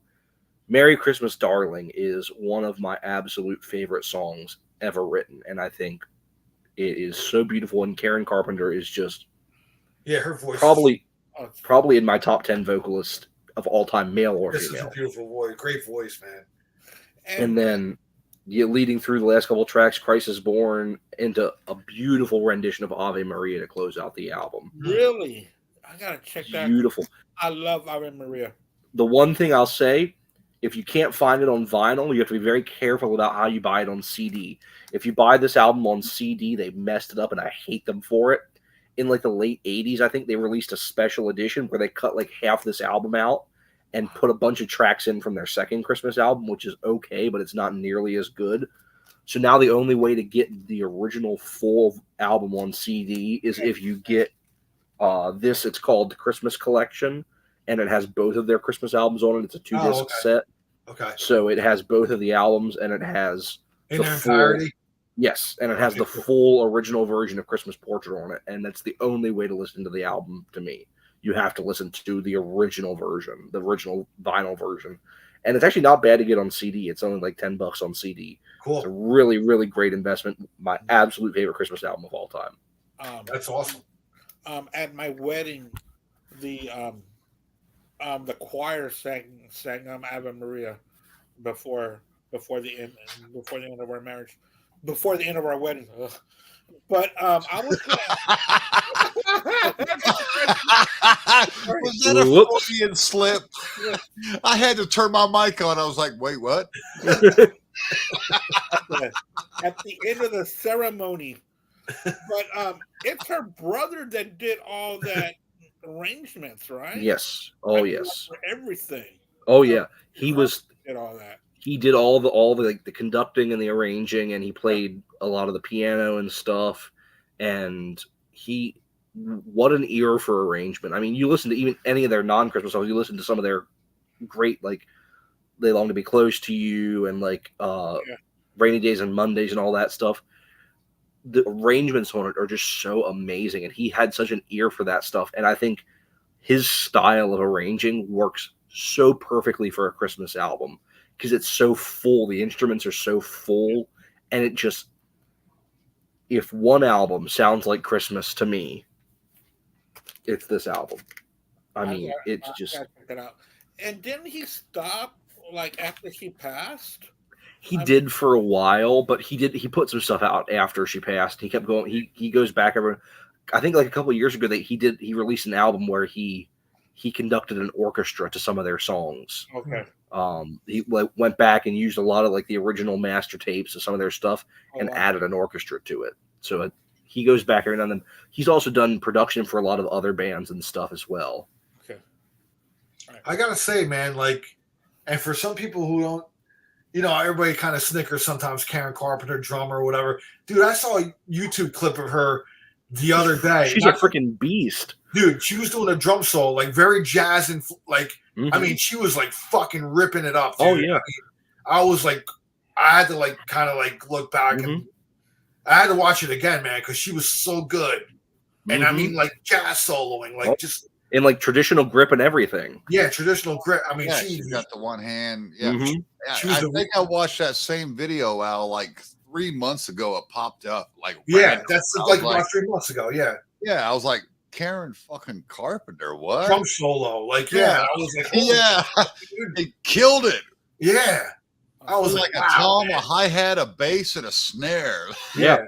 Merry Christmas, Darling is one of my absolute favorite songs ever written, and I think it is so beautiful. And Karen Carpenter is just her voice probably in my top 10 vocalist of all time, male or This is female. a beautiful voice, great voice, man. And then you leading through the last couple of tracks, Christ is Born, into a beautiful rendition of Ave Maria to close out the album. Really? I gotta check that. Beautiful. I love Ave Maria. The one thing I'll say, if you can't find it on vinyl, you have to be very careful about how you buy it on CD. If you buy this album on CD, they messed it up, and I hate them for it. In like the late 80s, I think they released a special edition where they cut like half this album out and put a bunch of tracks in from their second Christmas album, which is okay, but it's not nearly as good. So now the only way to get the original full album on CD is if you get this. It's called the Christmas Collection, and it has both of their Christmas albums on it. It's a 2-disc set. Okay. So it has both of the albums, and it has In their entirety? Yes, and it has the full original version of Christmas Portrait on it, and that's the only way to listen to the album to me. You have to listen to the original version, the original vinyl version. And it's actually not bad to get on CD. It's only like $10 on CD. Cool. It's a really, really great investment. My absolute favorite Christmas album of all time. That's awesome. At my wedding, the choir sang Ave Maria before the end of our marriage, before the end of our wedding. Ugh. But I was Was that a Freudian slip? I had to turn my mic on. I was like, wait, what? at the end of the ceremony. But it's her brother that did all that arrangements, right? Yes. Oh, Like, yes. for everything. Oh, yeah. He Did all that. He did all the like the conducting and the arranging, and he played a lot of the piano and stuff. And what an ear for arrangement. I mean, you listen to even any of their non-Christmas songs, you listen to some of their great, like They Long to Be Close to You and like Rainy Days and Mondays and all that stuff. The arrangements on it are just so amazing, and he had such an ear for that stuff. And I think his style of arranging works so perfectly for a Christmas album because it's so full. The instruments are so full, and it just, if one album sounds like Christmas to me, it's this album. I mean, it's just. Gotta check that out. And didn't he stop like after she passed? He did for a while, but he put some stuff out after she passed. He kept going. He goes back over. I think like a couple of years ago that he released an album where he conducted an orchestra to some of their songs. Okay. He went back and used a lot of like the original master tapes of some of their stuff and added an orchestra to it. So he goes back every now and then. He's also done production for a lot of other bands and stuff as well. Okay. Right. I gotta say, man, like, and for some people who don't, everybody kind of snickers sometimes. Karen Carpenter, drummer or whatever. Dude, I saw a YouTube clip of her the other day. She's a freaking beast. Dude, she was doing a drum solo, like very jazz and like, Mhm. I mean, she was like fucking ripping it up. Dude. Oh, yeah. I mean, I was like, I had to like kind of like look back and Mhm. I had to watch it again, man, because she was so good. And I Mhm. mean, like jazz soloing, like Oh. just in like traditional grip and everything. yeah, traditional grip. I mean, Yeah, she she got the one hand. Yeah, Mhm. She was I the- think I watched that same video, Al, like 3 months ago. It popped up, like yeah, random. that's I was like like, about 3 months ago. Yeah, yeah, I was like, Karen fucking Carpenter, what? drum solo, like Yeah. I was like, holy Yeah, dude. they killed it. Yeah, I It was was like, like a wow, tom, man. a hi hat, a bass, and a snare. Yeah.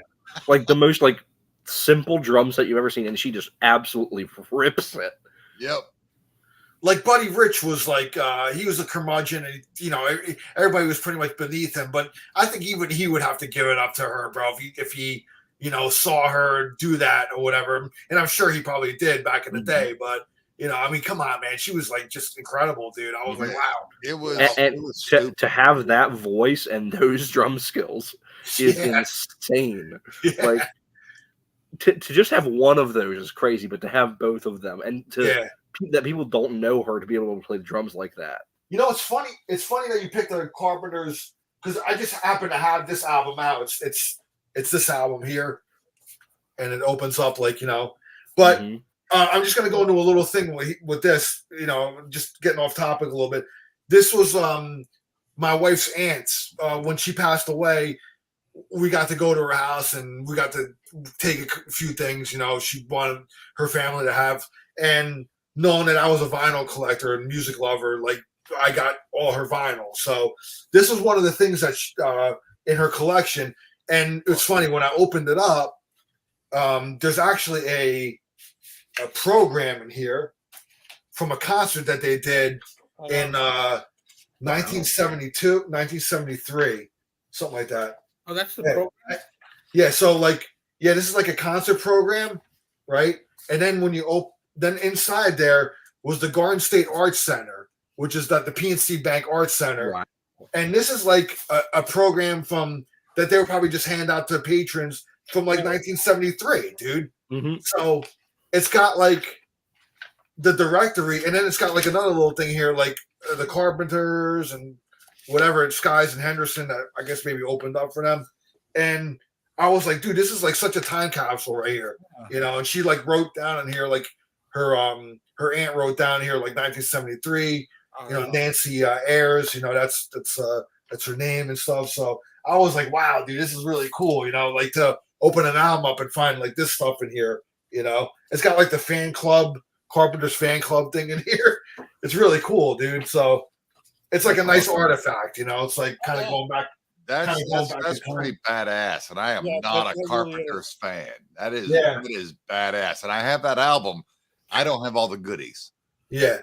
Like the most like simple drum set you've ever seen, and she just absolutely rips it. Yep. Like Buddy Rich was like he was a curmudgeon, and everybody was pretty much beneath him. But I think even he would have to give it up to her, bro. If he saw her do that or whatever, and I'm sure he probably did back in the Mhm. day. But I mean, come on, man, she was like just incredible, dude. I was like, Yeah. wow, It was, And, it and was to, stupid. to have that voice and those drum skills is yeah, insane. yeah, Like to just have one of those is crazy, but to have both of them and yeah. that people don't know her to be able to play the drums like that. It's funny. It's funny that you picked the Carpenters because I just happen to have this album out. It's this album here, and it opens up like But Mhm. I'm just gonna go into a little thing with this. Just getting off topic a little bit. This was my wife's aunt's when she passed away. We got to go to her house and we got to take a few things. She wanted her family to have, and knowing that I was a vinyl collector and music lover, like I got all her vinyl. So this was one of the things that in her collection. And it's funny when I opened it up, there's actually a program in here from a concert that they did in 1972, 1973, something like that. Oh, that's the Yeah. program. Yeah, so this is like a concert program, right? And then when you then inside there was the Garden State Arts Center, which is the PNC Bank Arts Center. Wow. And this is like a program from that they would probably just hand out to patrons from like 1973, dude. Mhm. So it's got like the directory, and then it's got like another little thing here, like the Carpenters and whatever, Skies and Henderson that I guess maybe opened up for them. And I was like, dude, this is like such a time capsule right here, And she like wrote down in here like her aunt wrote down here like 1973. Nancy Ayers, that's her name and stuff. So I was like, wow, dude, this is really cool, like to open an album up and find like this stuff in here, It's got like the fan club, Carpenter's fan club thing in here. It's really cool, dude. So it's like a nice artifact, It's like kind of going back. That's pretty badass, and I am not a that really Carpenters fan. That is Yeah. It is badass, and I have that album. I don't have all the goodies. Yeah.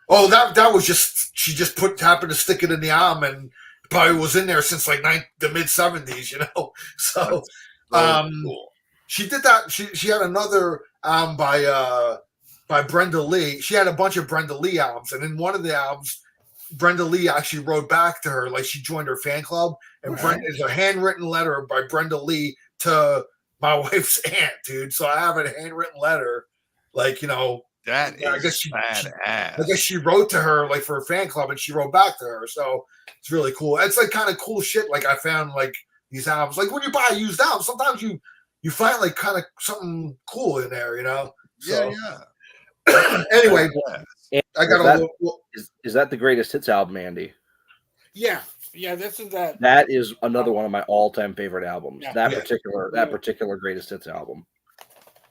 Oh, that was just she just happened to stick it in the album and probably was in there since like the mid 70s, So Cool. she did that. She had another album by Brenda Lee. She had a bunch of Brenda Lee albums, and in one of the albums, Brenda Lee actually wrote back to her, like she joined her fan club, and Brenda is a handwritten letter by Brenda Lee to my wife's aunt, dude. So I have a handwritten letter, like That I is guess badass. I guess she wrote to her like for a fan club, and she wrote back to her. So it's really cool. It's like kind of cool shit. Like I found like these albums. Like when you buy a used album, sometimes you find like kind of something cool in there, So, Yeah. anyway, And I got that- a little. is that the greatest hits album, Andy? Yeah, this is that. That is another one of my all-time favorite albums. Yeah. That Yeah. particular greatest hits album.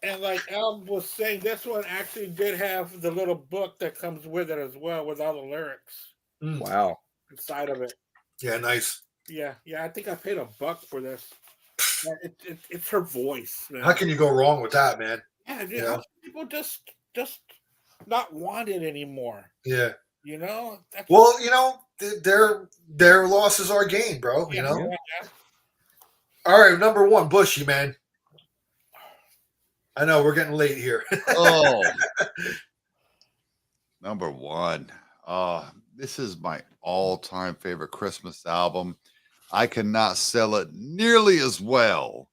And like Al was saying, this one actually did have the little book that comes with it as well, with all the lyrics Wow. inside of it. Yeah, nice. Yeah. I think I paid $1 for this. Yeah, it's her voice. Man. How can you go wrong with that, man? Yeah, dude, Yeah. how can people just not want it anymore? Yeah. That's, Well, their losses are gain, bro. yeah. All right, number one, Bushy, man. I know we're getting late here. Oh, number one. This is my all-time favorite Christmas album. I cannot sell it nearly as well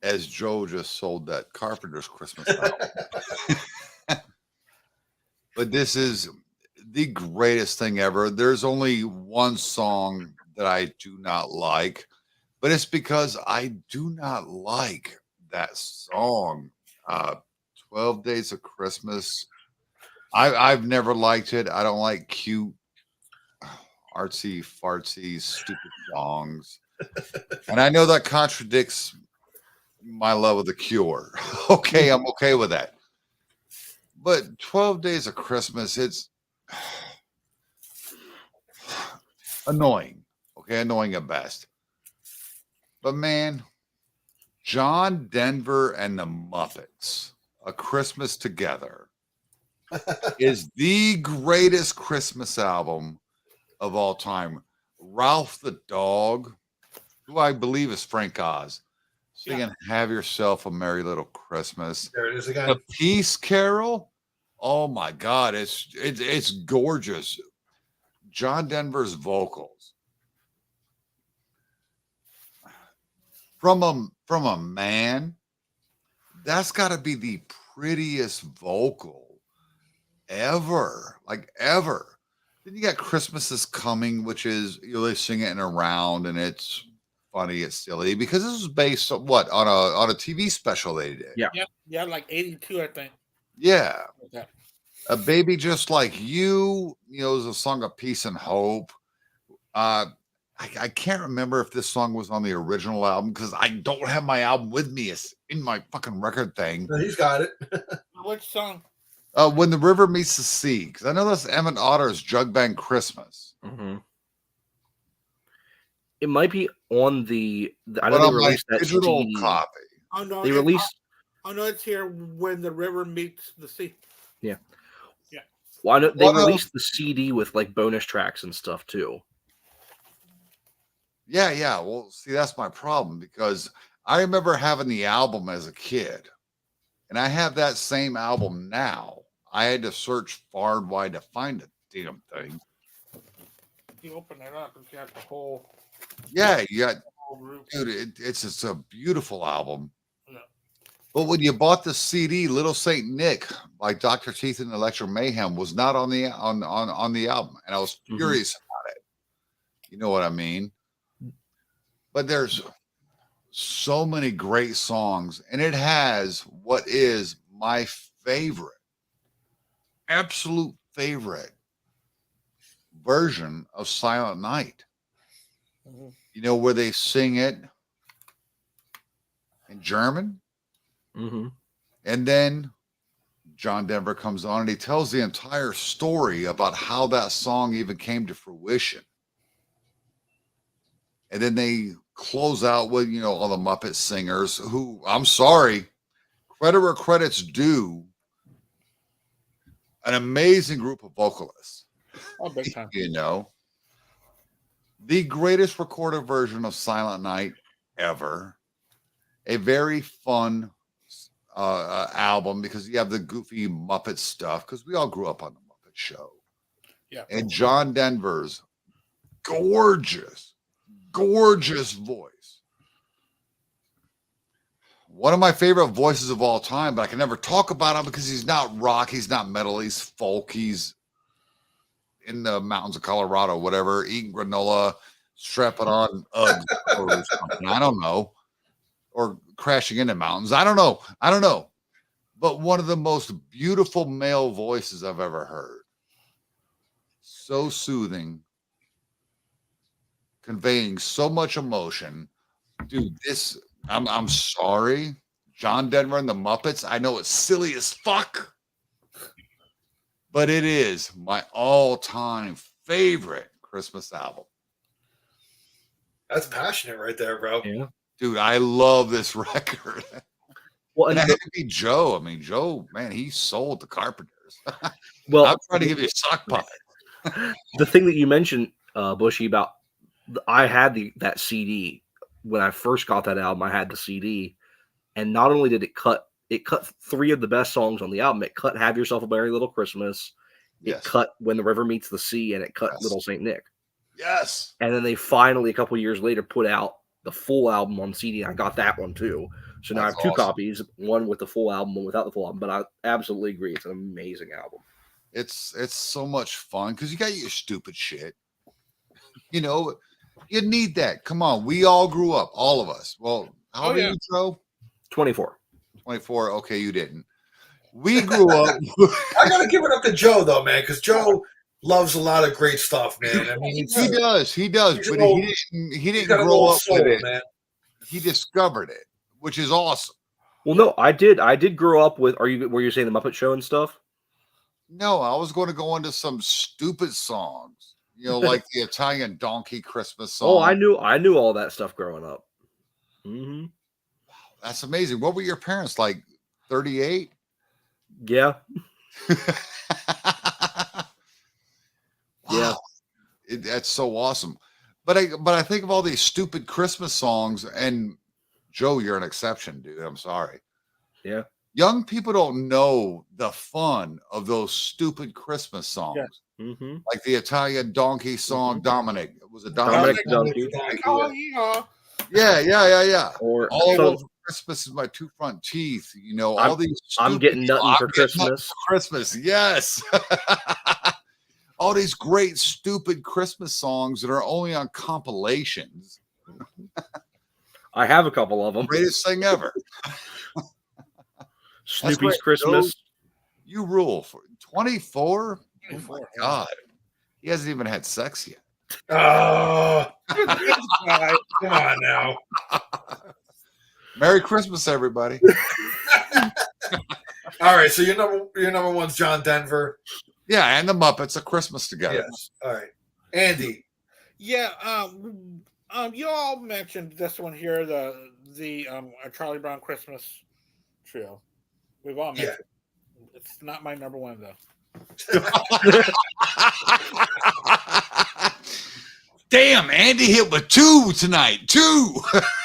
as Joe just sold that Carpenter's Christmas album. But this is the greatest thing ever. There's only one song that I do not like, but it's because I do not like that song. 12 Days of Christmas. I've never liked it. I don't like cute, artsy, fartsy, stupid songs. And I know that contradicts my love of The Cure. Okay, I'm okay with that. But 12 Days of Christmas, it's annoying. Okay, annoying at best. But man, John Denver and the Muppets, A Christmas Together, is the greatest Christmas album of all time. Ralph the Dog, who I believe is Frank Oz, singing Have Yourself a Merry Little Christmas. There it is again. The Peace Carol. Oh my God, it's gorgeous. John Denver's vocals. From a man, that's got to be the prettiest vocal ever, like ever. Then you got Christmas is Coming, which is, you know, they sing it in a round, and it's funny, it's silly because this was based on what, on a TV special they did. Yeah, like 82, I think. Yeah. Yeah. A Baby Just Like You, you know, is a song of peace and hope. I can't remember if this song was on the original album because I don't have my album with me. It's in my fucking record thing. No, he's got it. Which song? When the River Meets the Sea, because I know that's Emmett Otter's Jug Band Christmas. Mm-hmm. It might be on the. I But know they on my released that digital CD. copy. Oh no, They released. Oh no, it's here when the river meets the sea. Well, I know they What, released the CD with like bonus tracks and stuff too. Yeah. Well, see, that's my problem because I remember having the album as a kid, and I have that same album now. I had to search far and wide to find the damn thing. You open it up and you got the whole Yeah, you got, group. dude. It's a beautiful album. Yeah. But when you bought the CD, Little Saint Nick by Dr. Teeth and Electro Mayhem was not on the on the album, and I was Mhm. furious about it. You know what I mean? But there's so many great songs, and it has what is my favorite, absolute favorite version of Silent Night. Mhm. You know, where they sing it in German, Mm-hmm. and then John Denver comes on and he tells the entire story about how that song even came to fruition. And then they close out with, you know, all the Muppet singers who, I'm sorry, credit where credit's due, an amazing group of vocalists. Oh, big time. You know, the greatest recorded version of Silent Night ever. A very fun album because you have the goofy Muppet stuff because we all grew up on the Muppet Show. Yeah. And John Denver's gorgeous voice. One of my favorite voices of all time, but I can never talk about him because he's not rock, he's not metal, he's folk, he's in the mountains of Colorado, whatever, eating granola, strapping on Uggs or something. I don't know. Or crashing into mountains. I don't know. But one of the most beautiful male voices I've ever heard. So soothing. Conveying so much emotion. Dude, this, I'm sorry. John Denver and the Muppets. I know it's silly as fuck. But it is my all-time favorite Christmas album. That's passionate right there, bro. Yeah. Dude, I love this record. Well, And and it had to be Joe. I mean, Joe, man, he sold the Carpenters. well, I'm trying to give you a sock puppet. the thing that you mentioned, Bushy, about I had that CD when I first got that album. I had the CD, and not only did it cut 3 of the best songs on the album. It cut "Have Yourself a Merry Little Christmas." Yes. It cut "When the River Meets the Sea," and it cut Yes. "Little Saint Nick." Yes. And then they finally, a couple years later, put out the full album on CD. I got that one too. So now I That's have two awesome. copies, one with the full album, one without the full album. But I absolutely agree. It's an amazing album. It's so much fun because you got your stupid shit. You know, you need that. Come on, we all grew up, all of us. Well, how old are you, Joe? 24. 24. Okay, you didn't. We grew up. I gotta give it up to Joe though, man, because Joe loves a lot of great stuff, man. I mean, He does, he's but an old- he didn't got an grow old up soul, with it. man. He discovered it, which is awesome. Well, no, I did grow up with. Were you saying the Muppet Show and stuff? No, I was going to go into some stupid songs, you know, like the Italian Donkey Christmas song. Oh, I knew all that stuff growing up. Mm-hmm. That's amazing. What were your parents like? 38? Yeah. Wow. That's so awesome. But I think of all these stupid Christmas songs, and Joe, you're an exception, dude. I'm sorry. Yeah. Young people don't know the fun of those stupid Christmas songs. Yeah. Mm-hmm. Like the Italian donkey song, Dominic. Was it Dominic Dominic? Donkey. Oh, yeah. Yeah. Or All so over Christmas is my two front teeth. You know, I'm- all these. I'm getting nothing I'm for getting nothing Christmas. for Christmas, yes. All these great stupid Christmas songs that are only on compilations. I have a couple of them. Greatest thing ever. Snoopy's great, Christmas. You rule for 24. Oh 24. my God, he hasn't even had sex yet. Oh, come on now. Merry Christmas, everybody. All right, so your number one's John Denver. Yeah, and the Muppets, A Christmas Together. Yes. All right, Andy. Yeah, you all mentioned this one here, the Charlie Brown Christmas Trio. We've all mentioned it. It's not my number one though. Damn, Andy hit with 2 tonight. 2.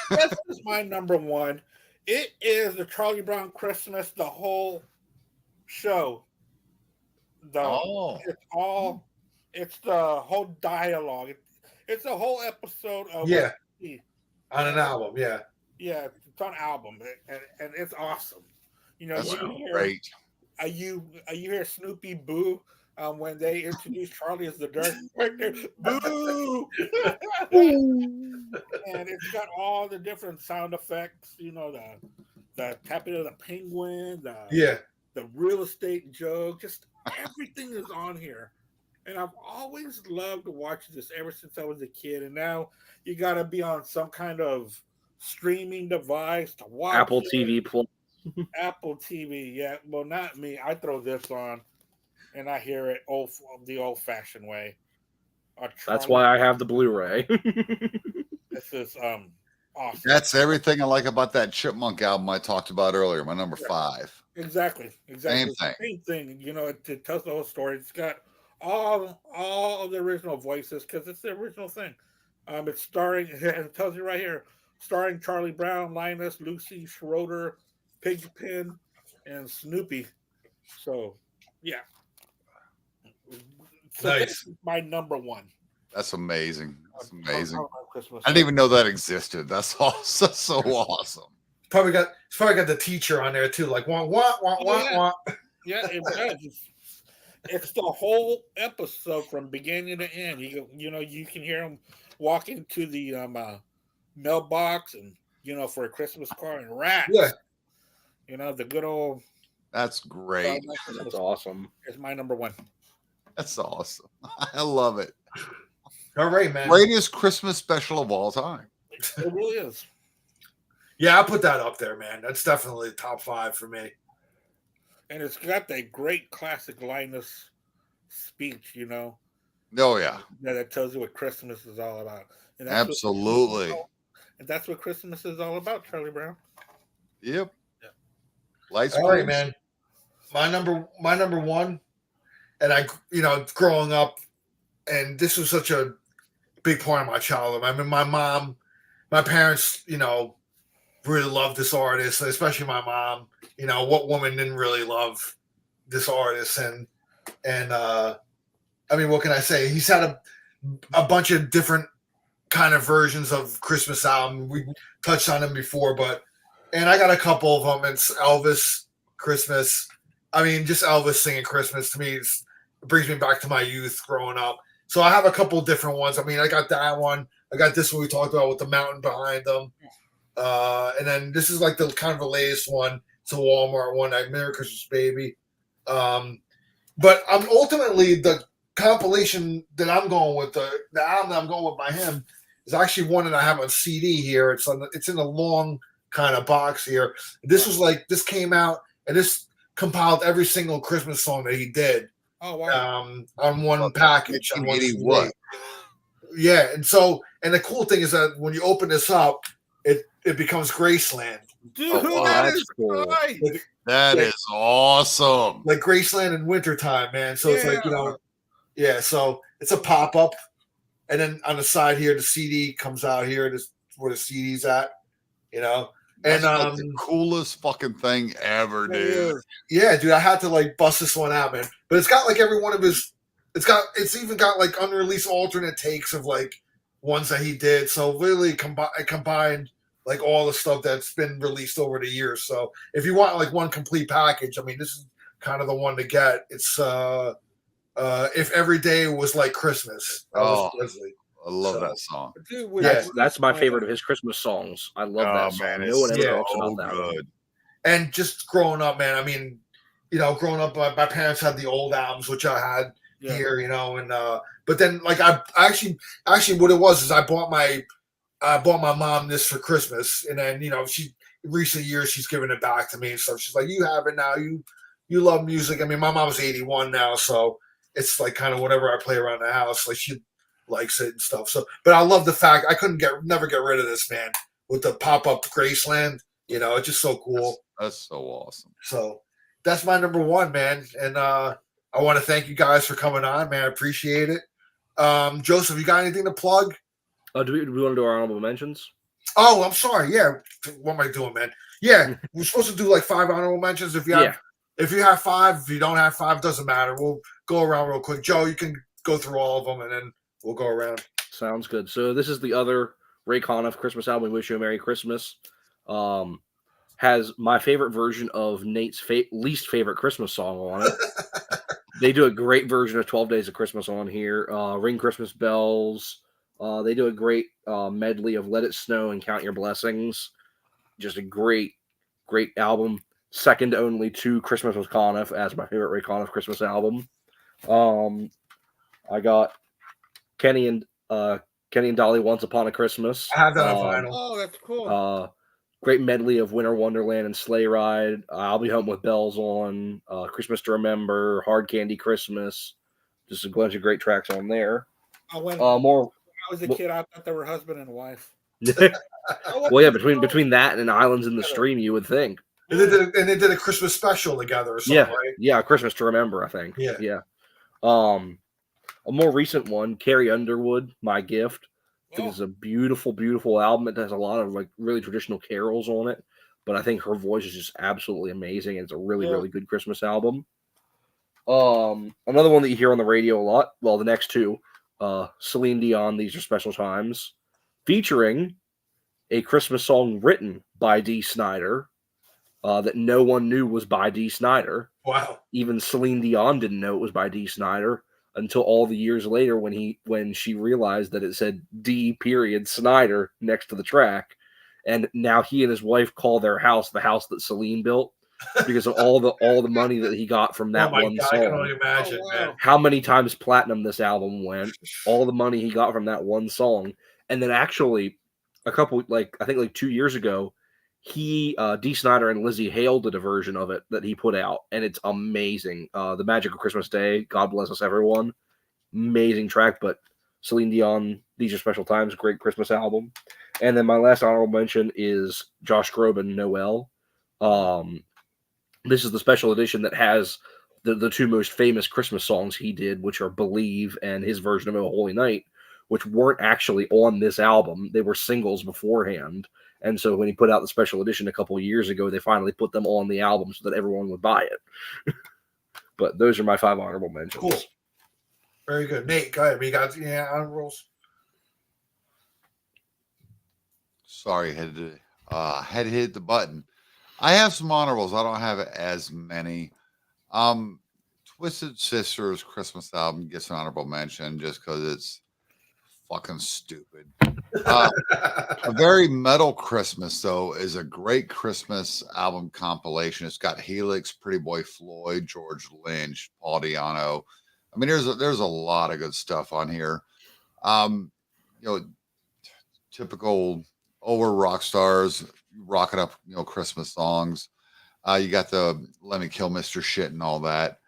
This is my number one. It is the Charlie Brown Christmas, the whole show. It's the whole dialogue. It's a whole episode of on an album. Yeah, it's on album, and it's awesome. You know, That's you hear, great. you hear Snoopy boo when they introduce Charlie as the Dark Character. Boo! And it's got all the different sound effects. You know, the tapping of the penguin, the real estate joke, just everything is on here. And I've always loved to watch this ever since I was a kid. And now you got to be on some kind of streaming device to watch Apple it. TV Plus. Apple TV, yeah. Well, not me. I throw this on, and I hear it the old-fashioned way. That's why I have the Blu-ray. This is awesome. That's everything I like about that Chipmunk album I talked about earlier, my number 5. Exactly. Same thing. Same thing. You know, it tells the whole story. It's got all of the original voices because it's the original thing. It's starring. It tells you right here, starring Charlie Brown, Linus, Lucy, Schroeder, Pigpen, and Snoopy. So, yeah. So Nice. this is my number one. That's amazing. That's amazing. Christmas. I didn't even know that existed. That's awesome. That's so awesome. It's probably got the teacher on there too, like wah. Yeah, it does. It's the whole episode from beginning to end. You know, you can hear him walking to the mailbox and for a Christmas card and rats. Yeah. You know, the good old. That's great. That's awesome. It's my number one. That's awesome. I love it. All right, man. Greatest Christmas special of all time. It really is. Yeah, I'll put that up there, man. That's definitely top 5 for me. And it's got that great classic Linus speech, Oh, yeah. that tells you what Christmas is all about. And Absolutely. And that's what Christmas is all about, Charlie Brown. Yep. Yeah. Lights. All right, man. My number one, and I, growing up, and this was such a big part of my childhood. I mean, my parents, really loved this artist, especially my mom. What woman didn't really love this artist? And I mean, what can I say? He's had a bunch of different kind of versions of Christmas album. We touched on him before, but and I got a couple of them. It's Elvis Christmas. I mean, just Elvis singing Christmas to me it brings me back to my youth growing up. So I have a couple different ones. I mean, I got that one. I got this one we talked about with the mountain behind them. And then this is like the kind of the latest one. It's a Walmart one, Merry Christmas Baby. But I'm ultimately the compilation that I'm going with, the album that I'm going with by him is actually one that I have on CD here. It's in a long kind of box here. This came out and this compiled every single Christmas song that he did. Oh wow! On one package. On one CD. What? Yeah, and the cool thing is that when you open this up, it becomes Graceland. Dude, that's cool. nice. That is awesome. Like Graceland in wintertime, man. So it's like, so it's a pop-up. And then on the side here, the CD comes out here. This where the CD's at, That's like the coolest fucking thing ever, dude. Yeah, dude, I had to like bust this one out, man. But it's got like every one of his. It's even got like unreleased alternate takes of like ones that he did. So really combined like all the stuff that's been released over the years. So if you want like one complete package, I mean, this is kind of the one to get. It's If Every Day Was Like Christmas. I love that song. Dude, That's my favorite of his Christmas songs. I love that song. Man, No one ever yeah, talks about that one. good. And just growing up, man, I mean, growing up, my parents had the old albums, which I had here, and but then like I actually what it was is I bought my mom this for Christmas, and then she recent years she's given it back to me and stuff. She's like, you have it now. You love music. I mean, my mom's 81 now, so it's like kind of whatever I play around the house, like she likes it and stuff. So, but I love the fact I never get rid of this, man, with the pop up Graceland. It's just so cool. That's so awesome. So that's my number one, man. And I want to thank you guys for coming on, man. I appreciate it. Joseph, you got anything to plug? Do we want to do our honorable mentions? Oh, I'm sorry. Yeah. What am I doing, man? Yeah. We're supposed to do like 5 honorable mentions. If you have 5, if you don't have 5, doesn't matter. We'll go around real quick. Joe, you can go through all of them and then we'll go around. Sounds good. So this is the other Ray Conniff Christmas album, We Wish You a Merry Christmas. Has my favorite version of Nate's least favorite Christmas song on it. They do a great version of 12 Days of Christmas on here. Ring Christmas Bells. They do a great medley of Let It Snow and Count Your Blessings. Just a great, great album. Second only to Christmas with Conniff as my favorite Ray Conniff Christmas album. I got Kenny and Dolly Once Upon a Christmas. I have that on vinyl. Oh, that's cool. Great medley of Winter Wonderland and Sleigh Ride. I'll Be Home with Bells on. Christmas to Remember. Hard Candy Christmas. Just a bunch of great tracks on there. When I was a kid, I thought they were husband and wife. Well, yeah, between that and Islands in the Stream, you would think. And they did a Christmas special together or something, right? Yeah, Christmas to Remember, I think. Yeah. A more recent one, Carrie Underwood, My Gift. I think it's a beautiful, beautiful album. It has a lot of like really traditional carols on it, but I think her voice is just absolutely amazing. And it's a really, really good Christmas album. Another one that you hear on the radio a lot. Well, the next two, Celine Dion, These Are Special Times, featuring a Christmas song written by Dee Snider that no one knew was by Dee Snider. Wow. Even Celine Dion didn't know it was by Dee Snider until all the years later when she realized that it said D. Snider next to the track. And now he and his wife call their house the house that Celine built because of all the money that he got from that one song. I can only imagine, man. How many times platinum this album went, all the money he got from that one song. And then actually I think 2 years ago, Dee Snider and Lizzie Hale did a version of it that he put out, and it's amazing. The Magic of Christmas Day, God Bless Us Everyone, amazing track. But Celine Dion, These Are Special Times, great Christmas album. And then my last honorable mention is Josh Groban, Noel. This is the special edition that has the two most famous Christmas songs he did, which are Believe and his version of Oh Holy Night, which weren't actually on this album. They were singles beforehand. And so when he put out the special edition a couple of years ago, they finally put them on the album so that everyone would buy it. But those are my 5 honorable mentions. Cool. Very good. Nate, go ahead. We got honorables. Sorry, Had hit the button. I have some honorables. I don't have as many. Twisted Sister's Christmas album gets an honorable mention just because it's fucking stupid. A Very Metal Christmas, though, is a great Christmas album compilation. It's got Helix, Pretty Boy Floyd, George Lynch, Paul Di'Anno. I mean, there's a lot of good stuff on here. You know, typical older rock stars rocking up, Christmas songs. You got the Let Me Kill Mr. Shit and all that.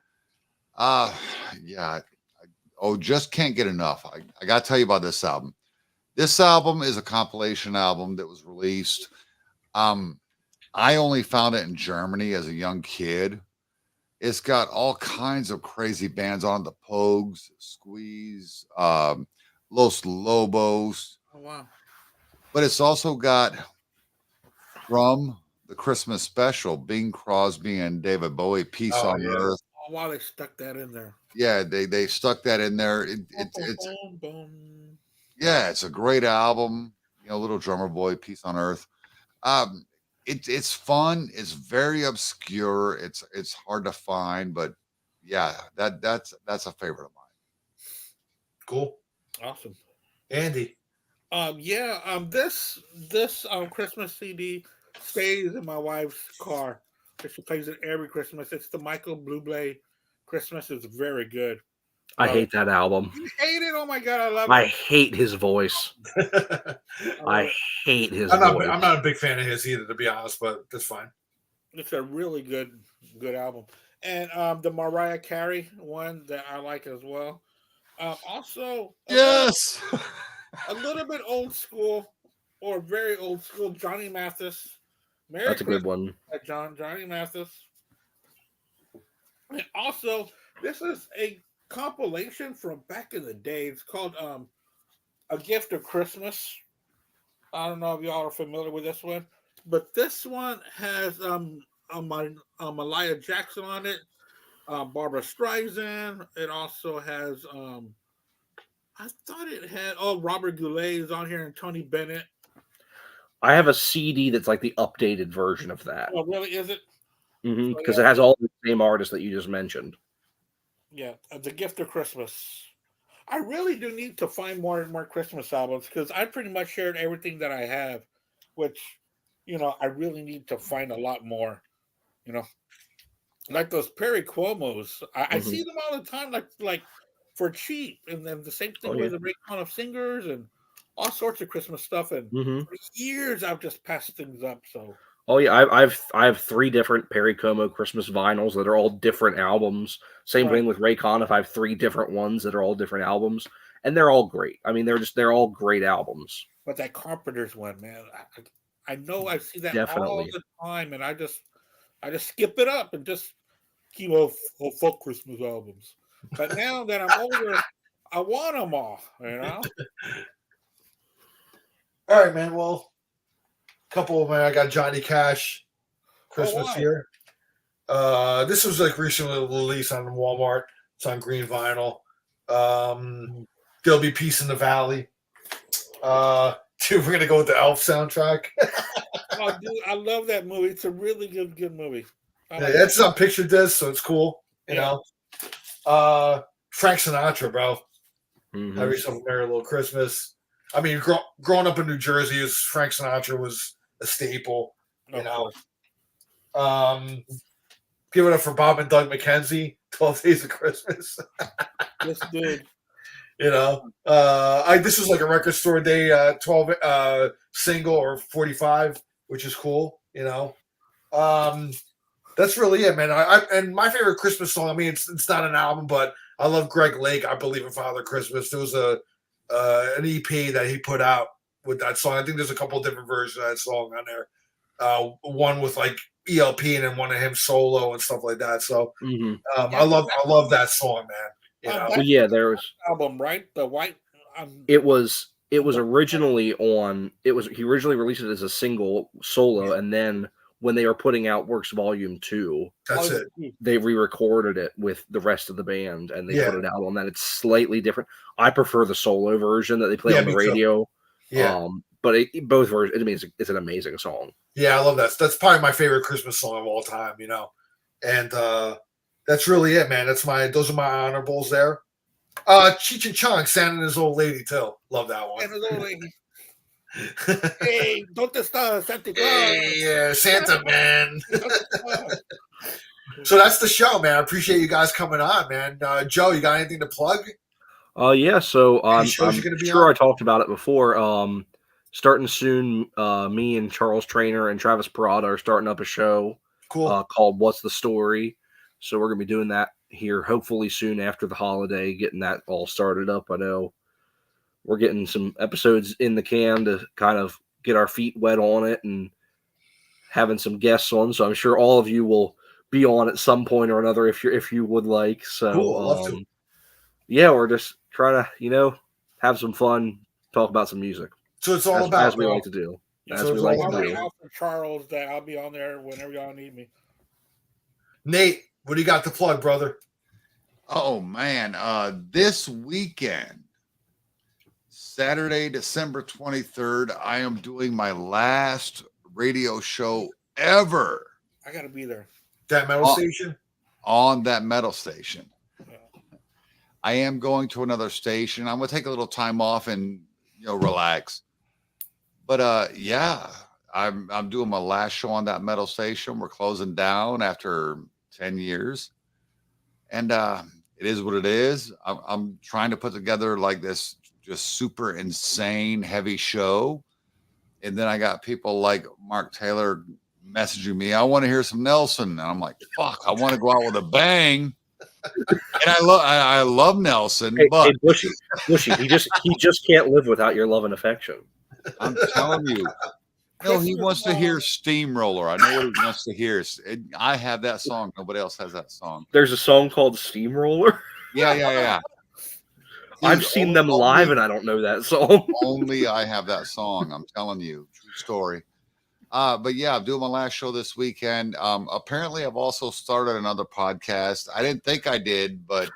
Yeah. Just can't get enough. I got to tell you about this album. This album is a compilation album that was released. I only found it in Germany as a young kid. It's got all kinds of crazy bands on it. The Pogues, Squeeze, Los Lobos. Oh, wow. But it's also got from the Christmas special, Bing Crosby and David Bowie, Peace on Earth. Oh, wow, they stuck that in there. Yeah, they stuck that in there. It's Boom, boom. yeah, it's a great album. Little Drummer Boy, Peace on Earth. It's fun. It's very obscure. It's hard to find, but yeah, that's a favorite of mine. Cool. Awesome. Andy. This Christmas CD stays in my wife's car. She plays it every Christmas. It's the Michael Bublé Christmas. It's very good. I hate that album. You hate it? Oh my god, I love I it. hate his voice. I hate his I'm voice. not a big fan of his either, to be honest, but that's fine. It's a really good album. And the Mariah Carey one that I like as well. Also, Yes. a little bit old school or very old school, Johnny Mathis. Merry That's a good one. Johnny Mathis. And also, this is a compilation from back in the day. It's called A Gift of Christmas. I don't know if y'all are familiar with this one, but this one has Malia Jackson on it, Barbara Streisand. It also has I thought it had Robert Goulet is on here and Tony Bennett. I have a CD that's like the updated version of that. Oh, really? Is it? Because it has all the same artists that you just mentioned. Yeah, The Gift of Christmas. I really do need to find more and more Christmas albums because I pretty much shared everything that I have, which, I really need to find a lot more, like those Perry Cuomos. I see them all the time, like for cheap. And then the same thing with the Raycon of Singers and all sorts of Christmas stuff. And for years, I've just passed things up. So. Oh yeah, I have 3 different Perry Como Christmas vinyls that are all different albums. Same thing with Raycon. If I have 3 different ones that are all different albums, and they're all great. I mean, they're all great albums. But that Carpenters one, man, I know I see that Definitely. all the time, and I just skip it up and just keep all folk Christmas albums. But now that I'm older, I want them all. All right, man. Well. Couple of them. I got Johnny Cash Christmas here. This was like recently released on Walmart. It's on green vinyl. There'll Be Peace in the Valley. Dude, we're gonna go with the Elf soundtrack. Oh, dude, I love that movie. It's a really good movie. That's on picture disc, so it's cool. You know. Frank Sinatra, bro. Have yourself a merry little Christmas. I mean, growing up in New Jersey, Frank Sinatra was a staple, Give it up for Bob and Doug McKenzie, 12 Days of Christmas. Yes, dude. This was like a record store day 12 single or 45, which is cool, That's really it, man. And my favorite Christmas song, I mean, it's not an album, but I love Greg Lake, I Believe in Father Christmas. There was an EP that he put out with that song. I think there's a couple of different versions of that song on there. One with like ELP and then one of him solo and stuff like that. So I love that song, man. Well, yeah, there was album, right? The white. It was originally on. He originally released it as a single solo, and then when they were putting out Works Volume 2, that's it. They re-recorded it with the rest of the band, and they put it out on that. It's slightly different. I prefer the solo version that they play on the radio. Yeah. But both versions, I mean, it's an amazing song. Yeah, I love that. That's probably my favorite Christmas song of all time, And that's really it, man. Those are my honorables there. Cheech and Chong, Santa and his old lady too. Love that one. And his old lady. Hey, don't start Santa Claus. Hey, Santa man. So that's the show, man. I appreciate you guys coming on, man. Joe, you got anything to plug? Yeah. So I'm shows you're gonna be sure on? I talked about it before. Starting soon, me and Charles Trainer and Travis Parada are starting up a show Cool. called What's the Story. So we're gonna be doing that here hopefully soon after the holiday, getting that all started up. I know we're getting some episodes in the can to kind of get our feet wet on it and having some guests on. So I'm sure all of you will be on at some point or another if you would like. So Cool, I'd love to. yeah, we're just trying to, have some fun, talk about some music. So it's all as, about as we like to do. Yeah, As so we it's like all to about- do. out for Charles that I'll be on there whenever y'all need me. Nate, what do you got to plug, brother? Oh man, this weekend, Saturday, December 23rd, I am doing my last radio show ever I gotta be there. That metal station? on that metal station. Yeah. I am going to another station. I'm gonna take a little time off and relax. But yeah, I'm doing my last show on that metal station. We're closing down after 10 years. And it is what it is. I'm trying to put together like this just super insane heavy show. And then I got people like Mark Taylor messaging me, I want to hear some Nelson. And I'm like, fuck, I want to go out with a bang. And I love Nelson, but Hey, Bushy, he just can't live without your love and affection. I'm telling you, he wants to hear Steamroller. I know what he wants to hear. I have that song. Nobody else has that song. There's a song called Steamroller. Yeah. I've Dude, seen them live and I don't know that song. Only I have that song. I'm telling you, true story. But yeah, I'm doing my last show this weekend. Apparently, I've also started another podcast. I didn't think I did, but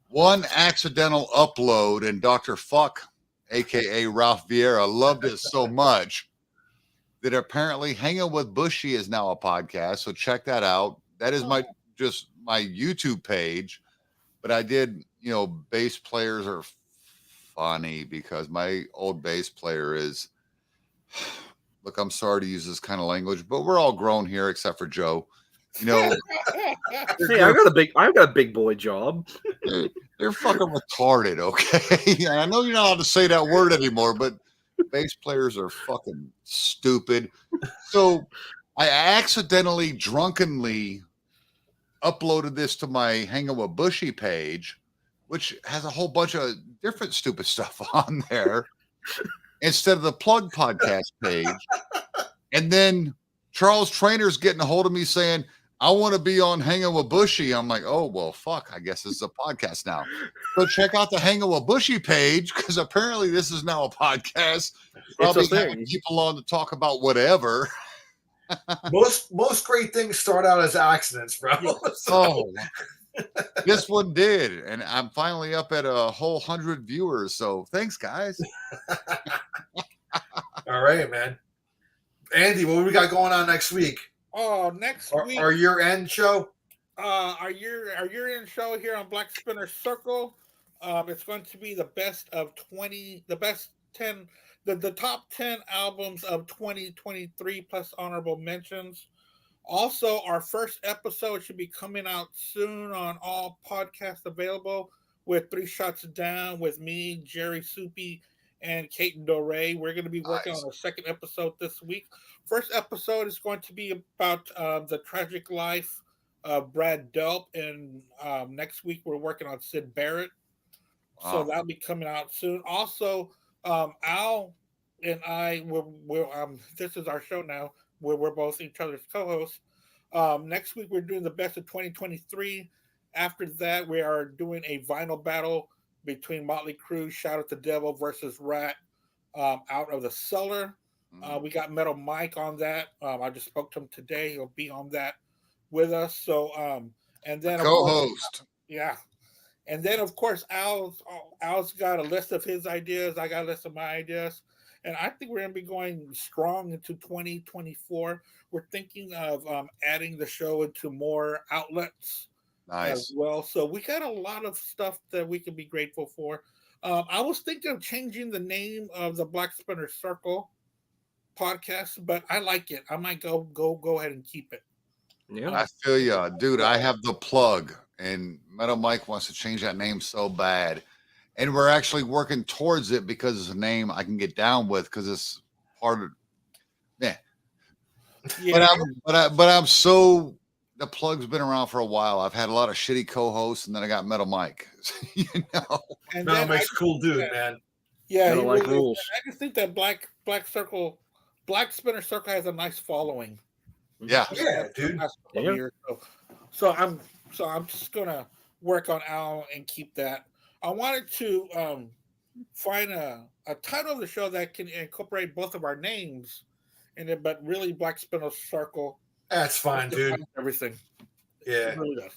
one accidental upload, and Dr. Fuck, aka Ralph Vieira, loved it so much that apparently Hanging with Bushy is now a podcast. So check that out. That is my YouTube page. But I did, bass players are funny because my old bass player is, look, I'm sorry to use this kind of language, but we're all grown here except for Joe. Hey, I've got a big boy job. They're fucking retarded, okay? I know you're not allowed to say that word anymore, but bass players are fucking stupid. So I accidentally, drunkenly uploaded this to my Hanging with Bushy page, which has a whole bunch of different stupid stuff on there instead of the Plug podcast page. And then Charles Trainer's getting a hold of me saying, I want to be on Hanging with Bushy. I'm like, oh, well, fuck. I guess this is a podcast now. So check out the Hanging with Bushy page because apparently this is now a podcast. Probably having people on to talk about whatever. Most great things start out as accidents, bro. Oh, this one did. And I'm finally up at a whole 100 viewers. So thanks, guys. All right, man. Andy, what do we got going on next week? Oh, next week. Our year-end show? Our year-end show here on Black Spinner Circle. It's going to be the best of 20, the best 10, the top 10 albums of 2023 plus honorable mentions. Also, our first episode should be coming out soon on all podcasts available with 3 Shots Down with me, Jerry Soupy, and Kate Doré. We're going to be working on a second episode this week. First episode is going to be about the tragic life of Brad Delp, and next week we're working on Sid Barrett. Wow. So that'll be coming out soon. Also, Al and I, this is our show now, where we're both each other's co-hosts. Next week we're doing the best of 2023. After that, we are doing a vinyl battle between Motley Crue, Shout at the Devil versus Rat, Out of the Cellar. We got Metal Mike on that. I just spoke to him today. He'll be on that with us. So, and then co-host. Yeah. And then, of course, Al's got a list of his ideas. I got a list of my ideas. and I think we're going to be going strong into 2024. We're thinking of adding the show into more outlets as Nice. well. So we got a lot of stuff that we can be grateful for. I was thinking of changing the name of the Black Spinner Circle podcast, but I like it. I might go ahead and keep it. Yeah. I feel you, dude. I have the plug, and Metal Mike wants to change that name so bad, and we're actually working towards it because it's a name I can get down with because it's part of. Yeah, Yeah, but I'm so. The plug's been around for a while. I've had a lot of shitty co-hosts, and then I got Metal Mike. You know, and Metal then Mike's a cool dude, yeah. man. Yeah, Metal he Mike really is. rules. I just think that Black Spinner Circle has a nice following. yeah. Yeah, dude. Last couple of Yeah. years. So I'm just gonna work on Al and keep that. I wanted to find a title of the show that can incorporate both of our names in it, but really Black Spinner Circle. That's fine, dude. Everything. Yeah. It really does.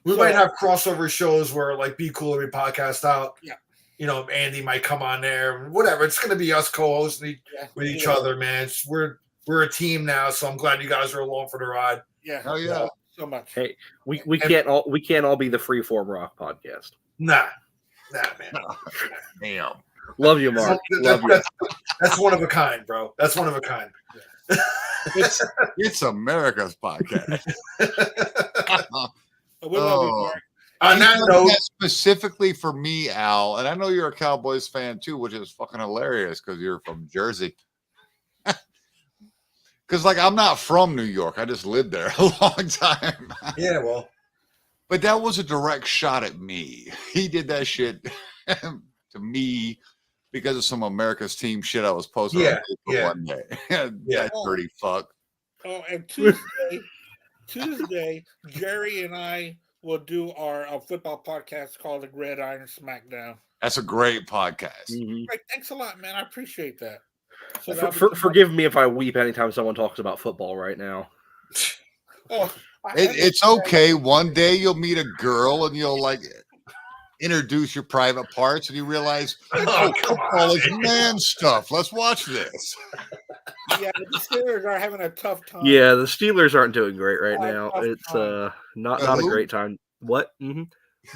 We So- might have crossover shows where like Be Cool every podcast out. Yeah. You know, Andy might come on there. Whatever. It's gonna be us co-hosting Yeah, with each yeah. other, man. We're a team now, so I'm glad you guys are along for the ride. Yeah. Hell yeah. So much. Hey, we can't all be the Freeform Rock podcast. Nah, man. Damn. Love you, Mark. Love you. That's one of a kind, bro. That's one of a kind. It's America's podcast. We love you, Oh. Mark. On that You note, did that specifically for me, Al, and I know you're a Cowboys fan too, which is fucking hilarious because you're from Jersey. Because like I'm not from New York, I just lived there a long time. yeah, well, But that was a direct shot at me. He did that shit to me because of some America's team shit I was posting on Yeah, Facebook yeah. one day. Yeah. That dirty fuck. Oh, and Tuesday, Jerry and I will do our football podcast called the Gridiron Smackdown. That's a great podcast. Mhm. Right, thanks a lot, man. I appreciate that. So Forgive me if I weep anytime someone talks about football right now. Oh, It's okay. One day you'll meet a girl and you'll like introduce your private parts and you realize, Oh, come football on, is man. man stuff. Let's watch this. Yeah, the Steelers are having a tough time. Yeah, the Steelers aren't doing great right Oh, now. tough It's time. not Uh, a who? great time. What? Mm-hmm.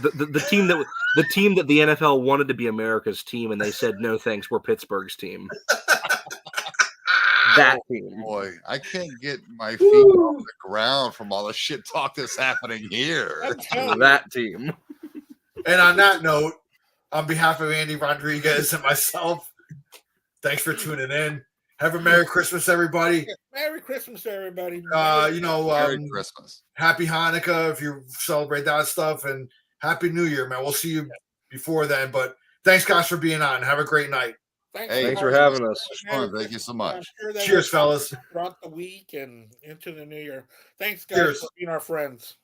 The team that the NFL wanted to be America's team, and they said no thanks, we're Pittsburgh's team. That team. Boy, I can't get my feet off the ground from all the shit talk that's happening here. I'm telling you. That team. And on that note, on behalf of Andy Rodriguez and myself, thanks for tuning in. Have a Merry Christmas, everybody. Merry Christmas, everybody. Merry Christmas. Happy Hanukkah if you celebrate that stuff, and Happy New Year, man. We'll see you before then. But thanks, guys, for being on. Have a great night. Thanks for having us. Fun. Thank you so much. I'm sure that Cheers, will fellas. throughout the week and into the new year. Thanks, guys, Cheers. for being our friends.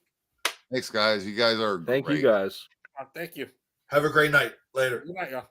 Thanks, guys. You guys are Thank great. you guys. Thank you. Have a great night. Later. Good night, y'all.